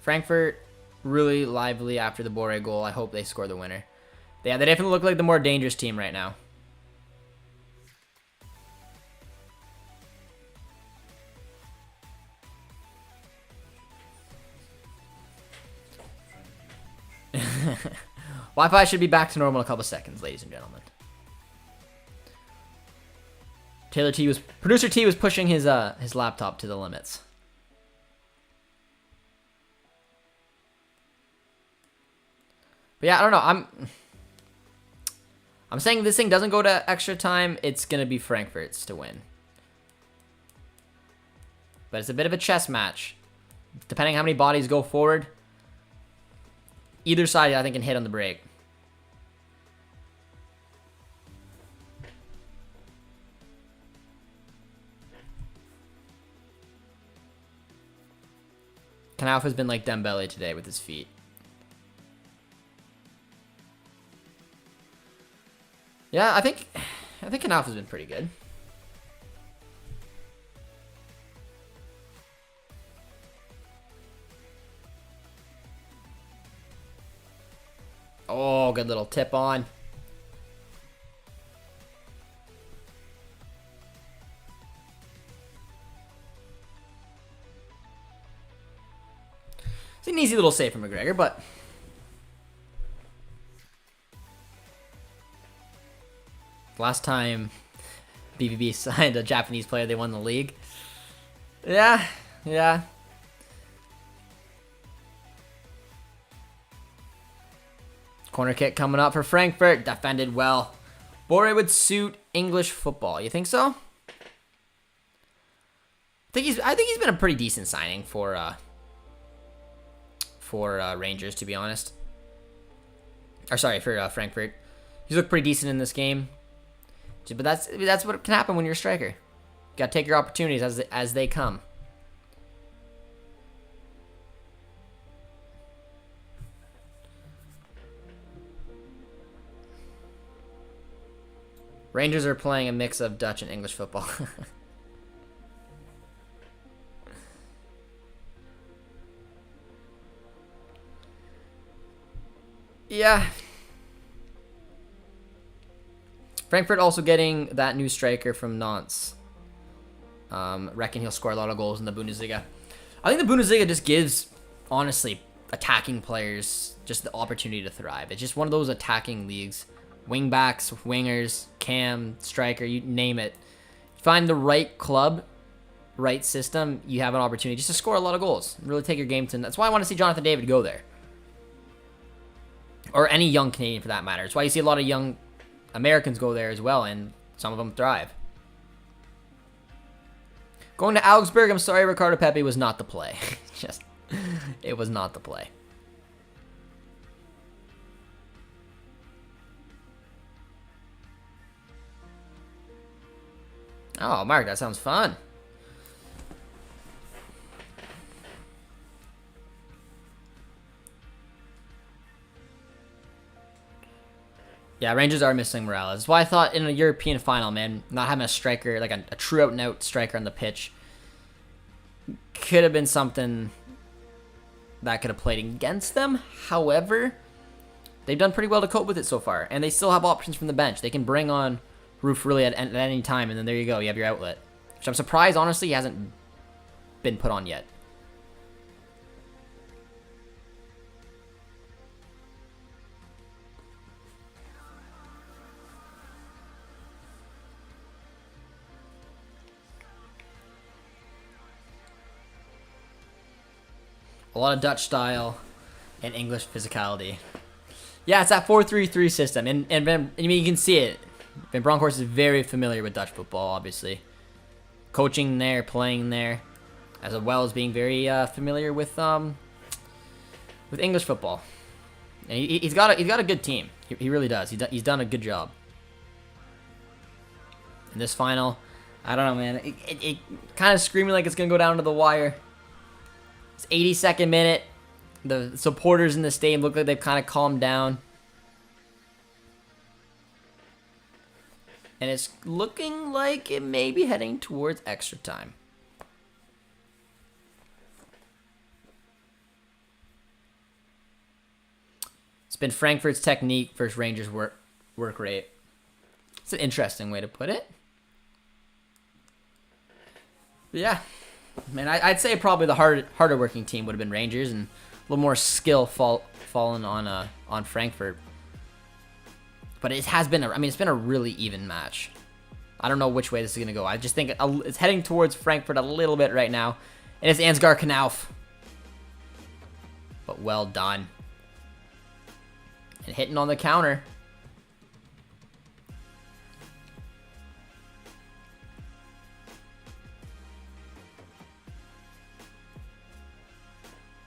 Frankfurt really lively after the Boré goal. I hope they score the winner. Yeah, they definitely look like the more dangerous team right now. Wi-Fi should be back to normal in a couple seconds, ladies and gentlemen. Producer T was pushing his laptop to the limits. But yeah, I don't know. I'm saying this thing doesn't go to extra time. It's gonna be Frankfurt's to win. But it's a bit of a chess match. Depending how many bodies go forward, either side, I think, can hit on the break. Knauf has been like Dembele today with his feet. Yeah, I think Knauf has been pretty good. Oh, good little tip on. It's an easy little save from McGregor, but last time BVB signed a Japanese player, they won the league. Yeah. Corner kick coming up for Frankfurt. Defended well. Boré would suit English football. You think so? I think he's been a pretty decent signing for Rangers, to be honest. Or sorry, for Frankfurt. He's looked pretty decent in this game. But that's what can happen when you're a striker. You gotta take your opportunities as they come. Rangers are playing a mix of Dutch and English football. Yeah. Frankfurt also getting that new striker from Nantes. Reckon he'll score a lot of goals in the Bundesliga. I think the Bundesliga just gives, honestly, attacking players just the opportunity to thrive. It's just one of those attacking leagues. Wingbacks, wingers, cam, striker, you name it. Find the right club, right system, you have an opportunity just to score a lot of goals. Really take your game to... That's why I want to see Jonathan David go there. Or any young Canadian for that matter. It's why you see a lot of young Americans go there as well, and some of them thrive. Going to Augsburg, I'm sorry, Ricardo Pepi was not the play. Just It was not the play. Oh, Mark, that sounds fun. Yeah, Rangers are missing Morales. That's why I thought in a European final, man, not having a striker, like a true out-and-out striker on the pitch, could have been something that could have played against them. However, they've done pretty well to cope with it so far, and they still have options from the bench. They can bring on Roof really at any time, and then there you go. You have your outlet. Which I'm surprised, honestly, he hasn't been put on yet. A lot of Dutch style and English physicality. Yeah, it's that 4-3-3 system, and I mean, you can see it. Van Bronckhorst is very familiar with Dutch football, obviously. Coaching there, playing there, as well as being very familiar with English football. And he's got a good team. He really does. He's done a good job. In this final, I don't know, man. It kind of screaming like it's gonna go down to the wire. It's 82nd minute. The supporters in the stadium look like they've kind of calmed down. And it's looking like it may be heading towards extra time. It's been Frankfurt's technique versus Rangers' work rate. It's an interesting way to put it. But yeah. Man, I'd say probably the harder working team would have been Rangers, and a little more skill fallen on Frankfurt. But it has been it's been a really even match. I don't know which way this is gonna go. I just think it's heading towards Frankfurt a little bit right now, and it's Ansgar Knauf. But well done. And hitting on the counter.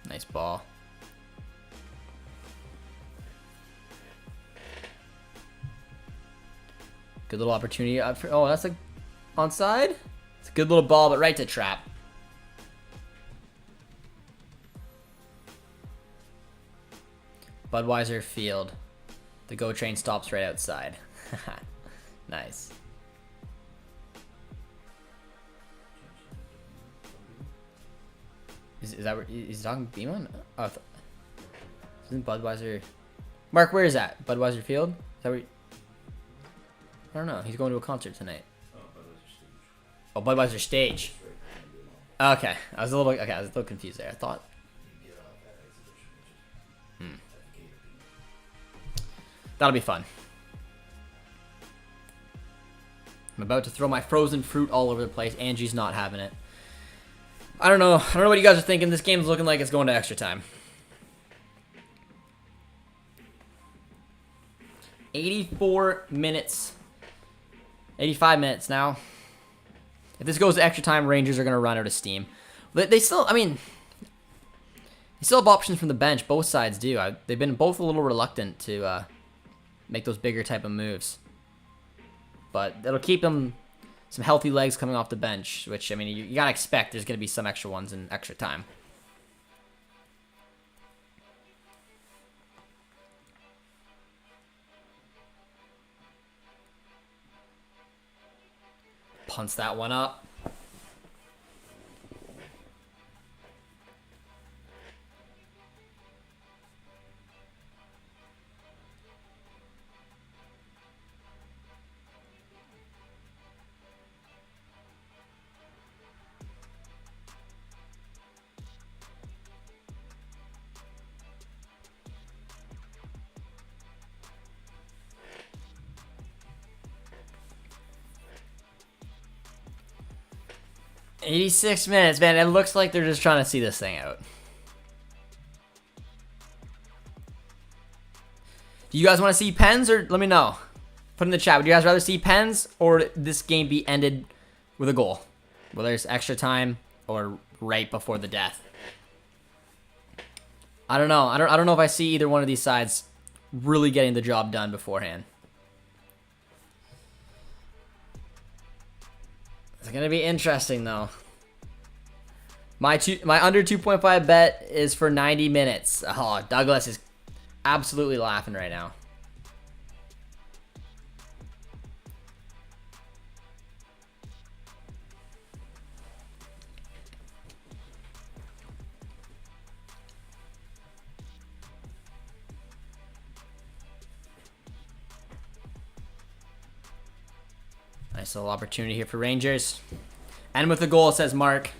Nice ball. Good little opportunity. Oh, that's a onside. It's a good little ball, but right to trap. Budweiser Field. The GO train stops right outside. Nice. Is that where he's talking Beeman? Oh, isn't Budweiser? Mark, where is that? Budweiser Field? Is that where? I don't know. He's going to a concert tonight. Oh, Budweiser Stage. Okay, I was a little confused there. I thought. That'll be fun. I'm about to throw my frozen fruit all over the place. Angie's not having it. I don't know what you guys are thinking. This game's looking like it's going to extra time. 84 minutes. 85 minutes now. If this goes to extra time, Rangers are going to run out of steam. They still have options from the bench. Both sides do. They've been both a little reluctant to make those bigger type of moves. But it'll keep them some healthy legs coming off the bench, which, I mean, you got to expect there's going to be some extra ones in extra time. Punts that one up. $86 minutes, man. It looks like they're just trying to see this thing out. Do you guys want to see pens, or let me know? Put in the chat. Would you guys rather see pens or this game be ended with a goal? Whether it's extra time or right before the death. I don't know. I don't know if I see either one of these sides really getting the job done beforehand. It's gonna be interesting though. My under 2.5 bet is for 90 minutes. Oh, Douglas is absolutely laughing right now. Nice little opportunity here for Rangers. And with the goal, it says Mark.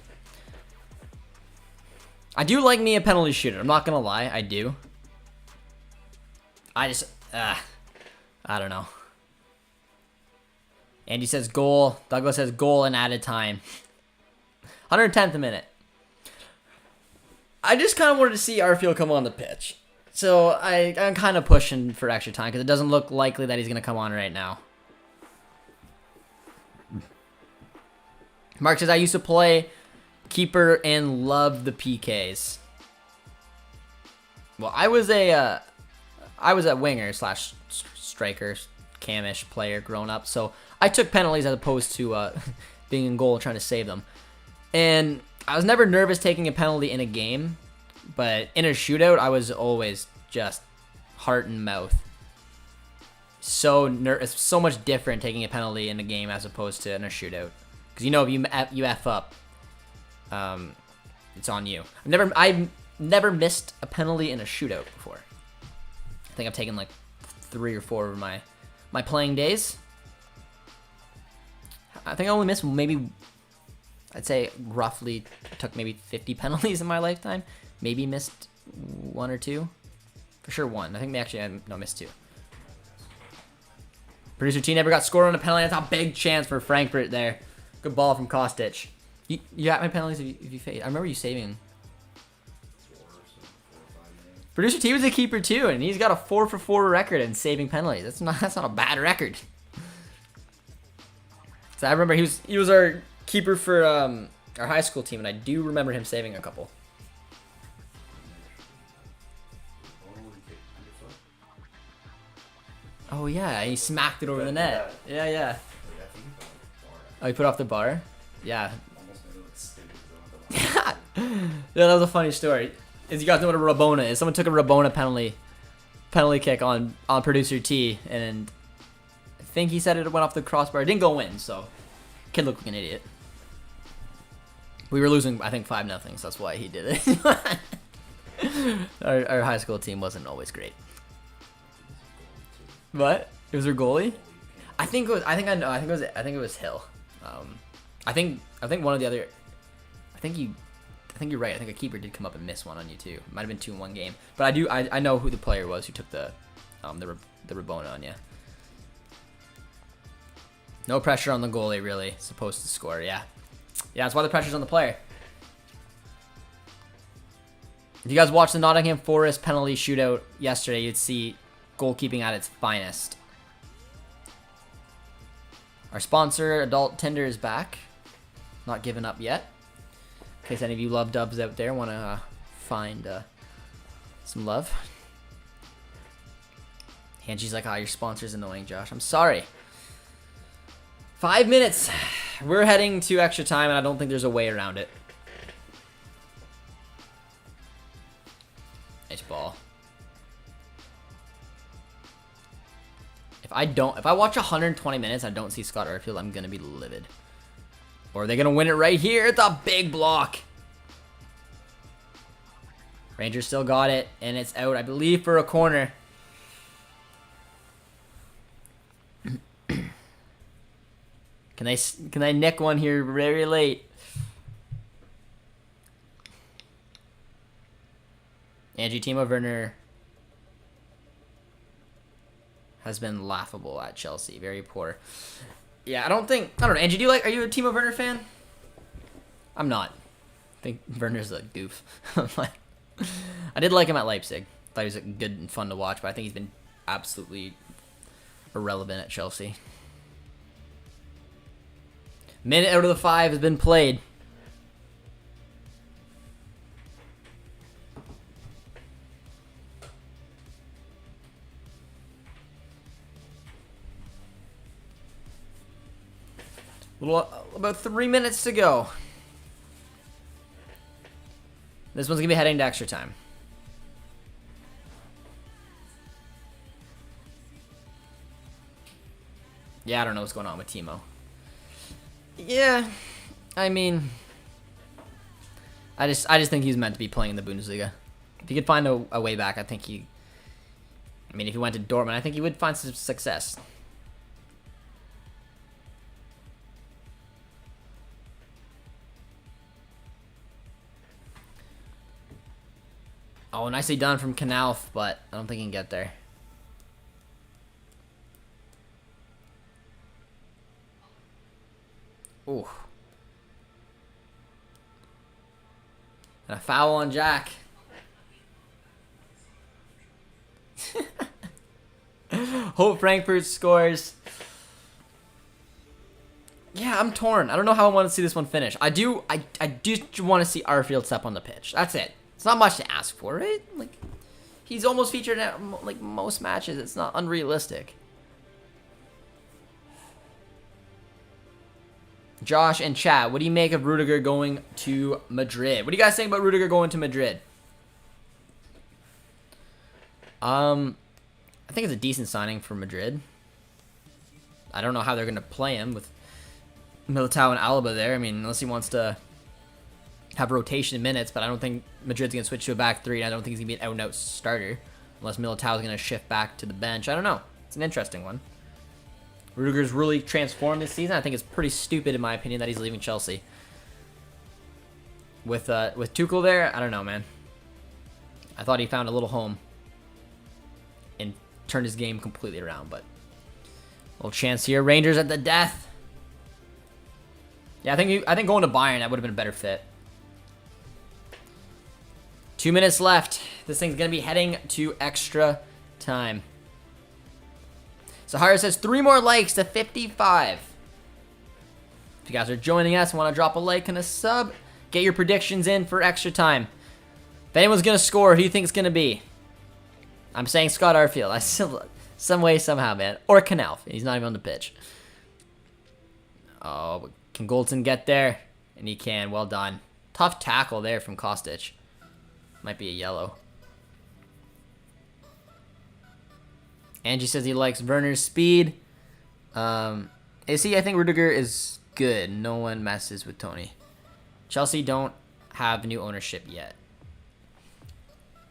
I do like me a penalty shooter. I'm not going to lie. I do. I don't know. Andy says goal. Douglas says goal and added time. 110th minute. I just kind of wanted to see Arfield come on the pitch. So I'm kind of pushing for extra time because it doesn't look likely that he's going to come on right now. Mark says, I used to play keeper and loved the PKs. Well, I was a winger slash striker, camish player growing up, so I took penalties as opposed to being in goal trying to save them. And I was never nervous taking a penalty in a game, but in a shootout, I was always just heart and mouth. It's so much different taking a penalty in a game as opposed to in a shootout. Because you know if you F up, it's on you. I've never missed a penalty in a shootout before. I think I've taken like 3 or 4 over my playing days. I think I only missed maybe, I'd say roughly took maybe 50 penalties in my lifetime. Maybe missed 1 or 2. For sure 1. I think I missed 2. Producer T never got scored on a penalty. That's a big chance for Frankfurt there. Good ball from Kostic. You got my penalties if you fade. I remember you saving. Producer T was a keeper too, and he's got a 4-for-4 record in saving penalties. That's not a bad record. So I remember he was our keeper for our high school team, and I do remember him saving a couple. Oh yeah, he smacked it over the net. Yeah. Oh, he put off the bar? Yeah. Yeah, that was a funny story. As you guys know what a Rabona is. Someone took a Rabona penalty kick on Producer T, and I think he said it went off the crossbar. It didn't go in, so kid looked like an idiot. We were losing, I think, 5-0, so that's why he did it. Our high school team wasn't always great. What? It was their goalie? I think it was Hill. I think one of the other. I think you're right. I think a keeper did come up and miss one on you too. It might have been 2 in 1 game. But I know who the player was who took the Rabona on you. No pressure on the goalie really. Supposed to score. Yeah, that's why the pressure's on the player. If you guys watched the Nottingham Forest penalty shootout yesterday, you'd see goalkeeping at its finest. Our sponsor, Adult Tinder, is back. Not giving up yet. In case any of you love dubs out there want to find some love. Angie's like, your sponsor's annoying, Josh. I'm sorry. 5 minutes. We're heading to extra time, and I don't think there's a way around it. Nice ball. If I watch 120 minutes and I don't see Scott Arfield, I'm gonna be livid. Or are they gonna win it right here? It's a big block. Rangers still got it, and it's out, I believe, for a corner. Can they nick one here very late? Angie, Timo Werner has been laughable at Chelsea. Very poor. Yeah, I don't know. Angie, are you a Timo Werner fan? I'm not. I think Werner's a goof. I did like him at Leipzig. Thought he was good and fun to watch, but I think he's been absolutely irrelevant at Chelsea. Minute out of the 5 has been played. About 3 minutes to go. This one's going to be heading to extra time. Yeah, I don't know what's going on with Timo. Yeah, I mean, I just think he's meant to be playing in the Bundesliga. If he could find a way back, I think he... I mean, if he went to Dortmund, I think he would find some success. Oh, nicely done from Knauf, but I don't think he can get there. Ooh. And a foul on Jack. Hope Frankfurt scores. Yeah, I'm torn. I don't know how I want to see this one finish. I do want to see Arfield step on the pitch. That's it. It's not much to ask for, right? Like, he's almost featured in like most matches. It's not unrealistic. Josh and chat, what do you make of Rudiger going to Madrid? What do you guys think about Rudiger going to Madrid? I think it's a decent signing for Madrid. I don't know how they're going to play him with Militao and Alaba there. I mean, unless he wants to have rotation in minutes, but I don't think Madrid's going to switch to a back three, and I don't think he's going to be an out-and-out starter unless Militao's going to shift back to the bench. I don't know. It's an interesting one. Rudiger's really transformed this season. I think it's pretty stupid, in my opinion, that he's leaving Chelsea. With Tuchel there, I don't know, man. I thought he found a little home and turned his game completely around, but little chance here. Rangers at the death. Yeah, I think going to Bayern, that would have been a better fit. 2 minutes left. This thing's going to be heading to extra time. Sahara says 3 more likes to 55. If you guys are joining us, want to drop a like and a sub, get your predictions in for extra time. If anyone's going to score, who do you think it's going to be? I'm saying Scott Arfield. I still, some way, somehow, man. Or Knauf. He's not even on the pitch. Oh, but can Goldson get there? And he can. Well done. Tough tackle there from Kostic. Might be a yellow. Angie says he likes Werner's speed. Is he? I think Rudiger is good. No one messes with Tony. Chelsea don't have new ownership yet.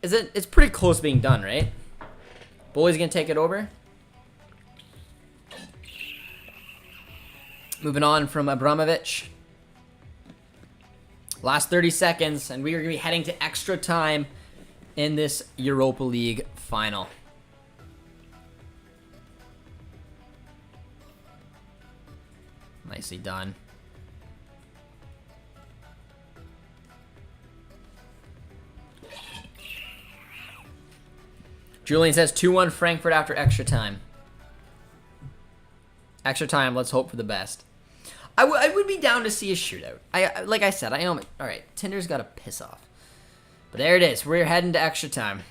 It's pretty close being done, right? Bully's gonna take it over. Moving on from Abramovich. Last 30 seconds, and we are gonna be heading to extra time in this Europa League final. Nicely done. Julian says 2-1 Frankfurt after extra time. Extra time, let's hope for the best. I would be down to see a shootout. Like I said, I know. All right, Tinder's got to piss off. But there it is. We're heading to extra time.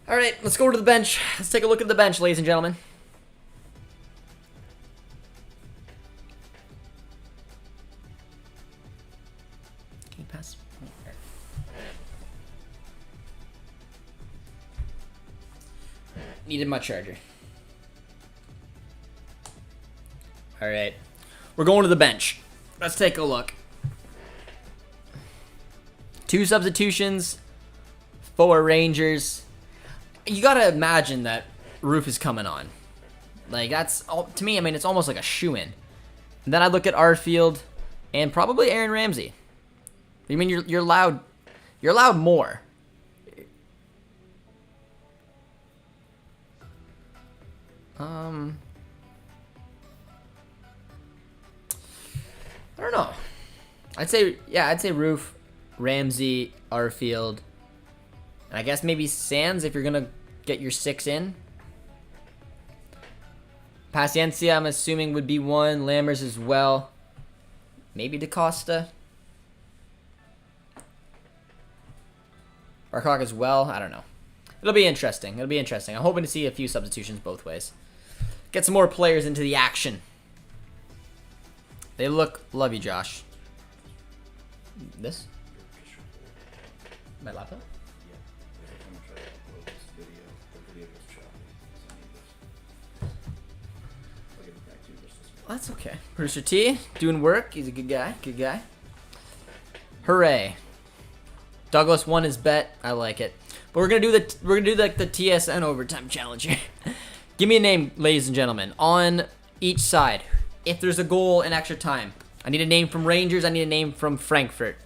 All right, let's go to the bench. Let's take a look at the bench, ladies and gentlemen. Can you pass? Needed my charger. All right, we're going to the bench. Let's take a look. 2 substitutions for Rangers. You gotta imagine that Roof is coming on. Like, that's all to me. I mean, it's almost like a shoe-in. And then I look at Arfield and probably Aaron Ramsey. I mean, you're allowed more. I don't know. I'd say Roof, Ramsey, Arfield, and I guess maybe Sands if you're gonna get your 6 in. Paciencia, I'm assuming, would be 1. Lammers as well. Maybe DaCosta. Barcock as well. I don't know. It'll be interesting. I'm hoping to see a few substitutions both ways. Get some more players into the action. They look... Love you, Josh. This? My laptop? Yeah. If I'm gonna try to upload this video, the video was choppy. So I need this. I'll get it back to you just this minute. That's okay. Producer T, doing work. He's a good guy. Good guy. Hooray. Douglas won his bet. I like it. But we're gonna do like the TSN overtime challenge here. Give me a name, ladies and gentlemen, on each side. If there's a goal in extra time, I need a name from Rangers. I need a name from Frankfurt.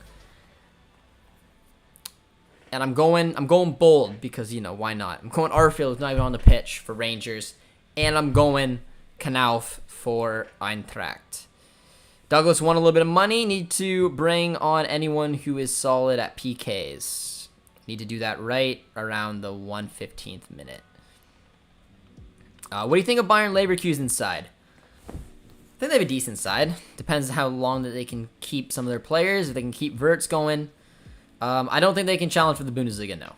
And I'm going bold because, you know, why not? I'm going Arfield, who's not even on the pitch for Rangers, and I'm going Knauf for Eintracht. Douglas won a little bit of money. Need to bring on anyone who is solid at PKs. Need to do that right around the 115th minute. What do you think of Bayern Leverkusen's side? I think they have a decent side. Depends on how long that they can keep some of their players. If they can keep Wirtz going. I don't think they can challenge for the Bundesliga, no.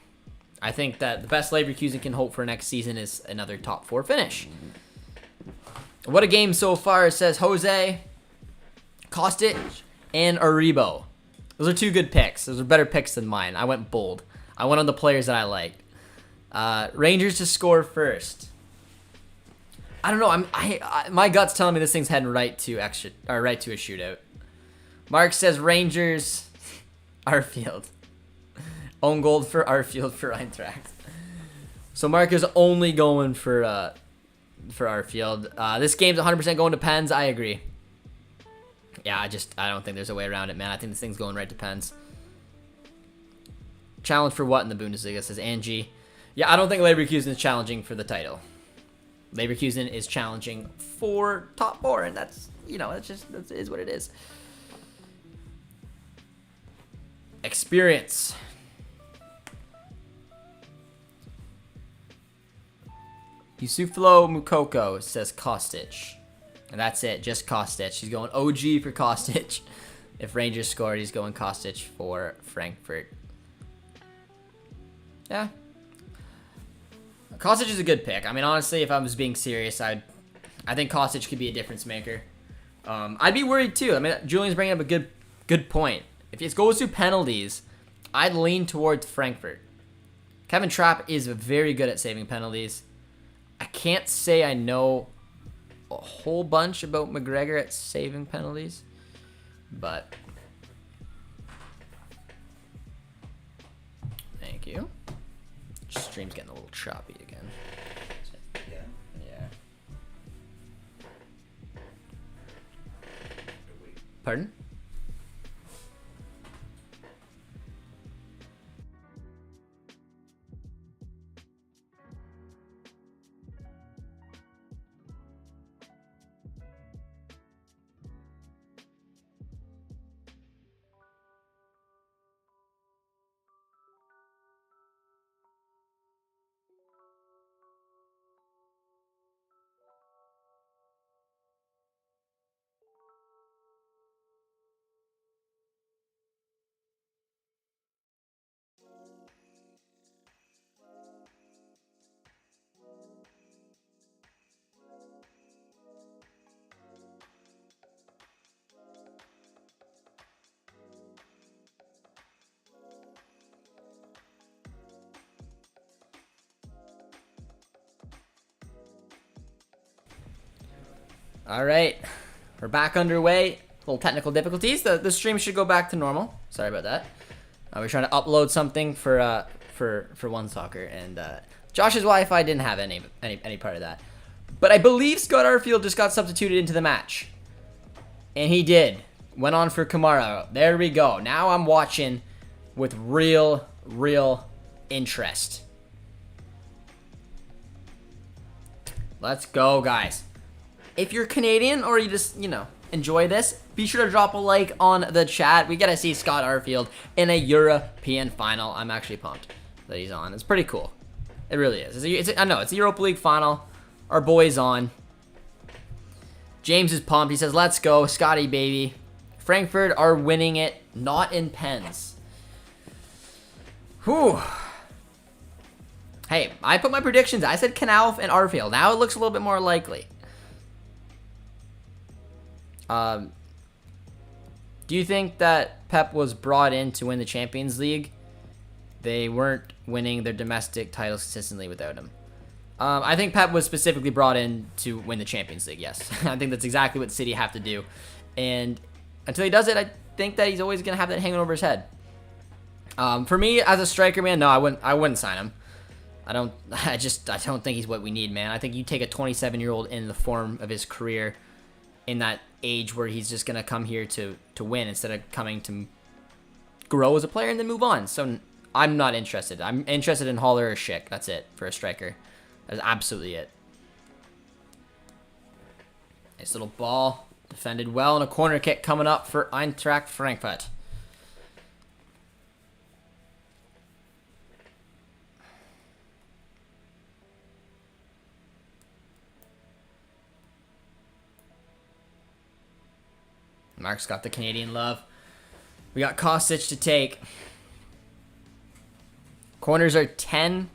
I think that the best Leverkusen can hope for next season is another top 4 finish. What a game so far, says Jose, Kostic, and Aribo. Those are 2 good picks. Those are better picks than mine. I went bold. I went on the players that I like. Rangers to score first. I don't know. My gut's telling me this thing's heading right to a shootout. Mark says Rangers, Arfield. Own goal for Arfield for Eintracht. So Mark is only going for Arfield. This game's 100% going to Pens. I agree. Yeah, I don't think there's a way around it, man. I think this thing's going right to Pens. Challenge for what in the Bundesliga, says Angie. Yeah, I don't think Leverkusen is challenging for the title. Leverkusen is challenging for top 4, and that's, you know, that is what it is. Experience. Yusuflo Mukoko, says Kostic. And that's it, just Kostic. He's going OG for Kostic. If Rangers scored, he's going Kostic for Frankfurt. Yeah. Kostic is a good pick. I mean, honestly, if I was being serious, I think Kostic could be a difference maker. I'd be worried too. I mean, Julian's bringing up a good point. If it goes to penalties, I'd lean towards Frankfurt. Kevin Trapp is very good at saving penalties. I can't say I know a whole bunch about McGregor at saving penalties, but thank you. Stream's getting a little choppy again. Yeah. Yeah. Pardon? All right, we're back underway. Little technical difficulties. The stream should go back to normal. Sorry about that. We're trying to upload something for One Soccer, and Josh's Wi-Fi didn't have any part of that. But I believe Scott Arfield just got substituted into the match, and he did. Went on for Kamara. There we go. Now I'm watching with real interest. Let's go, guys. If you're Canadian or you just, you know, enjoy this, be sure to drop a like on the chat. We got to see Scott Arfield in a European final. I'm actually pumped that he's on. It's pretty cool. It really is. I know, it's a Europa League final. Our boy's on. James is pumped. He says, let's go, Scotty, baby. Frankfurt are winning it, not in pens. Whew. Hey, I put my predictions. I said Knauf and Arfield. Now it looks a little bit more likely. Do you think that Pep was brought in to win the Champions League? They weren't winning their domestic titles consistently without him. I think Pep was specifically brought in to win the Champions League, yes. I think that's exactly what City have to do. And until he does it, I think that he's always going to have that hanging over his head. For me, as a striker, man, no, I wouldn't sign him. I don't think he's what we need, man. I think you take a 27-year-old in the form of his career in that age where he's just going to come here to win instead of coming to grow as a player and then move on. So I'm not interested. I'm interested in Haller or Schick. That's it for a striker. That's absolutely it. Nice little ball. Defended well, and a corner kick coming up for Eintracht Frankfurt. Mark's got the Canadian love. We got Kostic to take. Corners are 10-2.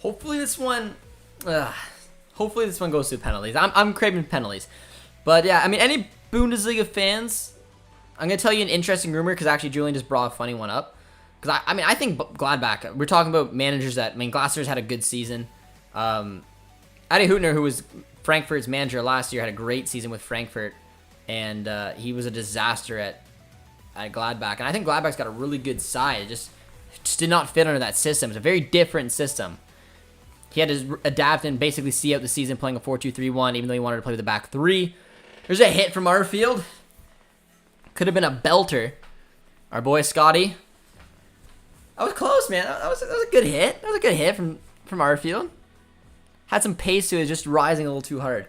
Hopefully this one goes to penalties. I'm craving penalties. But yeah, I mean, any Bundesliga fans, I'm going to tell you an interesting rumor because actually Julian just brought a funny one up. Because I think Gladbach, we're talking about managers that, Glasner's had a good season. Adi Hüttner, who was Frankfurt's manager last year, had a great season with Frankfurt. And he was a disaster at Gladbach. And I think Gladbach's got a really good side. It just did not fit under that system. It's a very different system. He had to adapt and basically see out the season playing a 4-2-3-1, even though he wanted to play with the back three. There's a hit from Arfield. Could have been a belter. Our boy Scotty. That was close, man. That was a good hit. That was a good hit from Arfield. Had some pace to it, just rising a little too hard.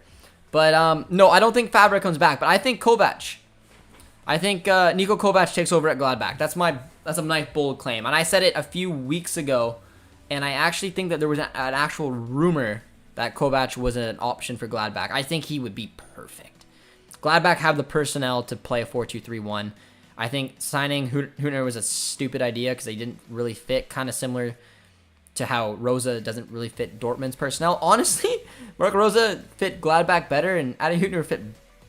But no, I don't think Fabra comes back. But I think Kovac. I think Niko Kovac takes over at Gladbach. That's a nice bold claim. And I said it a few weeks ago. And I actually think that there was an actual rumor that Kovac was an option for Gladbach. I think he would be perfect. Gladbach have the personnel to play a 4-2-3-1. I think signing Hüttner was a stupid idea because they didn't really fit, kind of similar to how Rosa doesn't really fit Dortmund's personnel. Honestly, Mark Rosa fit Gladbach better, and Adi Hüttner fit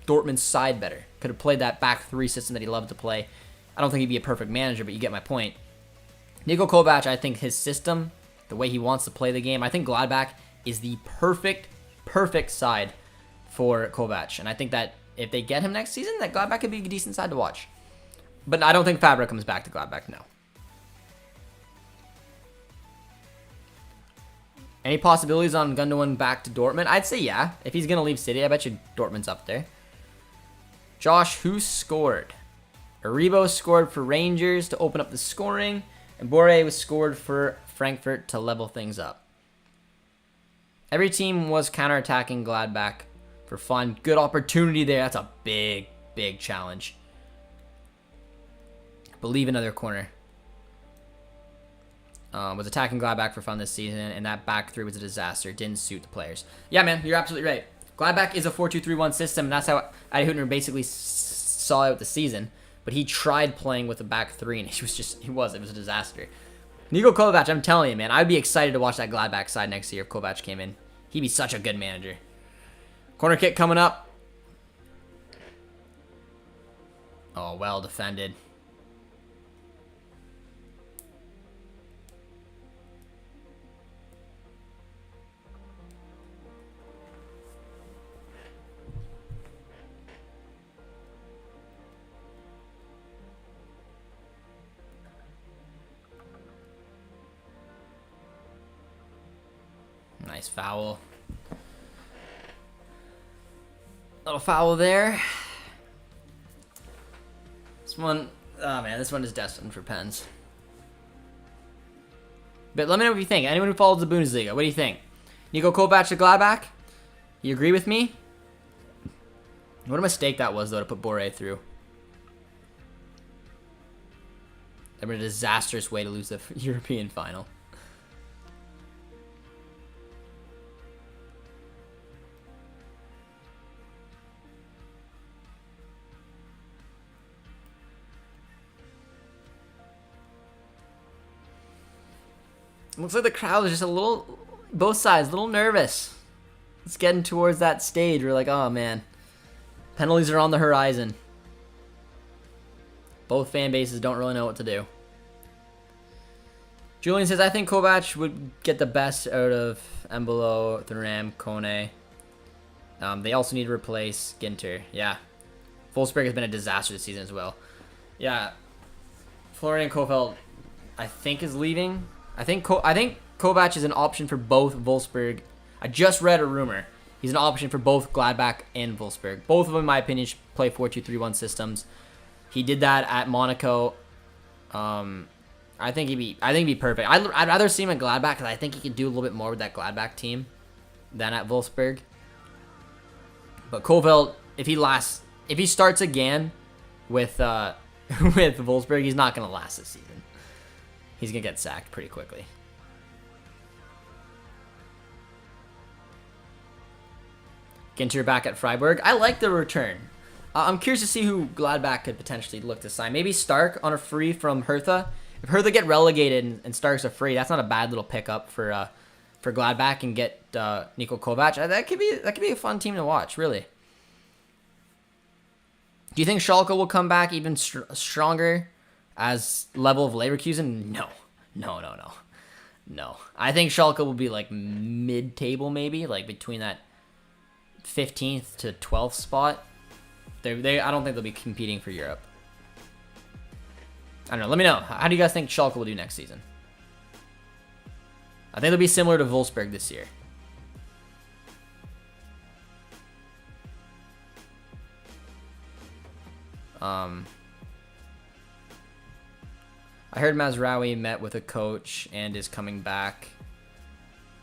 Dortmund's side better. Could have played that back three system that he loved to play. I don't think he'd be a perfect manager, but you get my point. Niko Kovac, I think his system, the way he wants to play the game, I think Gladbach is the perfect side for Kovac. And I think that if they get him next season, that Gladbach could be a decent side to watch. But I don't think Fabra comes back to Gladbach, no. Any possibilities on Gundogan back to Dortmund? I'd say yeah. If he's going to leave City, I bet you Dortmund's up there. Josh, who scored? Aribo scored for Rangers to open up the scoring. And Boré was scored for Frankfurt to level things up. Every team was counterattacking Gladbach for fun. Good opportunity there. That's a big challenge. Believe another corner. Was attacking Gladbach for fun this season, and that back three was a disaster. Didn't suit the players. Yeah, man, you're absolutely right. Gladbach is a 4-2-3-1 system, and that's how Adi Hüttner basically saw out the season. But he tried playing with a back three, and it was a disaster. Niko Kovac, I'm telling you, man, I'd be excited to watch that Gladbach side next year if Kovac came in. He'd be such a good manager. Corner kick coming up. Oh, well defended. Nice foul. Little foul there. This one, oh man, this one is destined for pens. But let me know what you think. Anyone who follows the Bundesliga, what do you think? Niko Kovac to Gladbach? You agree with me? What a mistake that was, though, to put Boré through. That was a disastrous way to lose the European final. Looks like the crowd is just a little, both sides, a little nervous. It's getting towards that stage. We're like, oh man, penalties are on the horizon. Both fan bases don't really know what to do. Julian says, I think Kovac would get the best out of Embolo, Thuram, Kone. They also need to replace Ginter. Yeah. Wolfsburg has been a disaster this season as well. Yeah. Florian Kohfeldt, I think, is leaving. I think Kovac is an option for both Wolfsburg. I just read a rumor. He's an option for both Gladbach and Wolfsburg. Both of them, in my opinion, should play 4-2-3-1 systems. He did that at Monaco. I think he'd be perfect. I'd rather see him at Gladbach because I think he could do a little bit more with that Gladbach team than at Wolfsburg. But Kohfeldt, if he starts again with with Wolfsburg, he's not gonna last this season. He's gonna get sacked pretty quickly. Ginter back at Freiburg. I like the return. I'm curious to see who Gladbach could potentially look to sign. Maybe Stark on a free from Hertha. If Hertha get relegated and Stark's a free, that's not a bad little pickup for Gladbach and get Niko Kovac. That could be a fun team to watch, really. Do you think Schalke will come back even stronger as level of Leverkusen? No. I think Schalke will be like mid-table maybe, like between that 15th to 12th spot. I don't think they'll be competing for Europe. I don't know. Let me know. How do you guys think Schalke will do next season? I think they'll be similar to Wolfsburg this year. I heard Mazraoui met with a coach and is coming back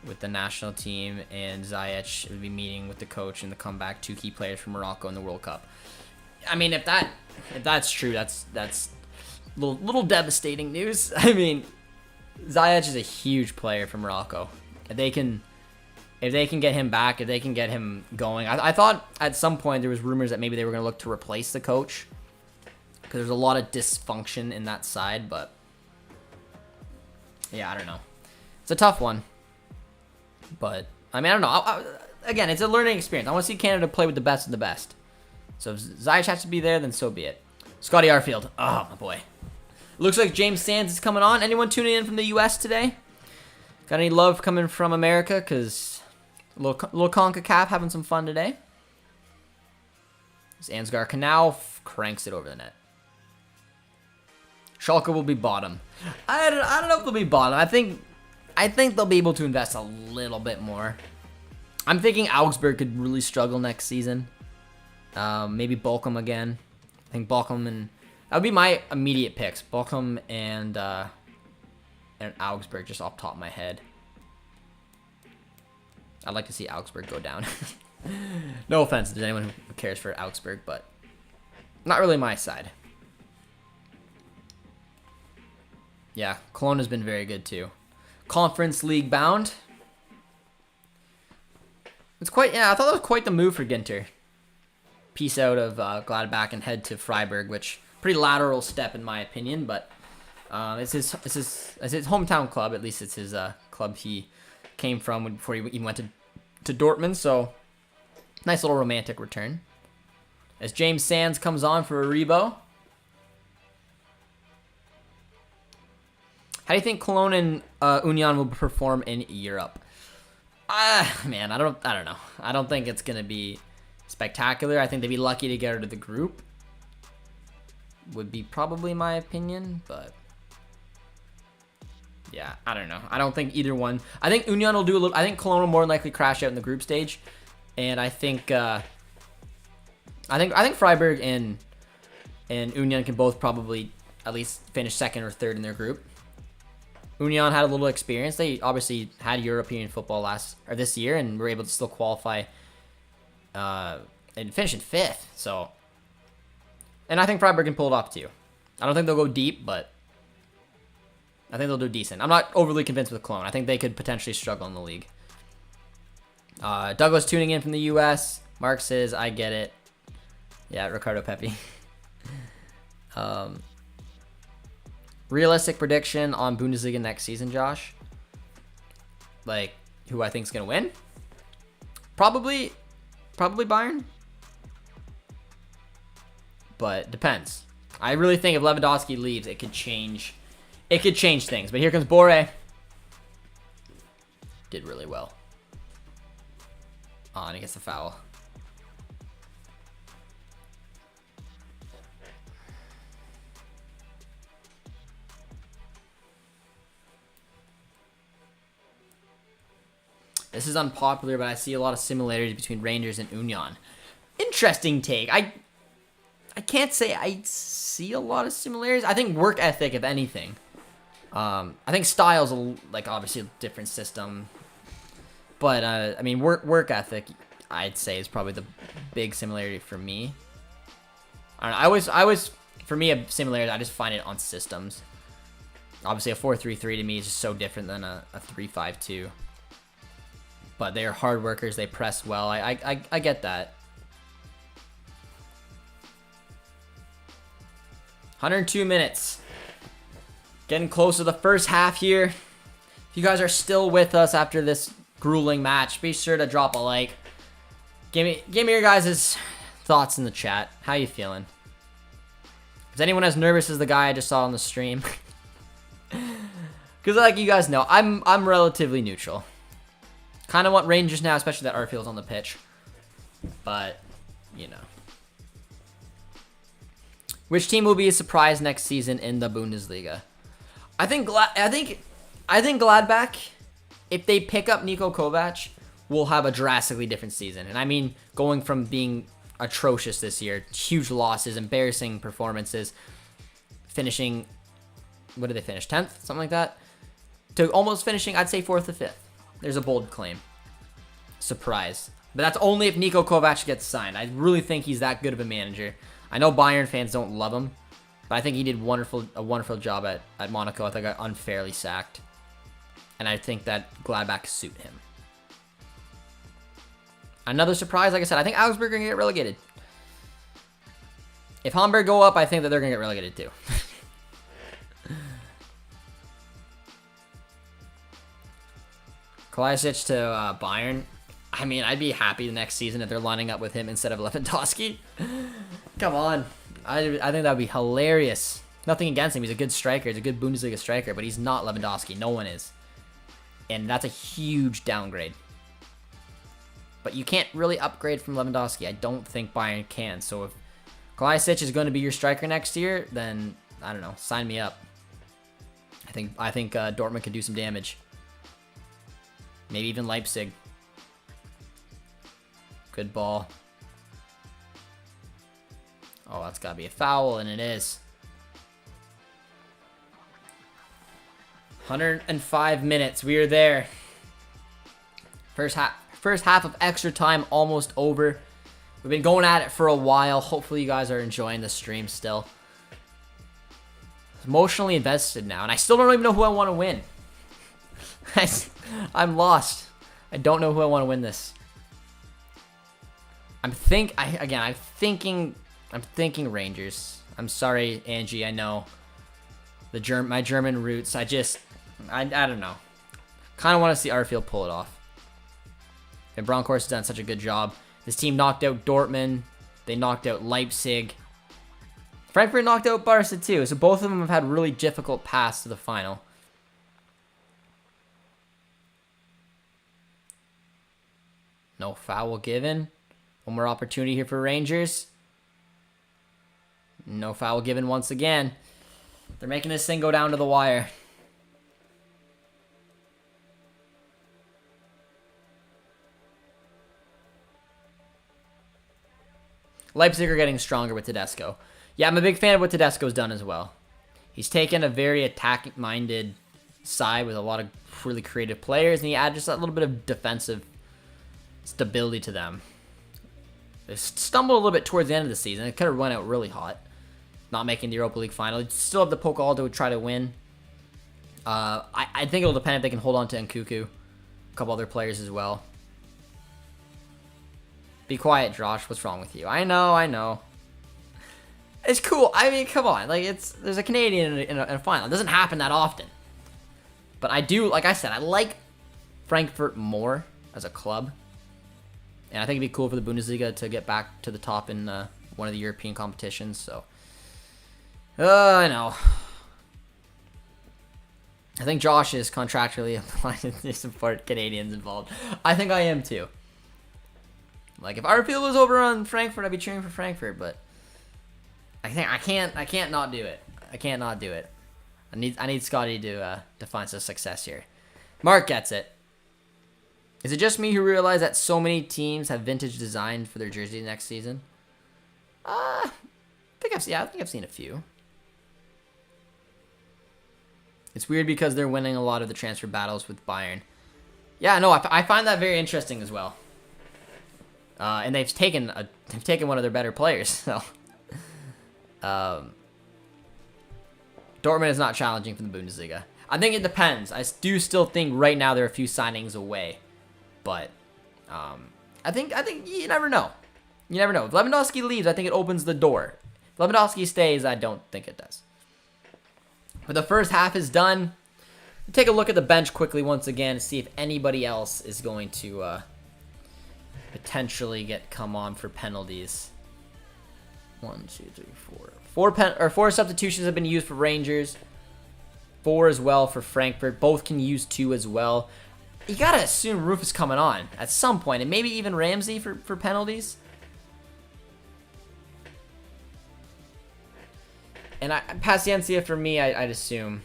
with the national team, and Ziyech will be meeting with the coach and the comeback, 2 key players from Morocco in the World Cup. I mean, if that's true, that's little devastating news. I mean, Ziyech is a huge player for Morocco. If they can get him back, if they can get him going. I thought at some point there was rumors that maybe they were going to look to replace the coach because there's a lot of dysfunction in that side, but yeah, I don't know. It's a tough one. But, I mean, I don't know. Again, it's a learning experience. I want to see Canada play with the best of the best. So if Ziyech has to be there, then so be it. Scotty Arfield. Oh, my boy. Looks like James Sands is coming on. Anyone tuning in from the U.S. today? Got any love coming from America? Because little CONCACAF having some fun today. This Ansgar Canal cranks it over the net. Schalke will be bottom. I don't know if they'll be bottom. I think they'll be able to invest a little bit more. I'm thinking Augsburg could really struggle next season. Maybe Bochum again. I think Bochum and... That would be my immediate picks. Bochum and Augsburg, just off the top of my head. I'd like to see Augsburg go down. No offense to anyone who cares for Augsburg, but not really my side. Yeah, Cologne has been very good too. Conference League bound. I thought that was quite the move for Ginter. Peace out of Gladbach and head to Freiburg, which pretty lateral step in my opinion, but it's his hometown club. At least it's his club he came from before he even went to Dortmund. So nice little romantic return. As James Sands comes on for Aribo. How do you think Cologne and Union will perform in Europe? Man, I don't know. I don't think it's gonna be spectacular. I think they'd be lucky to get out of the group. Would be probably my opinion, but yeah, I don't know. I don't think either one. I think Union will do a little. I think Cologne will more than likely crash out in the group stage, and I think Freiburg and Union can both probably at least finish second or third in their group. Union had a little experience. They obviously had European football this year and were able to still qualify and finish in 5th. So, and I think Freiburg can pull it off too. I don't think they'll go deep, but I think they'll do decent. I'm not overly convinced with Cologne. I think they could potentially struggle in the league. Douglas tuning in from the U.S. Mark says, I get it. Yeah, Ricardo Pepi. Realistic prediction on Bundesliga next season, Josh. like who I think is gonna win, probably Bayern. But depends. I really think if Lewandowski leaves, it could change things. But here comes Boré. Did really well. Oh, and he gets the foul. This is unpopular, but I see a lot of similarities between Rangers and Union. Interesting take. I can't say I see a lot of similarities. I think work ethic, if anything. I think style's like obviously a different system, but I mean work ethic, I'd say is probably the big similarity for me. I don't know. I was for me a similarity. I just find it on systems. Obviously, a 4-3-3 to me is just so different than a 3-5-2. But they are hard workers. They press well. I get that. 102 minutes. Getting close to the first half here. If you guys are still with us after this grueling match, be sure to drop a like. Give me your guys' thoughts in the chat. How you feeling? Is anyone as nervous as the guy I just saw on the stream? Because like you guys know, I'm relatively neutral. Kind of want Rangers now, especially that Arfield's on the pitch. But, you know. Which team will be a surprise next season in the Bundesliga? I think Gladbach, if they pick up Niko Kovac, will have a drastically different season. And I mean, going from being atrocious this year, huge losses, embarrassing performances, finishing, what did they finish, 10th? Something like that? To almost finishing, I'd say 4th or 5th. There's a bold claim. Surprise. But that's only if Niko Kovac gets signed. I really think he's that good of a manager. I know Bayern fans don't love him, but I think he did a wonderful job at Monaco. I think I got unfairly sacked. And I think that Gladbach suit him. Another surprise, like I said, I think Augsburg are going to get relegated. If Hamburg go up, I think that they're going to get relegated too. Kovacic to Bayern. I mean, I'd be happy the next season if they're lining up with him instead of Lewandowski. Come on. I think that would be hilarious. Nothing against him. He's a good striker. He's a good Bundesliga striker, but he's not Lewandowski. No one is. And that's a huge downgrade. But you can't really upgrade from Lewandowski. I don't think Bayern can. So if Kovacic is going to be your striker next year, then, I don't know, sign me up. I think Dortmund could do some damage. Maybe even Leipzig. Good ball. Oh, that's got to be a foul, and it is. 105 minutes. We are there. First half of extra time almost over. We've been going at it for a while. Hopefully you guys are enjoying the stream still. Emotionally invested now, and I still don't even know who I want to win. I'm lost. I don't know who I want to win this. I'm thinking Rangers. I'm sorry, Angie. I know my German roots. I don't know. Kind of want to see Arfield pull it off. And Bronkhorst has done such a good job. This team knocked out Dortmund. They knocked out Leipzig. Frankfurt knocked out Barca too. So both of them have had really difficult paths to the final. No foul given. One more opportunity here for Rangers. No foul given once again. They're making this thing go down to the wire. Leipzig are getting stronger with Tedesco. Yeah, I'm a big fan of what Tedesco's done as well. He's taken a very attack-minded side with a lot of really creative players, and he added just a little bit of defensive stability to them. They stumbled a little bit towards the end of the season. It could have run out really hot. Not making the Europa League final. They still have the Pokal to try to win. I think it'll depend if they can hold on to Nkunku. A couple other players as well. Be quiet, Josh. What's wrong with you? I know. It's cool. I mean, come on. Like, there's a Canadian in a final. It doesn't happen that often. But I do, like I said, I like Frankfurt more as a club. And I think it'd be cool for the Bundesliga to get back to the top in one of the European competitions. So, I know. I think Josh is contractually obliged to support Canadians involved. I think I am too. Like if Arfield was over on Frankfurt, I'd be cheering for Frankfurt, but I can't not do it. I can't not do it. I need Scotty to find some success here. Mark gets it. Is it just me who realized that so many teams have vintage design for their jersey next season? I think I've seen a few. It's weird because they're winning a lot of the transfer battles with Bayern. Yeah, no, I find that very interesting as well. And they've taken one of their better players. So, Dortmund is not challenging for the Bundesliga. I think it depends. I do still think right now they're a few signings away, but I think you never know. You never know. If Lewandowski leaves, I think it opens the door. If Lewandowski stays, I don't think it does. But the first half is done. Take a look at the bench quickly once again to see if anybody else is going to potentially come on for penalties. 1, 2, 3, 4. Four substitutions have been used for Rangers. 4 as well for Frankfurt. Both can use 2 as well. You gotta assume Roof is coming on at some point, and maybe even Ramsey for penalties. And Paciencia for me, I'd assume.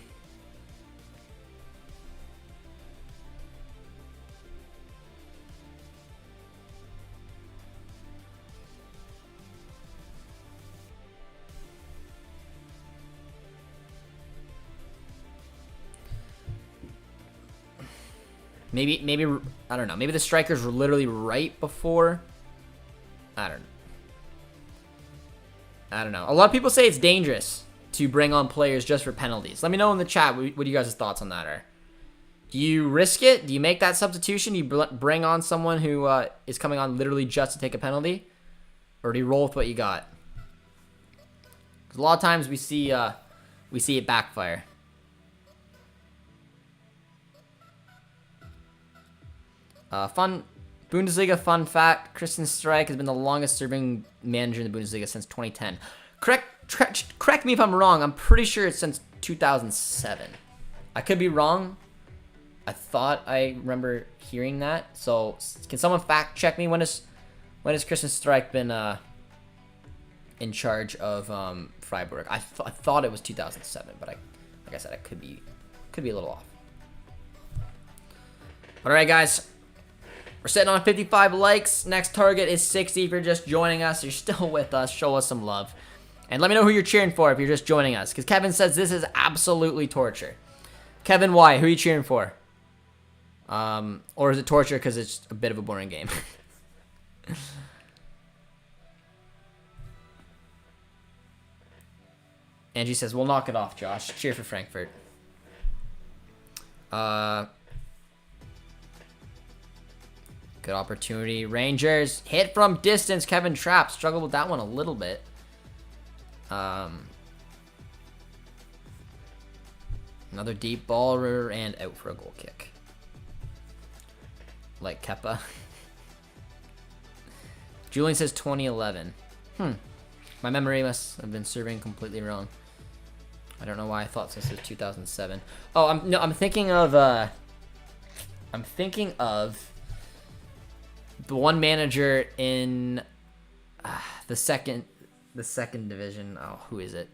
Maybe I don't know. Maybe the strikers were literally right before. I don't know. A lot of people say it's dangerous to bring on players just for penalties. Let me know in the chat what you guys' thoughts on that are. Do you risk it? Do you make that substitution? Do you bring on someone who is coming on literally just to take a penalty? Or do you roll with what you got? Because a lot of times we see it backfire. Fun Bundesliga fun fact: Christian Streich has been the longest serving manager in the Bundesliga since 2010. Correct me if I'm wrong. I'm pretty sure it's since 2007. I could be wrong. I thought I remember hearing that. So can someone fact check me? When has Christian Streich been in charge of Freiburg? I thought it was 2007, but like I said, I could be a little off. All right, guys. We're sitting on 55 likes. Next target is 60. If you're just joining us, you're still with us. Show us some love. And let me know who you're cheering for if you're just joining us. Because Kevin says this is absolutely torture. Kevin, why? Who are you cheering for? Or is it torture because it's a bit of a boring game? Angie says, we'll knock it off, Josh. Cheer for Frankfurt. Good opportunity. Rangers. Hit from distance. Kevin Trapp. Struggled with that one a little bit. Another deep baller and out for a goal kick. Like Kepa. Julian says 2011. My memory must have been serving completely wrong. I don't know why I thought this was 2007. Oh, I'm thinking of the one manager in the second division. Oh, who is it?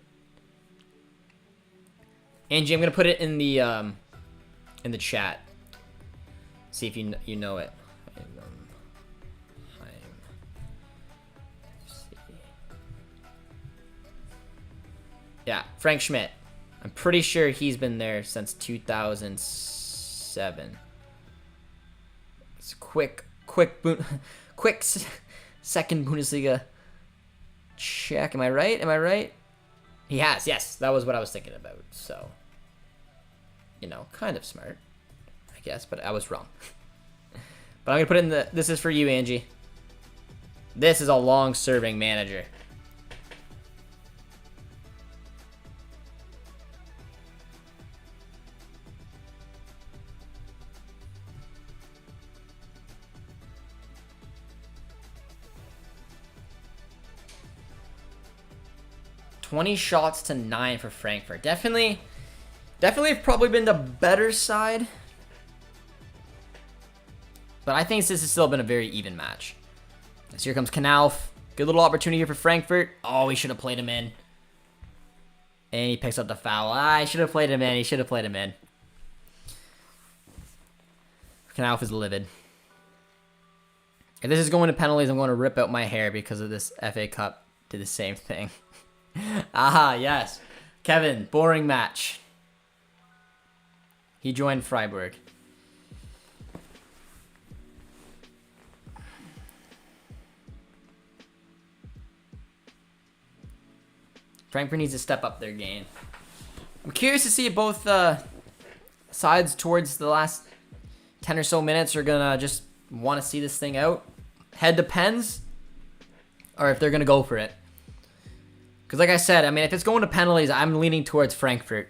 Angie, I'm gonna put it in the chat. See if you know it. Yeah, Frank Schmidt. I'm pretty sure he's been there since 2007. It's quick second Bundesliga check. Am I right? He has. Yes, that was what I was thinking about. So, kind of smart, I guess, but I was wrong. But I'm gonna put it in this is for you, Angie. This is a long-serving manager. 20 shots to 9 for Frankfurt. Definitely have probably been the better side. But I think this has still been a very even match. So here comes Knauf. Good little opportunity here for Frankfurt. Oh, he should have played him in. And he picks up the foul. I should have played him in. He should have played him in. Knauf is livid. If this is going to penalties, I'm going to rip out my hair because of this FA Cup did the same thing. Aha, yes. Kevin, boring match. He joined Freiburg. Frankfurt needs to step up their game. I'm curious to see if both sides towards the last 10 or so minutes are going to just want to see this thing out. Head depends. Or if they're going to go for it. Because like I said, I mean, if it's going to penalties, I'm leaning towards Frankfurt.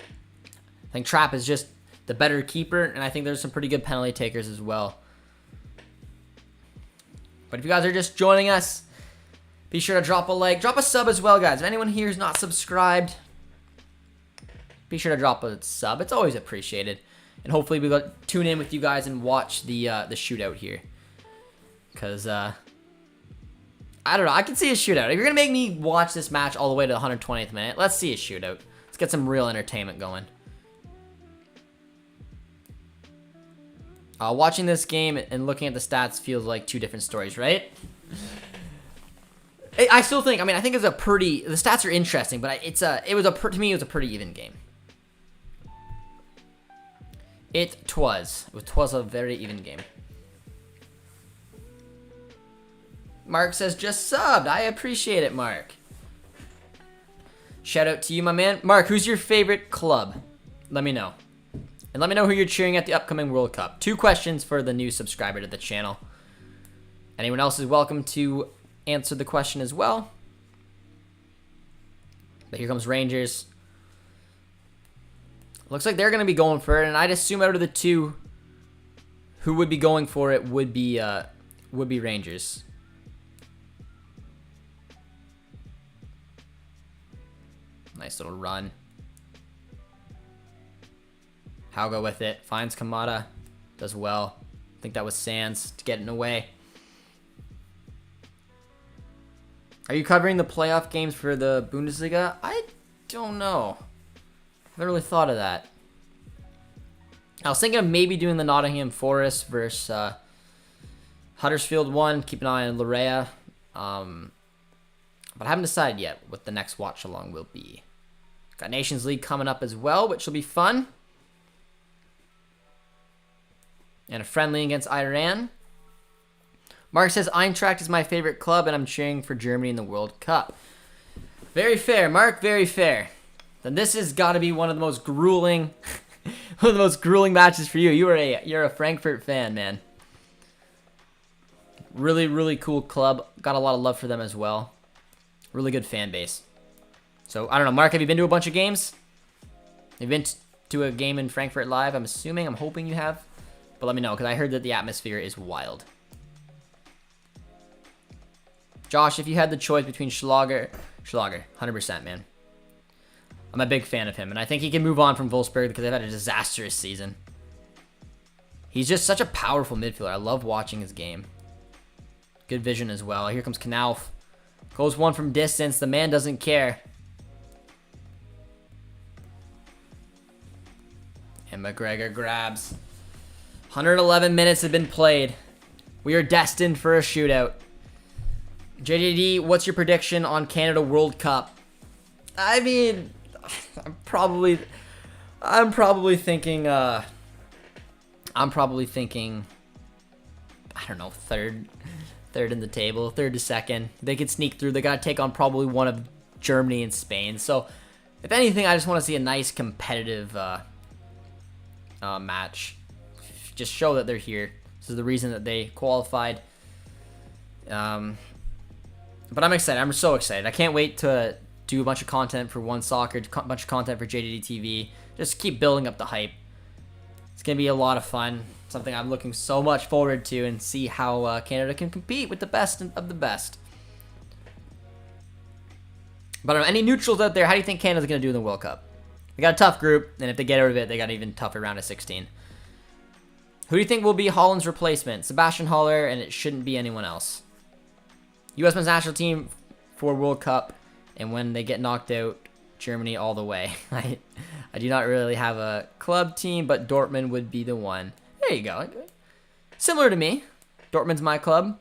I think Trapp is just the better keeper, and I think there's some pretty good penalty takers as well. But if you guys are just joining us, be sure to drop a like. Drop a sub as well, guys. If anyone here is not subscribed, be sure to drop a sub. It's always appreciated. And hopefully we will tune in with you guys and watch the shootout here. Because, I don't know. I can see a shootout. If you're going to make me watch this match all the way to the 120th minute, let's see a shootout. Let's get some real entertainment going. Watching this game and looking at the stats feels like two different stories, right? I still think, I mean, I think it's a pretty, the stats are interesting, but to me, it was a pretty even game. It was a very even game. Mark says, just subbed. I appreciate it, Mark. Shout out to you, my man. Mark, who's your favorite club? Let me know. And let me know who you're cheering at the upcoming World Cup. 2 questions for the new subscriber to the channel. Anyone else is welcome to answer the question as well. But here comes Rangers. Looks like they're going to be going for it, and I'd assume out of the two, who would be going for it would be Rangers. Nice little run. Hauga with it. Finds Kamada. Does well. I think that was Sands to get it away. Are you covering the playoff games for the Bundesliga? I don't know. I haven't really thought of that. I was thinking of maybe doing the Nottingham Forest versus Huddersfield one. Keep an eye on Larea. But I haven't decided yet what the next watch along will be. Got Nations League coming up as well, which will be fun. And a friendly against Iran. Mark says, Eintracht is my favorite club, and I'm cheering for Germany in the World Cup. Very fair, Mark. Very fair. Then this has got to be one of the most grueling, matches for you. You're a Frankfurt fan, man. Really, really cool club. Got a lot of love for them as well. Really good fan base. So I don't know, Mark. Have you been to a bunch of games? Have you been to a game in Frankfurt live? I'm hoping you have. But let me know, because I heard that the atmosphere is wild. Josh, if you had the choice between Schlager, 100%, man. I'm a big fan of him, and I think he can move on from Wolfsburg because they've had a disastrous season. He's just such a powerful midfielder. I love watching his game. Good vision as well. Here comes Knauf. Goes one from distance. The man doesn't care. And McGregor grabs. 111 minutes have been played. We are destined for a shootout. JJD, what's your prediction on Canada World Cup? I mean, I'm probably thinking, I don't know, third in the table, third to second. They could sneak through. They got to take on probably one of Germany and Spain. So, if anything, I just want to see a nice competitive match. Just show that they're here. This is the reason that they qualified. But I'm excited. I'm so excited. I can't wait to do a bunch of content for One Soccer, a bunch of content for JJD TV. Just keep building up the hype. It's going to be a lot of fun. Something I'm looking so much forward to, and see how Canada can compete with the best of the best. But any neutrals out there, how do you think Canada's going to do in the World Cup? They got a tough group, and if they get out of it, they got an even tougher round of 16. Who do you think will be Holland's replacement? Sebastian Haller, and it shouldn't be anyone else. U.S. men's national team for World Cup, and when they get knocked out, Germany all the way. I do not really have a club team, but Dortmund would be the one. There you go. Similar to me. Dortmund's my club.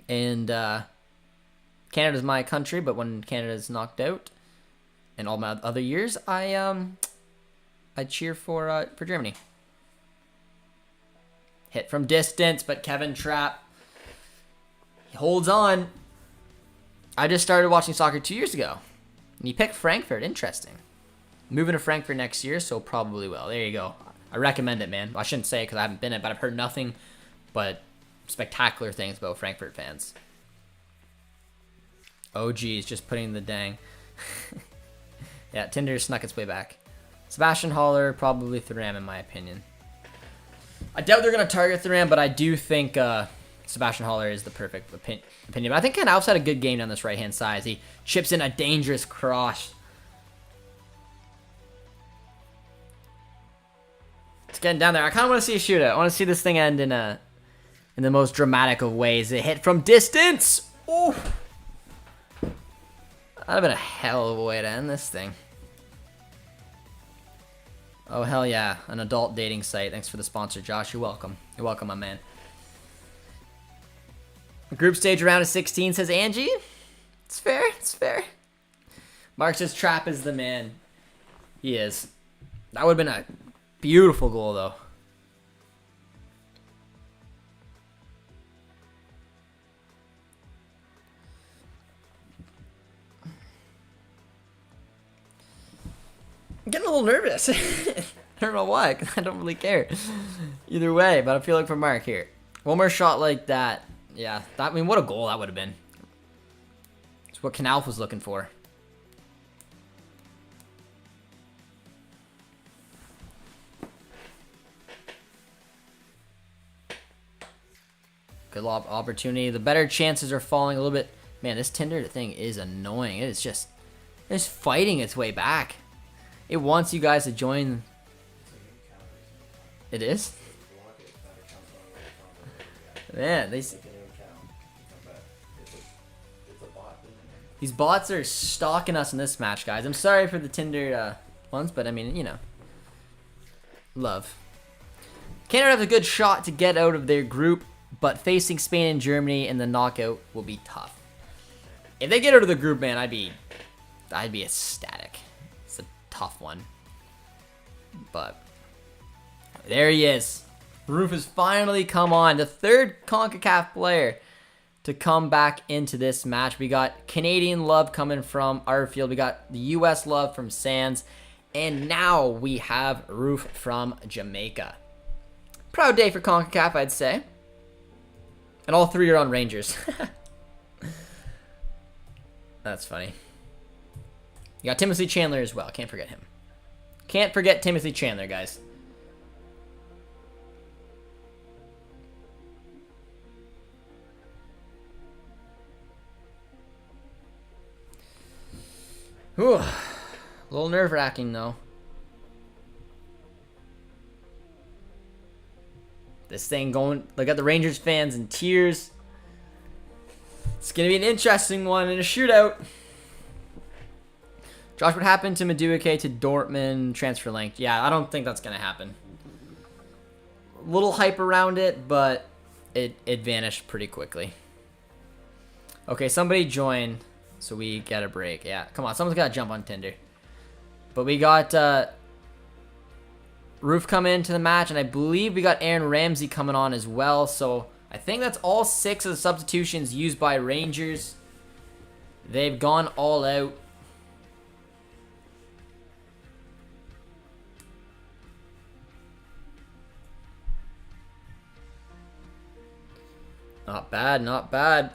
And Canada's my country, but when Canada's knocked out, and all my other years, I cheer for Germany. Hit from distance, but Kevin Trapp, he holds on. I just started watching soccer 2 years ago. And he picked Frankfurt. Interesting. Moving to Frankfurt next year, so probably will. There you go. I recommend it, man. I shouldn't say it because I haven't been it, but I've heard nothing but spectacular things about Frankfurt fans. Oh, geez, just putting the dang. Yeah, Tinder snuck its way back. Sebastian Haller, probably Thuram in my opinion. I doubt they're going to target Thuram, but I do think Sebastian Haller is the perfect opinion. But I think Ken Alves had a good game down this right-hand side. He chips in a dangerous cross. It's getting down there. I kind of want to see a shootout. I want to see this thing end in the most dramatic of ways. It hit from distance. Ooh. That'd have been a hell of a way to end this thing. Oh, hell yeah. An adult dating site. Thanks for the sponsor, Josh. You're welcome. You're welcome, my man. Group stage round of 16, says Angie. It's fair. It's fair. Mark says Trapp is the man. He is. That would have been a beautiful goal, though. I'm getting a little nervous. I don't know why. I don't really care. Either way, but I feel like for Mark here. One more shot like that. Yeah, I mean, what a goal that would have been. It's what Knalf was looking for. Good opportunity. The better chances are falling a little bit. Man, this Tinder thing is annoying. It is just, it's fighting its way back. It wants you guys to join. It is? Man, these bots are stalking us in this match, guys. I'm sorry for the Tinder ones, but I mean, you know. Love. Canada has a good shot to get out of their group, but facing Spain and Germany in the knockout will be tough. If they get out of the group, man, I'd be ecstatic. It's a tough one. But there he is. Roof has finally come on. The third CONCACAF player to come back into this match. We got Canadian love coming from Arfield. We got the U.S. love from Sands. And now we have Roof from Jamaica. Proud day for CONCACAF, I'd say. And all three are on Rangers. That's funny. You got Timothy Chandler as well. Can't forget him. Can't forget Timothy Chandler, guys. Ooh, a little nerve-wracking, though. This thing going... Look at the Rangers fans in tears. It's going to be an interesting one in a shootout. Josh, what happened to Madueke to Dortmund transfer length? Yeah, I don't think that's going to happen. A little hype around it, but it vanished pretty quickly. Okay, somebody join... So we get a break. Yeah, come on. Someone's got to jump on Tinder. But we got Roof coming into the match. And I believe we got Aaron Ramsey coming on as well. So I think that's all 6 of the substitutions used by Rangers. They've gone all out. Not bad, not bad.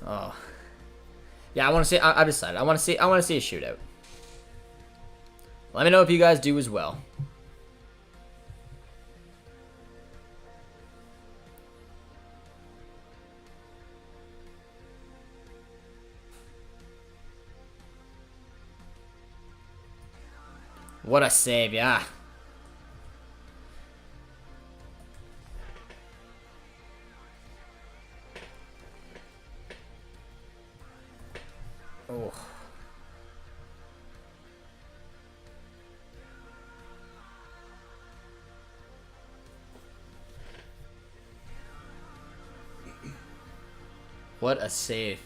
Oh. Yeah, I want to see. I've decided. I want to see a shootout. Let me know if you guys do as well. What a save, yeah. Oh. What a save.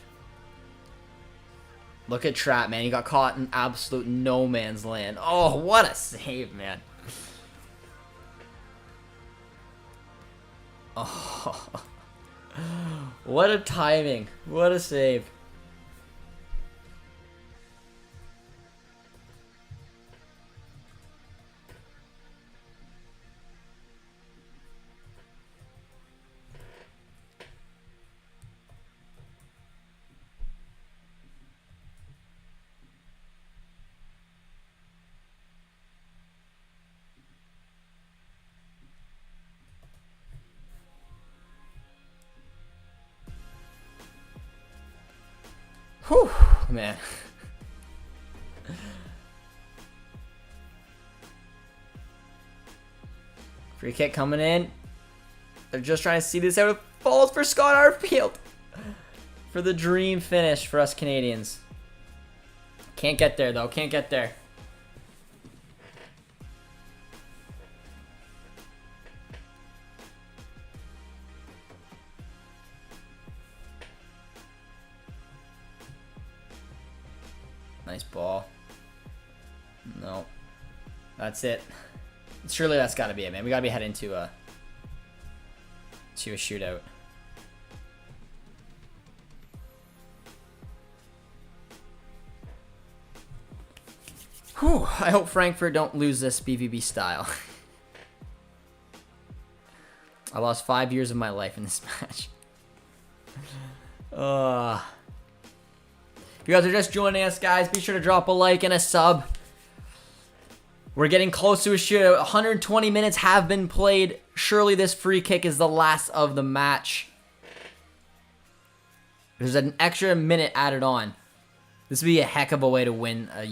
Look at Trap, man. He got caught in absolute no man's land. Oh, what a save, man. Oh. What a timing. What a save. Whew, man. Free kick coming in. They're just trying to see this out. It falls for Scott Arfield for the dream finish for us Canadians. Can't get there though. Can't get there. Nice ball. No. That's it. Surely that's got to be it, man. We got to be heading to a shootout. Whew. I hope Frankfurt don't lose this BVB style. I lost 5 years of my life in this match. If you guys are just joining us, guys, be sure to drop a like and a sub. We're getting close to a shootout. 120 minutes have been played. Surely this free kick is the last of the match. There's an extra minute added on. This would be a heck of a way to win a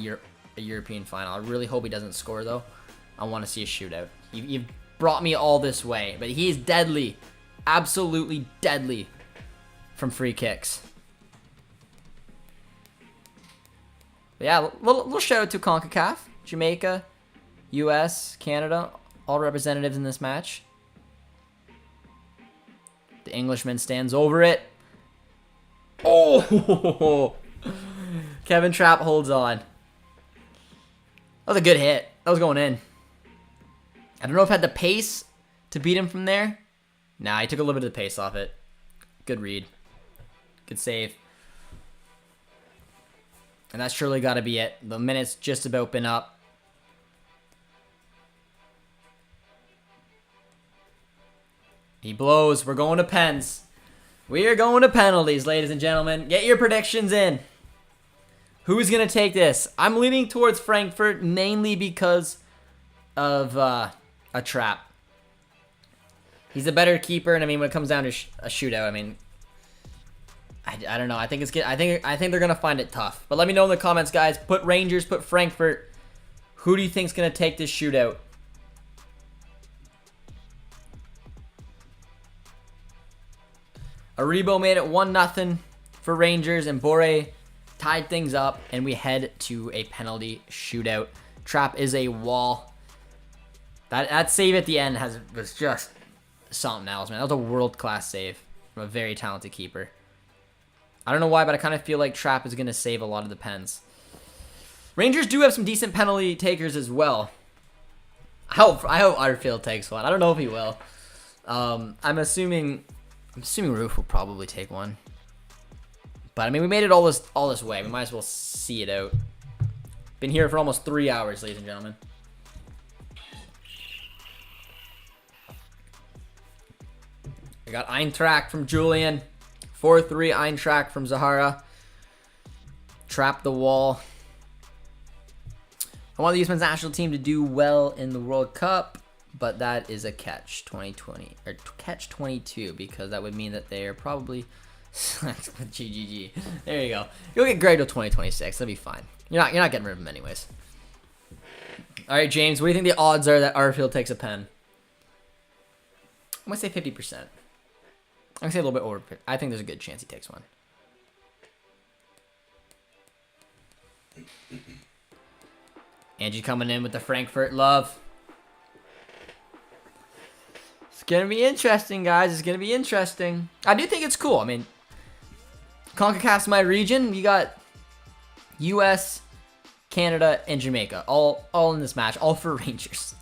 European final. I really hope he doesn't score, though. I want to see a shootout. You've brought me all this way, but he's deadly. Absolutely deadly from free kicks. But yeah, little shout out to CONCACAF, Jamaica, US, Canada, all representatives in this match. The Englishman stands over it. Oh! Kevin Trapp holds on. That was a good hit. That was going in. I don't know if I had the pace to beat him from there. Nah, he took a little bit of the pace off it. Good read. Good save. And that's surely got to be it. The minute's just about been up. He blows. We're going to pens. We are going to penalties, ladies and gentlemen. Get your predictions in. Who's going to take this? I'm leaning towards Frankfurt mainly because of a Trap. He's a better keeper, and I mean, when it comes down to a shootout, I mean, I don't know. I think it's good. I think they're gonna find it tough. But let me know in the comments, guys. Put Rangers, put Frankfurt. Who do you think's gonna take this shootout? Aribo made it 1-0 for Rangers, and Bore tied things up, and we head to a penalty shootout. Trap is a wall. That save at the end was just something else, man. That was a world-class save from a very talented keeper. I don't know why, but I kind of feel like Trap is going to save a lot of the pens. Rangers do have some decent penalty takers as well. I hope Arfield takes one. I don't know if he will. I'm assuming Roof will probably take one. But I mean, we made it all this way. We might as well see it out. Been here for almost 3 hours, ladies and gentlemen. We got Eintracht from Julian. 4-3 Eintracht from Zahara. Trap the wall. I want the U.S. men's national team to do well in the World Cup, but that is a catch 2020 or catch 22 because that would mean that they are probably with GGG. There you go. You'll get Greg till 2026. That'll be fine. You're not getting rid of him anyways. All right, James. What do you think the odds are that Arfield takes a pen? I'm gonna say 50%. I'm gonna say a little bit over. I think there's a good chance he takes one. Angie coming in with the Frankfurt love. It's going to be interesting, guys. It's going to be interesting. I do think it's cool. I mean, CONCACAF's my region. You got US, Canada, and Jamaica. All in this match. All for Rangers.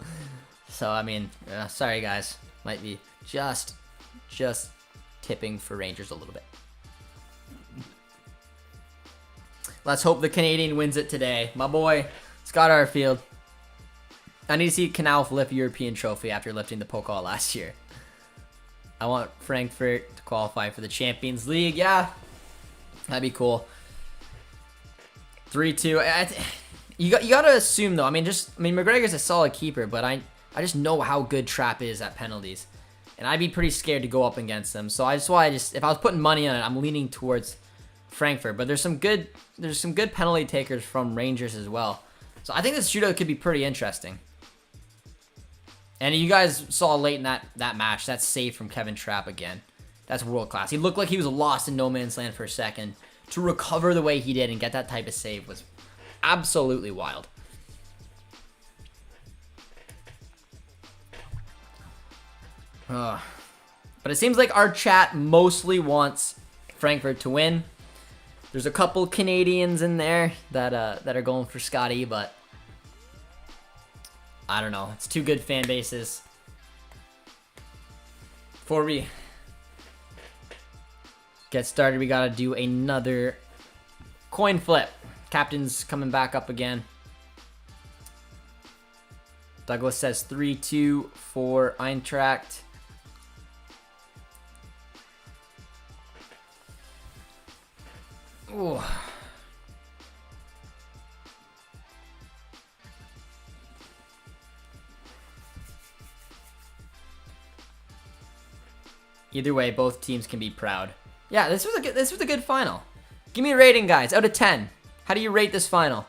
So, I mean, sorry, guys. Might be just tipping for Rangers a little bit. Let's hope the Canadian wins it today. My boy, Scott Arfield. I need to see Knauf lift European trophy after lifting the Pokal last year. I want Frankfurt to qualify for the Champions League. Yeah, that'd be cool. 3-2. You got to assume though. I mean, McGregor's a solid keeper, but I just know how good Trapp is at penalties, and I'd be pretty scared to go up against them. So if I was putting money on it, I'm leaning towards Frankfurt. But there's some good penalty takers from Rangers as well. So I think this shootout could be pretty interesting. And you guys saw late in that match, that save from Kevin Trapp again. That's world class. He looked like he was lost in no man's land for a second. To recover the way he did and get that type of save was absolutely wild. But it seems like our chat mostly wants Frankfurt to win. There's a couple Canadians in there that are going for Scotty, but I don't know. It's two good fan bases. Before we get started, we gotta do another coin flip. Captain's coming back up again. Douglas says 3-2 for Eintracht. Ooh. Either way, both teams can be proud. Yeah, this was a good final. Give me a rating, guys, out of 10. How do you rate this final?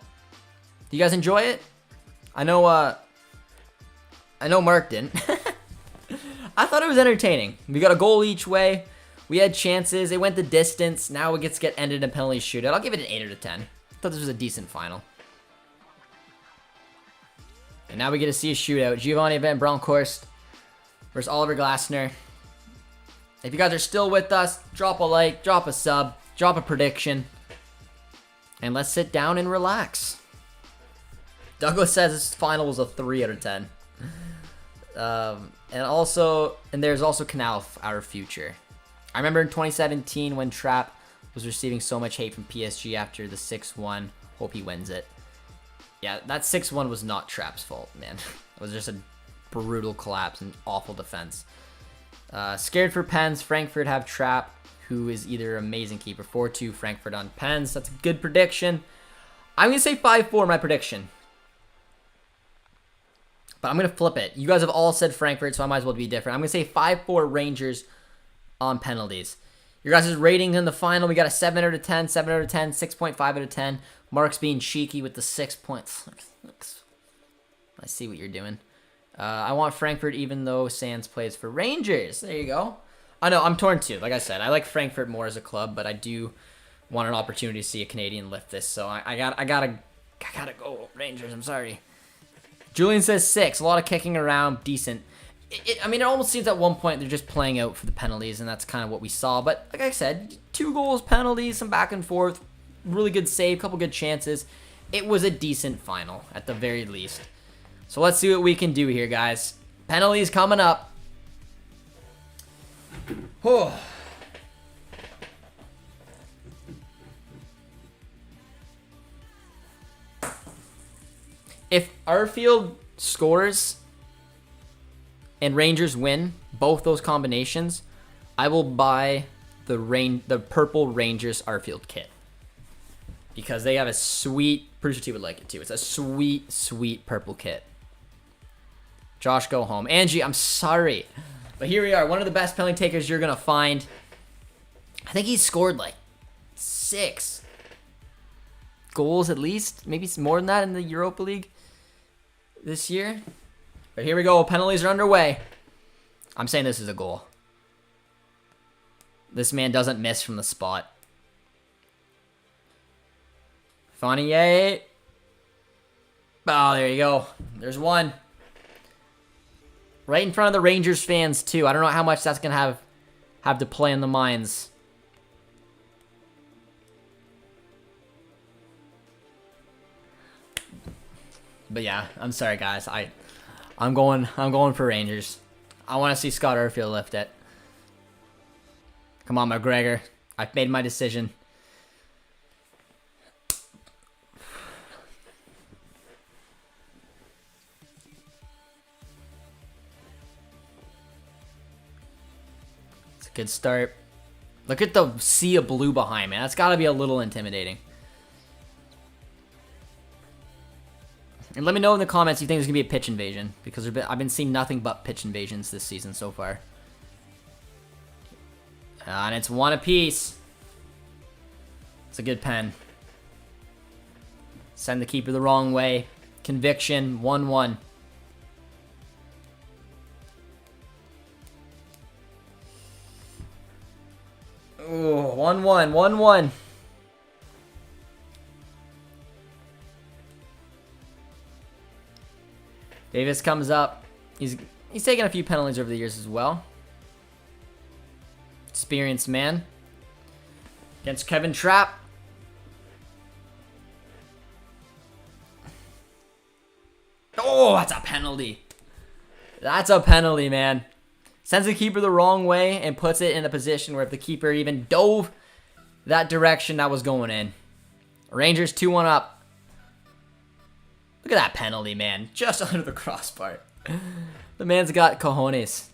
Do you guys enjoy it? I know Mark didn't. I thought it was entertaining. We got a goal each way. We had chances. It went the distance. Now it gets to get ended in a penalty shootout. I'll give it an 8 out of 10. I thought this was a decent final. And now we get to see a shootout. Giovanni Van Bronckhorst versus Oliver Glasner. If you guys are still with us, drop a like, drop a sub, drop a prediction. And let's sit down and relax. Douglas says this final was a 3 out of 10. And there's also Knauf, our future. I remember in 2017 when Trapp was receiving so much hate from PSG after the 6-1. Hope he wins it. Yeah, that 6-1 was not Trapp's fault, man. It was just a brutal collapse and awful defense. Scared for pens. Frankfurt have Trapp, who is either amazing keeper. 4-2 Frankfurt on pens. That's a good prediction. I'm going to say 5-4 my prediction. But I'm going to flip it. You guys have all said Frankfurt, so I might as well be different. I'm going to say 5-4 Rangers on penalties. Your guys' rating in the final, we got a 7 out of 10, 7 out of 10, 6.5 out of 10. Mark's being cheeky with the 6.6. I see what you're doing. I want Frankfurt even though Sands plays for Rangers. There you go. I know, I'm torn too. Like I said, I like Frankfurt more as a club, but I do want an opportunity to see a Canadian lift this. So I gotta go Rangers. I'm sorry. Julian says 6. A lot of kicking around. Decent. I mean, it almost seems at one point they're just playing out for the penalties, and that's kind of what we saw. But like I said, 2 goals, penalties, some back and forth, really good save, couple good chances. It was a decent final at the very least. So let's see what we can do here, guys. Penalties coming up. Oh. If Arfield scores and Rangers win both those combinations, I will buy the purple Rangers Arfield kit. Because they have a sweet, Producer T would like it too. It's a sweet, sweet purple kit. Josh, go home. Angie, I'm sorry. But here we are. One of the best penalty takers you're going to find. I think he's scored like 6 goals at least. Maybe more than that in the Europa League this year. But here we go. Penalties are underway. I'm saying this is a goal. This man doesn't miss from the spot. Fournier. Oh, there you go. There's one. Right in front of the Rangers fans, too. I don't know how much that's going to have to play in the minds. But yeah, I'm sorry, guys. I'm going for Rangers. I want to see Scott Arfield lift it. Come on, McGregor. I've made my decision. It's a good start. Look at the sea of blue behind me. That's got to be a little intimidating. And let me know in the comments if you think there's going to be a pitch invasion. Because I've been seeing nothing but pitch invasions this season so far. And it's one apiece. It's a good pen. Send the keeper the wrong way. Conviction, 1-1. Oh, 1-1, 1-1. Davis comes up. He's taken a few penalties over the years as well. Experienced man. Against Kevin Trapp. Oh, that's a penalty. That's a penalty, man. Sends the keeper the wrong way and puts it in a position where if the keeper even dove that direction, that was going in. Rangers 2-1 up. Look at that penalty, man. Just under the crossbar. The man's got cojones.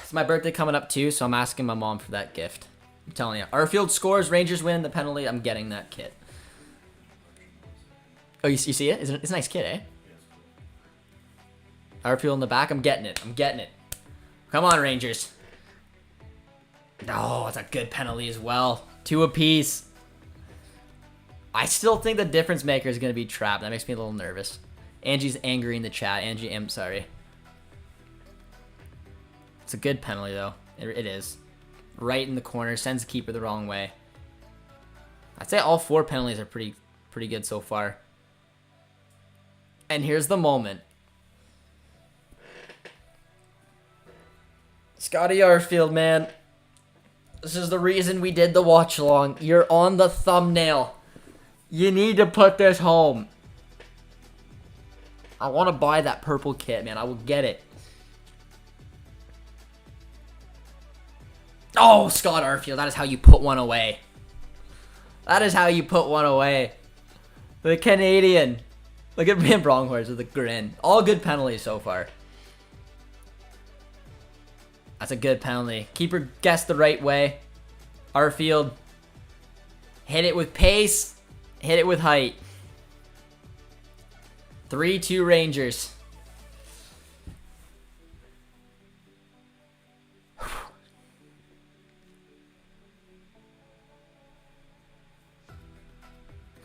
It's my birthday coming up too, so I'm asking my mom for that gift. I'm telling you. Arfield scores, Rangers win the penalty. I'm getting that kit. Oh, you see it? It's a nice kit, eh? Arfield in the back. I'm getting it. I'm getting it. Come on, Rangers. Oh, it's a good penalty as well. 2 apiece. I still think the difference maker is going to be Trapp. That makes me a little nervous. Angie's angry in the chat. Angie, I'm sorry. It's a good penalty, though. It is. Right in the corner. Sends the keeper the wrong way. I'd say all 4 penalties are pretty good so far. And here's the moment. Scotty Arfield, man. This is the reason we did the watch along. You're on the thumbnail. You need to put this home. I want to buy that purple kit, man. I will get it. Oh, Scott Arfield. That is how you put one away. That is how you put one away. The Canadian. Look at Van Bronkhorst with a grin. All good penalties so far. That's a good penalty. Keeper guessed the right way. Arfield. Hit it with pace. Hit it with height. 3-2 Rangers.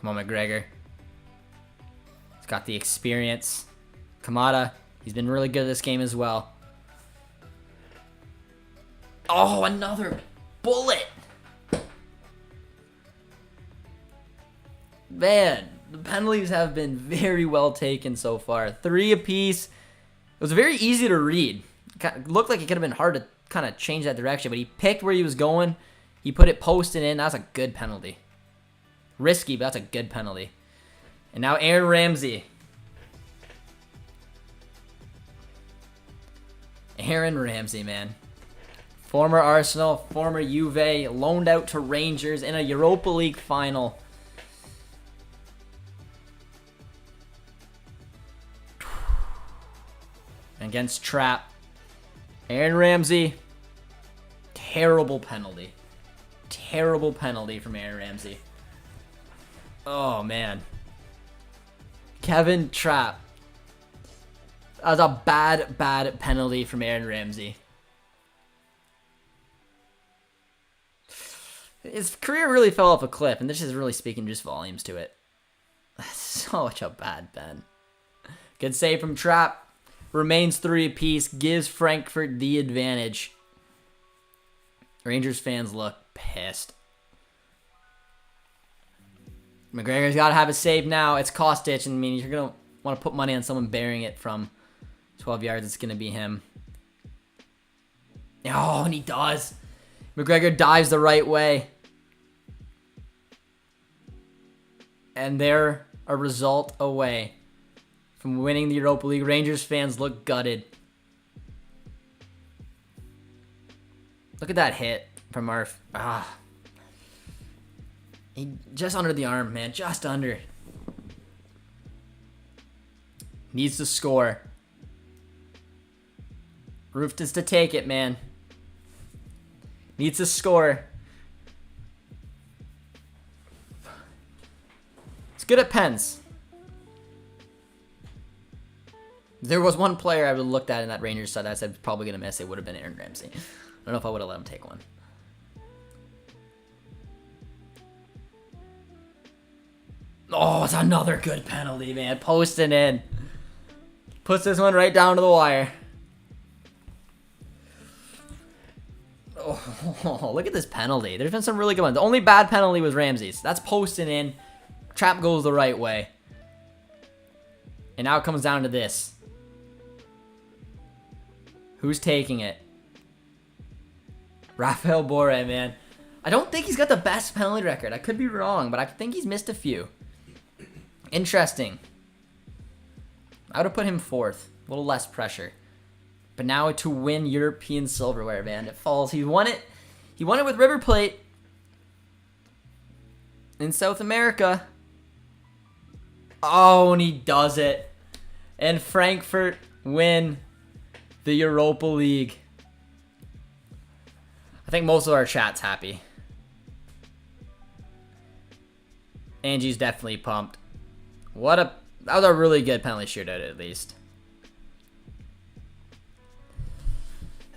Come on, McGregor. He's got the experience. Kamada, he's been really good this game as well. Oh, another bullet. Man, the penalties have been very well taken so far. 3 apiece. It was very easy to read. It looked like it could have been hard to kind of change that direction, but he picked where he was going. He put it posted in. That's a good penalty. Risky, but that's a good penalty. And now Aaron Ramsey. Aaron Ramsey, man. Former Arsenal, former Juve, loaned out to Rangers in a Europa League final. against Trapp. Aaron Ramsey. Terrible penalty. Terrible penalty from Aaron Ramsey. Oh, man. Kevin Trapp. That was a bad, bad penalty from Aaron Ramsey. His career really fell off a cliff, and this is really speaking just volumes to it. Such a bad pen. Good save from Trapp. Remains 3 apiece. Gives Frankfurt the advantage. Rangers fans look pissed. McGregor's got to have a save now. It's Kostic, and I mean, you're going to want to put money on someone burying it from 12 yards. It's going to be him. Oh, and he does. McGregor dives the right way. And they're a result away from winning the Europa League. Rangers fans look gutted. Look at that hit from Murph. Just under the arm, man. Just under. Needs to score. Roof needs to take it, man. Needs to score. It's good at pens. There was one player I would have looked at in that Rangers side I said probably going to miss. It would have been Aaron Ramsey. I don't know if I would have let him take one. Oh, it's another good penalty, man. Posting in. Puts this one right down to the wire. Oh, look at this penalty. There's been some really good ones. The only bad penalty was Ramsey's. That's posting in. Trap goes the right way. And now it comes down to this. Who's taking it? Rafael Borre, man. I don't think he's got the best penalty record. I could be wrong, but I think he's missed a few. Interesting. I would have put him 4th. A little less pressure. But now to win European silverware, man. It falls. He won it. He won it with River Plate. In South America. Oh, and he does it. And Frankfurt win the Europa League. I think most of our chat's happy. Angie's definitely pumped. That was a really good penalty shootout, at least.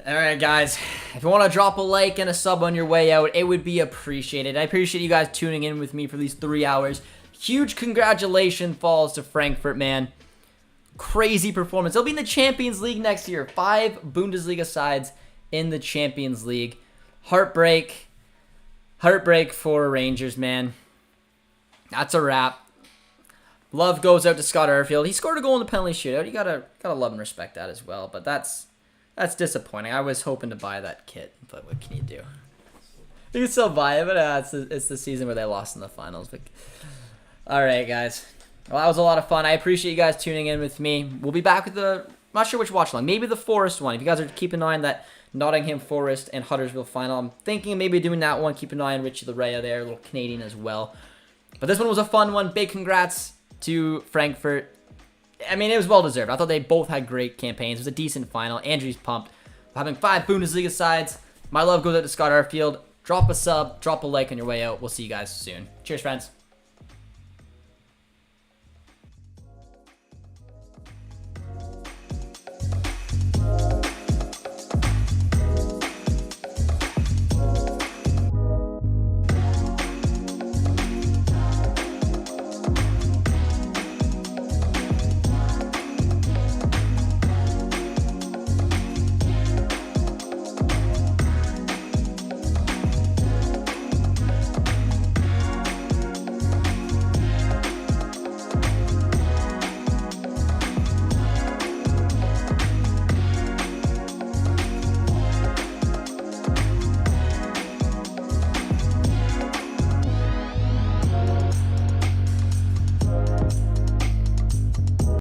Alright, guys. If you want to drop a like and a sub on your way out, it would be appreciated. I appreciate you guys tuning in with me for these 3 hours. Huge congratulations falls to Frankfurt, man. Crazy performance. They'll be in the Champions League next year. 5 Bundesliga sides in the Champions League. Heartbreak. Heartbreak for Rangers, man. That's a wrap. Love goes out to Scott Arfield. He scored a goal in the penalty shootout. You gotta love and respect that as well. But that's disappointing. I was hoping to buy that kit, but what can you do? You can still buy it, but it's the season where they lost in the finals. But all right, guys. Well, that was a lot of fun. I appreciate you guys tuning in with me. We'll be back with I'm not sure which watch along. Maybe the Forest one. If you guys are keeping an eye on that Nottingham Forest and Huddersfield final, I'm thinking of maybe doing that one. Keep an eye on Richie Larea there, a little Canadian as well. But this one was a fun one. Big congrats to Frankfurt. I mean, it was well-deserved. I thought they both had great campaigns. It was a decent final. Andrew's pumped. We're having 5 Bundesliga sides. My love goes out to Scott Arfield. Drop a sub, drop a like on your way out. We'll see you guys soon. Cheers, friends.